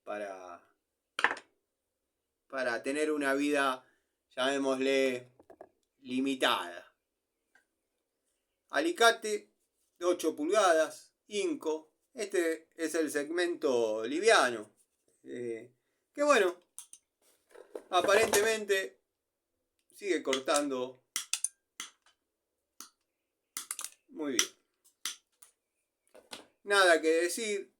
para tener una vida, llamémosle, limitada. Alicate de 8 pulgadas, Inco. Este es el segmento liviano. Que bueno, aparentemente sigue cortando muy bien. Nada que decir.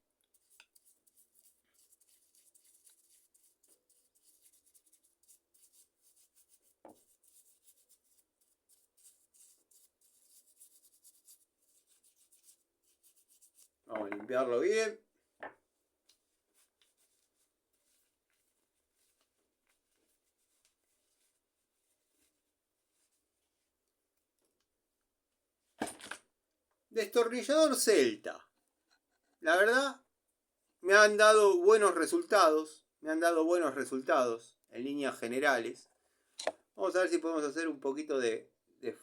Vamos a limpiarlo bien. Destornillador Celta. La verdad, me han dado buenos resultados. En líneas generales. Vamos a ver si podemos hacer un poquito de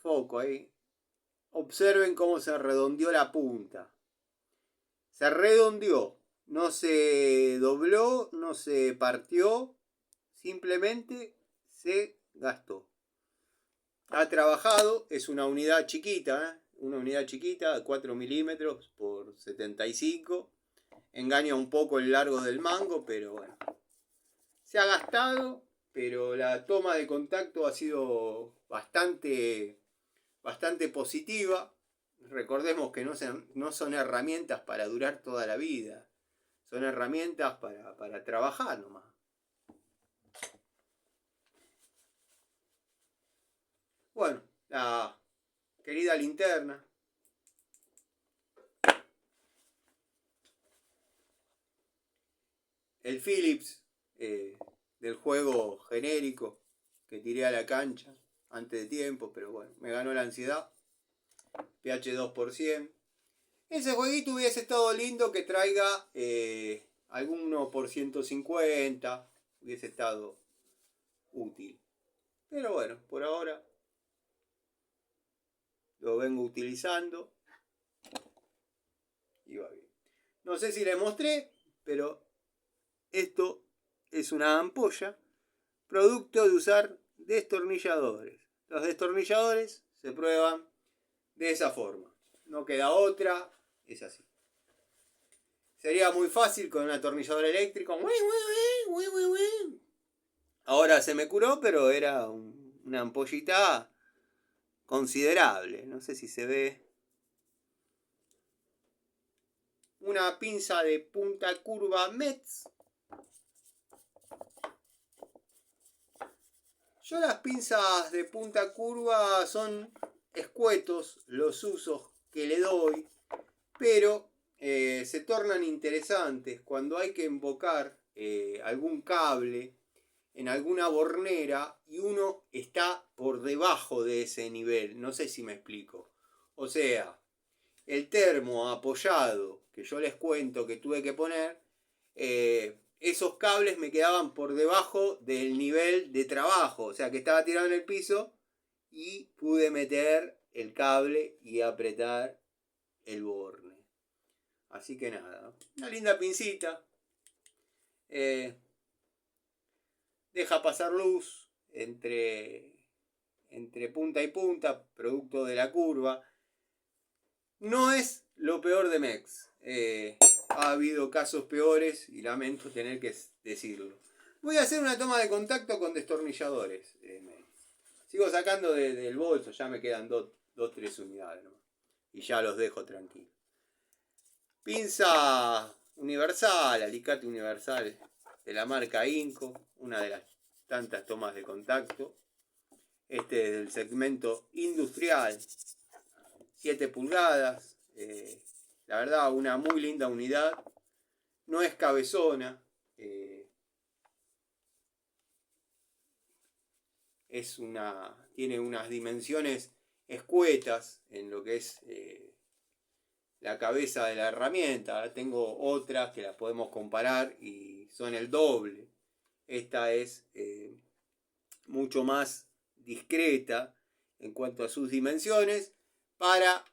foco ahí. Observen cómo se redondeó la punta. Se redondeó. No se dobló, no se partió. Simplemente se gastó. Ha trabajado. Es una unidad chiquita. Una unidad chiquita de 4 milímetros por 75. Engaña un poco el largo del mango, pero bueno. Se ha gastado, pero la toma de contacto ha sido bastante positiva. Recordemos que no son herramientas para durar toda la vida. Son herramientas para trabajar nomás. Bueno, la querida linterna. El Philips del juego genérico que tiré a la cancha antes de tiempo, pero bueno, me ganó la ansiedad. pH 2%. Ese jueguito hubiese estado lindo que traiga alguno por 150. Hubiese estado útil. Pero bueno, por ahora lo vengo utilizando y va bien. No sé si les mostré, pero esto es una ampolla producto de usar destornilladores. Los destornilladores se prueban de esa forma. No queda otra, es así. Sería muy fácil con un atornillador eléctrico. Ahora se me curó, pero era una ampollita considerable. No sé si se ve. Una pinza de punta curva Metz. Yo las pinzas de punta curva son escuetos los usos que le doy, pero se tornan interesantes cuando hay que embocar algún cable en alguna bornera y uno está por debajo de ese nivel. No sé si me explico. O sea, el termo apoyado que yo les cuento que tuve que poner, esos cables me quedaban por debajo del nivel de trabajo. O sea que estaba tirado en el piso y pude meter el cable y apretar el borne. Así que nada, una linda pincita. Deja pasar luz entre punta y punta, producto de la curva. No es lo peor de Mex. Ha habido casos peores y lamento tener que decirlo. Voy a hacer una toma de contacto con destornilladores. Sigo sacando del bolso, ya me quedan 2-3 unidades, ¿no? Y ya los dejo tranquilos. Pinza universal, alicate universal de la marca Inco, una de las tantas tomas de contacto. Este es del segmento industrial, 7 pulgadas. La verdad, una muy linda unidad. No es cabezona. Tiene unas dimensiones escuetas en lo que es la cabeza de la herramienta. Tengo otras que las podemos comparar y son el doble. Esta es mucho más discreta en cuanto a sus dimensiones. Para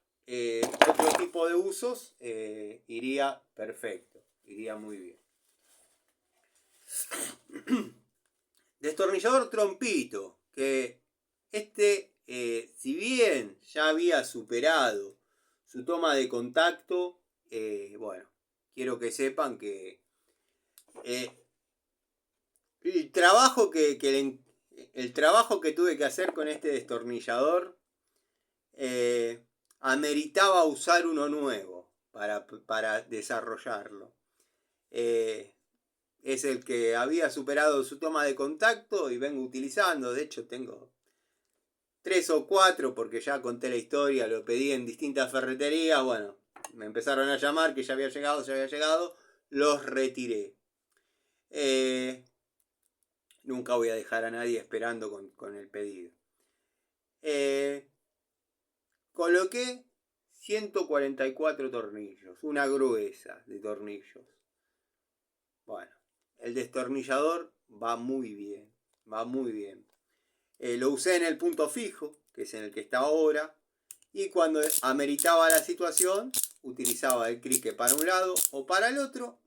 otro tipo de usos iría perfecto, iría muy bien. Destornillador trompito, que si bien ya había superado su toma de contacto, bueno, quiero que sepan que el trabajo que tuve que hacer con este destornillador ameritaba usar uno nuevo para desarrollarlo. Es el que había superado su toma de contacto y vengo utilizando. De hecho, tengo 3 o 4 porque ya conté la historia, lo pedí en distintas ferreterías. Bueno, me empezaron a llamar que ya había llegado, los retiré. Nunca voy a dejar a nadie esperando con el pedido. Coloqué 144 tornillos, una gruesa de tornillos. Bueno, el destornillador va muy bien, va muy bien. Lo usé en el punto fijo, que es en el que está ahora, y cuando ameritaba la situación, utilizaba el crique para un lado o para el otro.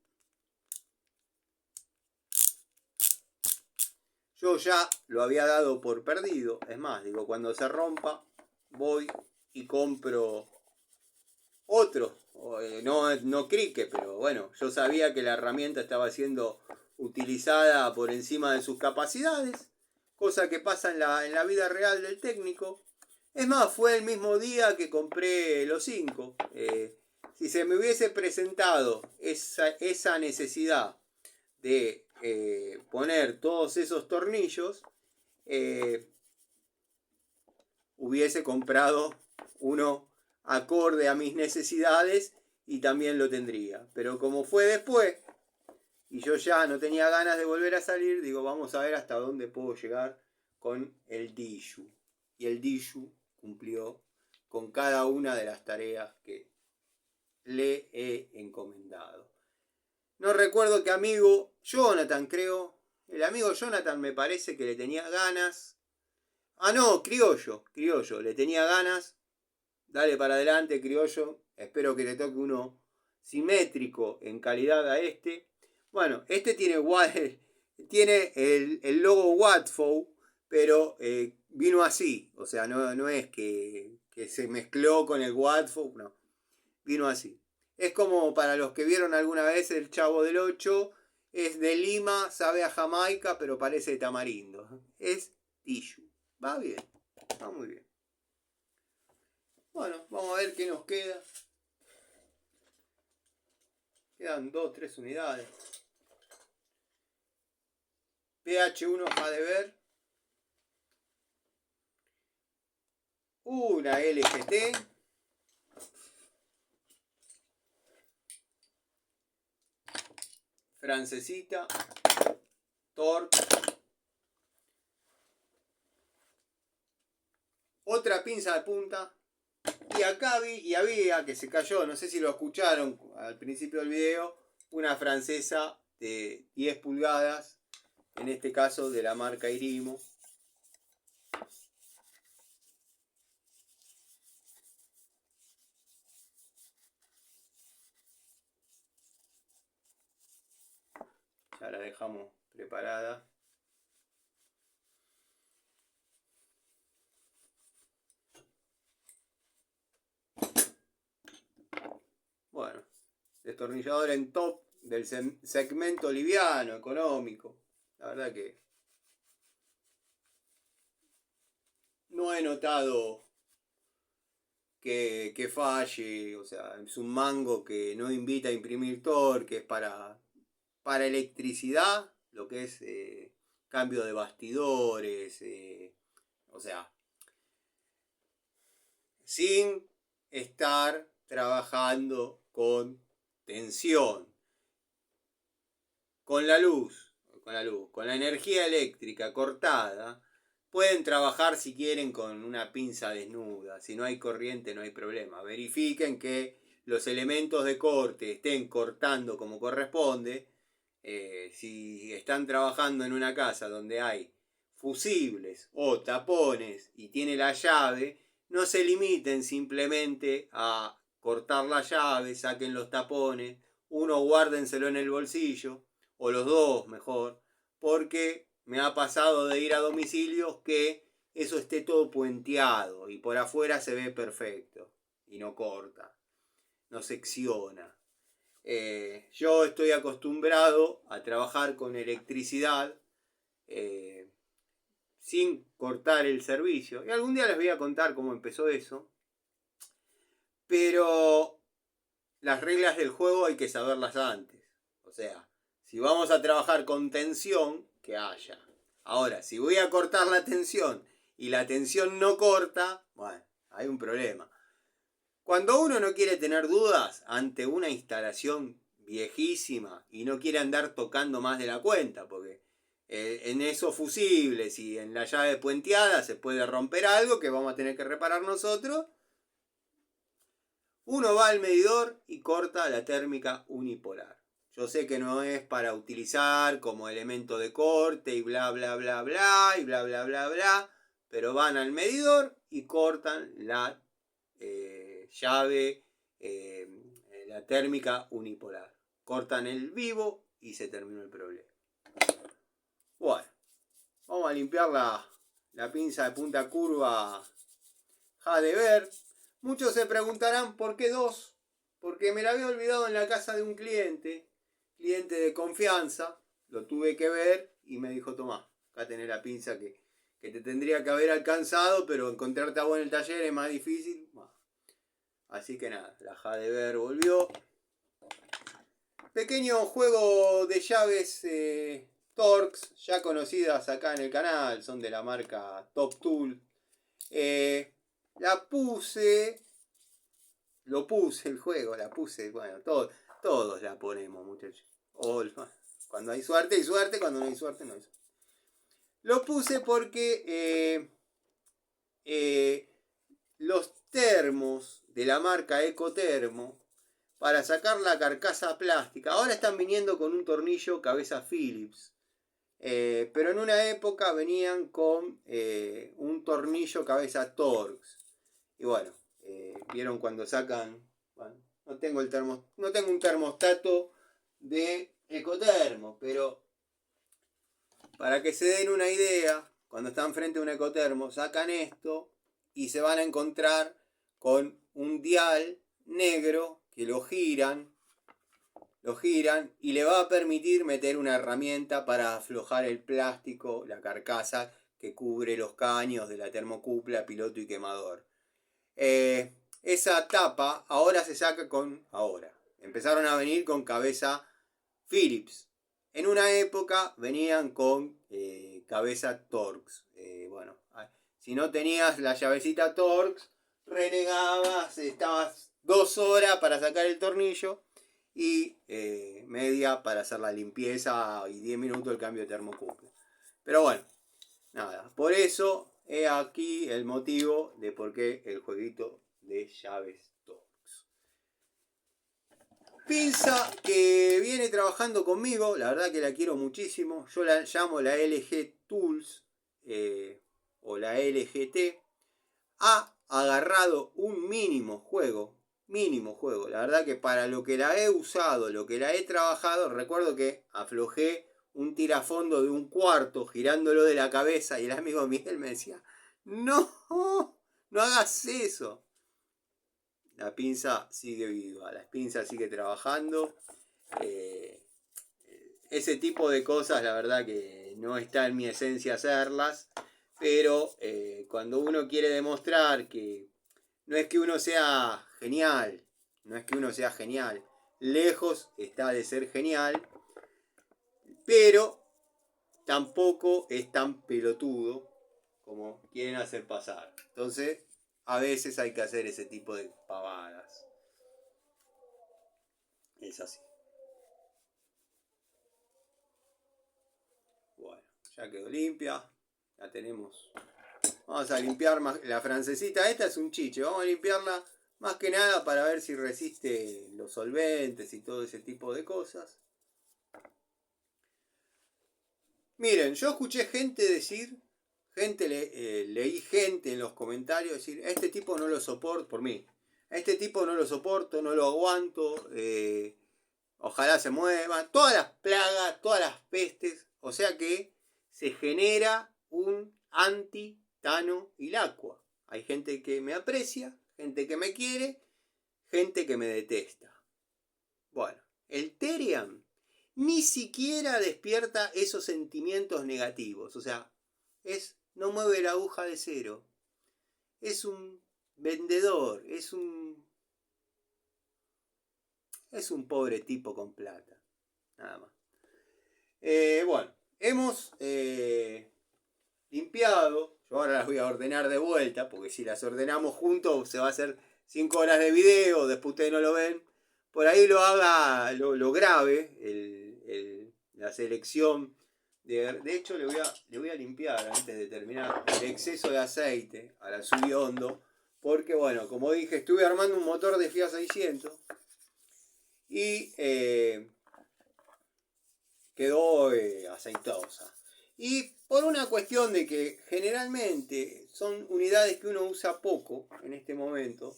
Yo ya lo había dado por perdido, es más, digo, cuando se rompa, voy y compro otro, no crique, pero bueno, yo sabía que la herramienta estaba siendo utilizada por encima de sus capacidades, cosa que pasa en la vida real del técnico. Es más, fue el mismo día que compré los 5. Si se me hubiese presentado esa necesidad de poner todos esos tornillos, hubiese comprado uno acorde a mis necesidades y también lo tendría. Pero como fue después y yo ya no tenía ganas de volver a salir, digo, vamos a ver hasta dónde puedo llegar con el Diju. Y el Diju cumplió con cada una de las tareas que le he encomendado. No recuerdo qué amigo, Jonathan creo, el amigo Jonathan me parece que le tenía ganas. Ah, no, Criollo, le tenía ganas. Dale para adelante, Criollo. Espero que le toque uno simétrico en calidad a este. Bueno, este tiene el logo Watfo, pero vino así. O sea, no es que se mezcló con el Watfo, no. Vino así. Es como para los que vieron alguna vez El Chavo del 8. Es de Lima, sabe a Jamaica, pero parece de tamarindo. Es Diju. Va bien, va muy bien. Bueno, vamos a ver qué nos queda. Quedan 2 o 3 unidades. PH1 Hadever. Una LGT. Francesita. Torque. Otra pinza de punta. Y acá había que se cayó, no sé si lo escucharon al principio del video, una francesa de 10 pulgadas, en este caso de la marca Irimo. Ya la dejamos preparada. Bueno, destornillador en top del segmento liviano, económico. La verdad que no he notado que falle. O sea, es un mango que no invita a imprimir torque, es para electricidad, lo que es cambio de bastidores, O sea, sin estar trabajando con tensión, con la luz, con la energía eléctrica cortada. Pueden trabajar si quieren con una pinza desnuda. Si no hay corriente no hay problema. Verifiquen que los elementos de corte estén cortando como corresponde. Si están trabajando en una casa donde hay fusibles o tapones y tiene la llave, no se limiten simplemente a cortar la llave, saquen los tapones, uno guárdenselo en el bolsillo, o los dos mejor, porque me ha pasado de ir a domicilios que eso esté todo puenteado y por afuera se ve perfecto y no corta, no secciona. Yo estoy acostumbrado a trabajar con electricidad sin cortar el servicio. Y algún día les voy a contar cómo empezó eso. Pero las reglas del juego hay que saberlas antes. O sea, si vamos a trabajar con tensión, que haya. Ahora, si voy a cortar la tensión y la tensión no corta, bueno, hay un problema. Cuando uno no quiere tener dudas ante una instalación viejísima y no quiere andar tocando más de la cuenta, porque en esos fusibles y en la llave puenteada se puede romper algo que vamos a tener que reparar nosotros, uno va al medidor y corta la térmica unipolar. Yo sé que no es para utilizar como elemento de corte y bla bla bla bla y bla bla bla bla, pero van al medidor y cortan la llave, la térmica unipolar. Cortan el vivo y se terminó el problema. Bueno, vamos a limpiar la pinza de punta curva Jadever. Muchos se preguntarán por qué dos. Porque me la había olvidado en la casa de un cliente de confianza. Lo tuve que ver y me dijo, tomá, acá tenés la pinza que te tendría que haber alcanzado, pero encontrarte a vos en el taller es más difícil. Así que nada, la Jadever volvió. Pequeño juego de llaves Torx, ya conocidas acá en el canal, son de la marca Top Tool. La puse, lo puse el juego, la puse, bueno, todos la ponemos, muchachos. Cuando hay suerte, cuando no hay suerte, no hay suerte. Lo puse porque los termos de la marca Ecotermo, para sacar la carcasa plástica, ahora están viniendo con un tornillo cabeza Phillips. Pero en una época venían con un tornillo cabeza Torx. Y bueno, vieron cuando sacan. Bueno, no tengo un termostato de Ecotermo, pero para que se den una idea, cuando están frente a un Ecotermo, sacan esto y se van a encontrar con un dial negro que lo giran y le va a permitir meter una herramienta para aflojar el plástico, la carcasa que cubre los caños de la termocupla, piloto y quemador. Esa tapa ahora se saca empezaron a venir con cabeza Phillips. En una época venían con cabeza Torx. Bueno, si no tenías la llavecita Torx, renegabas, estabas 2 horas para sacar el tornillo y media para hacer la limpieza y 10 minutos el cambio de termocupla. Pero bueno, nada, por eso he aquí el motivo de por qué el jueguito de llaves Torx. Pinza que viene trabajando conmigo, la verdad que la quiero muchísimo. Yo la llamo la LG Tools o la LGT. Ha agarrado un mínimo juego. La verdad que para lo que la he usado, lo que la he trabajado, recuerdo que aflojé un tirafondo de 1/4 girándolo de la cabeza y el amigo Miguel me decía, no hagas eso. La pinza sigue viva, la pinza sigue trabajando. Ese tipo de cosas, la verdad que no está en mi esencia hacerlas, pero cuando uno quiere demostrar que no es que uno sea genial, lejos está de ser genial, pero tampoco es tan pelotudo como quieren hacer pasar. Entonces, a veces hay que hacer ese tipo de pavadas. Es así. Bueno, ya quedó limpia. La tenemos. Vamos a limpiar más. La francesita esta es un chiche. Vamos a limpiarla más que nada para ver si resiste los solventes y todo ese tipo de cosas. Miren, yo escuché gente decir, leí gente en los comentarios decir, este tipo no lo soporto, por mí, este tipo no lo soporto, no lo aguanto, ojalá se mueva, todas las plagas, todas las pestes, o sea que se genera un anti-Tano y Lacua. Hay gente que me aprecia, gente que me quiere, gente que me detesta. Bueno, el Therian ni siquiera despierta esos sentimientos negativos. O sea, no mueve la aguja de cero. Es un vendedor, es un pobre tipo con plata. Nada más. Bueno, hemos limpiado. Yo ahora las voy a ordenar de vuelta, porque si las ordenamos juntos se va a hacer 5 horas de video, después ustedes no lo ven. Por ahí lo grabe la selección. De hecho, le voy a limpiar antes de terminar el exceso de aceite a la Subiondo. Porque, bueno, como dije, estuve armando un motor de Fiat 600 y quedó aceitosa. Y por una cuestión de que generalmente son unidades que uno usa poco en este momento,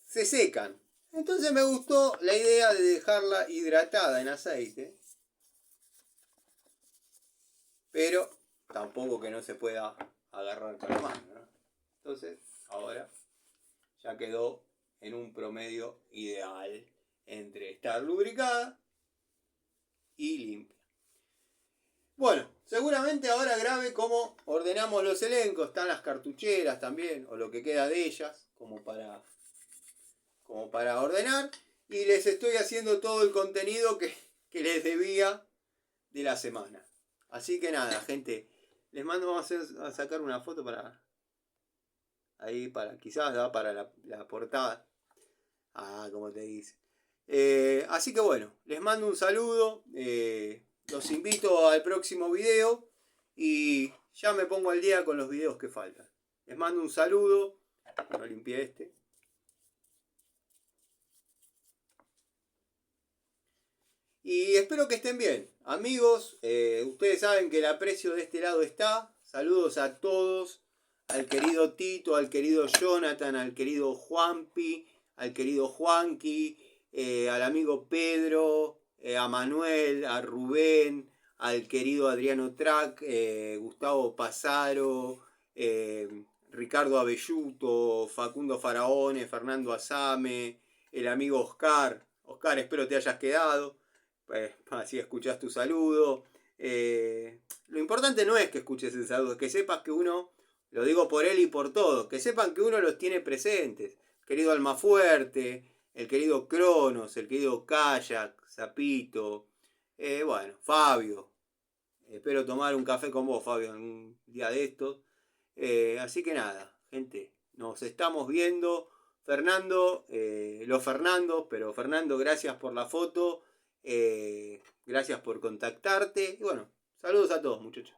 se secan. Entonces me gustó la idea de dejarla hidratada en aceite, pero tampoco que no se pueda agarrar con la mano, ¿no? Entonces ahora ya quedó en un promedio ideal entre estar lubricada y limpia. Bueno, seguramente ahora grabe cómo ordenamos los elencos. Están las cartucheras también, o lo que queda de ellas, como para ordenar. Y les estoy haciendo todo el contenido que les debía de la semana. Así que nada, gente. Les mando, vamos a sacar una foto para... Ahí, quizás da para la portada. Ah, como te dice. Así que bueno, les mando un saludo. Los invito al próximo video. Y ya me pongo al día con los videos que faltan. Les mando un saludo. No limpié este. Y espero que estén bien. Amigos, ustedes saben que el aprecio de este lado está. Saludos a todos. Al querido Tito, al querido Jonathan, al querido Juanpi, al querido Juanqui, al amigo Pedro, a Manuel, a Rubén, al querido Adriano Trac, Gustavo Pasaro, Ricardo Abelluto, Facundo Faraone, Fernando Azame, el amigo Oscar. Oscar, espero te hayas quedado. Así escuchás tu saludo. Lo importante no es que escuches el saludo, es que sepas que uno, lo digo por él y por todos, que sepan que uno los tiene presentes. El querido Almafuerte, el querido Cronos, el querido Kayak, Zapito, bueno, Fabio. Espero tomar un café con vos, Fabio, en un día de estos. Así que nada, gente, nos estamos viendo. Fernando, pero Fernando, gracias por la foto. Gracias por contactarte. Y bueno, saludos a todos, muchachos.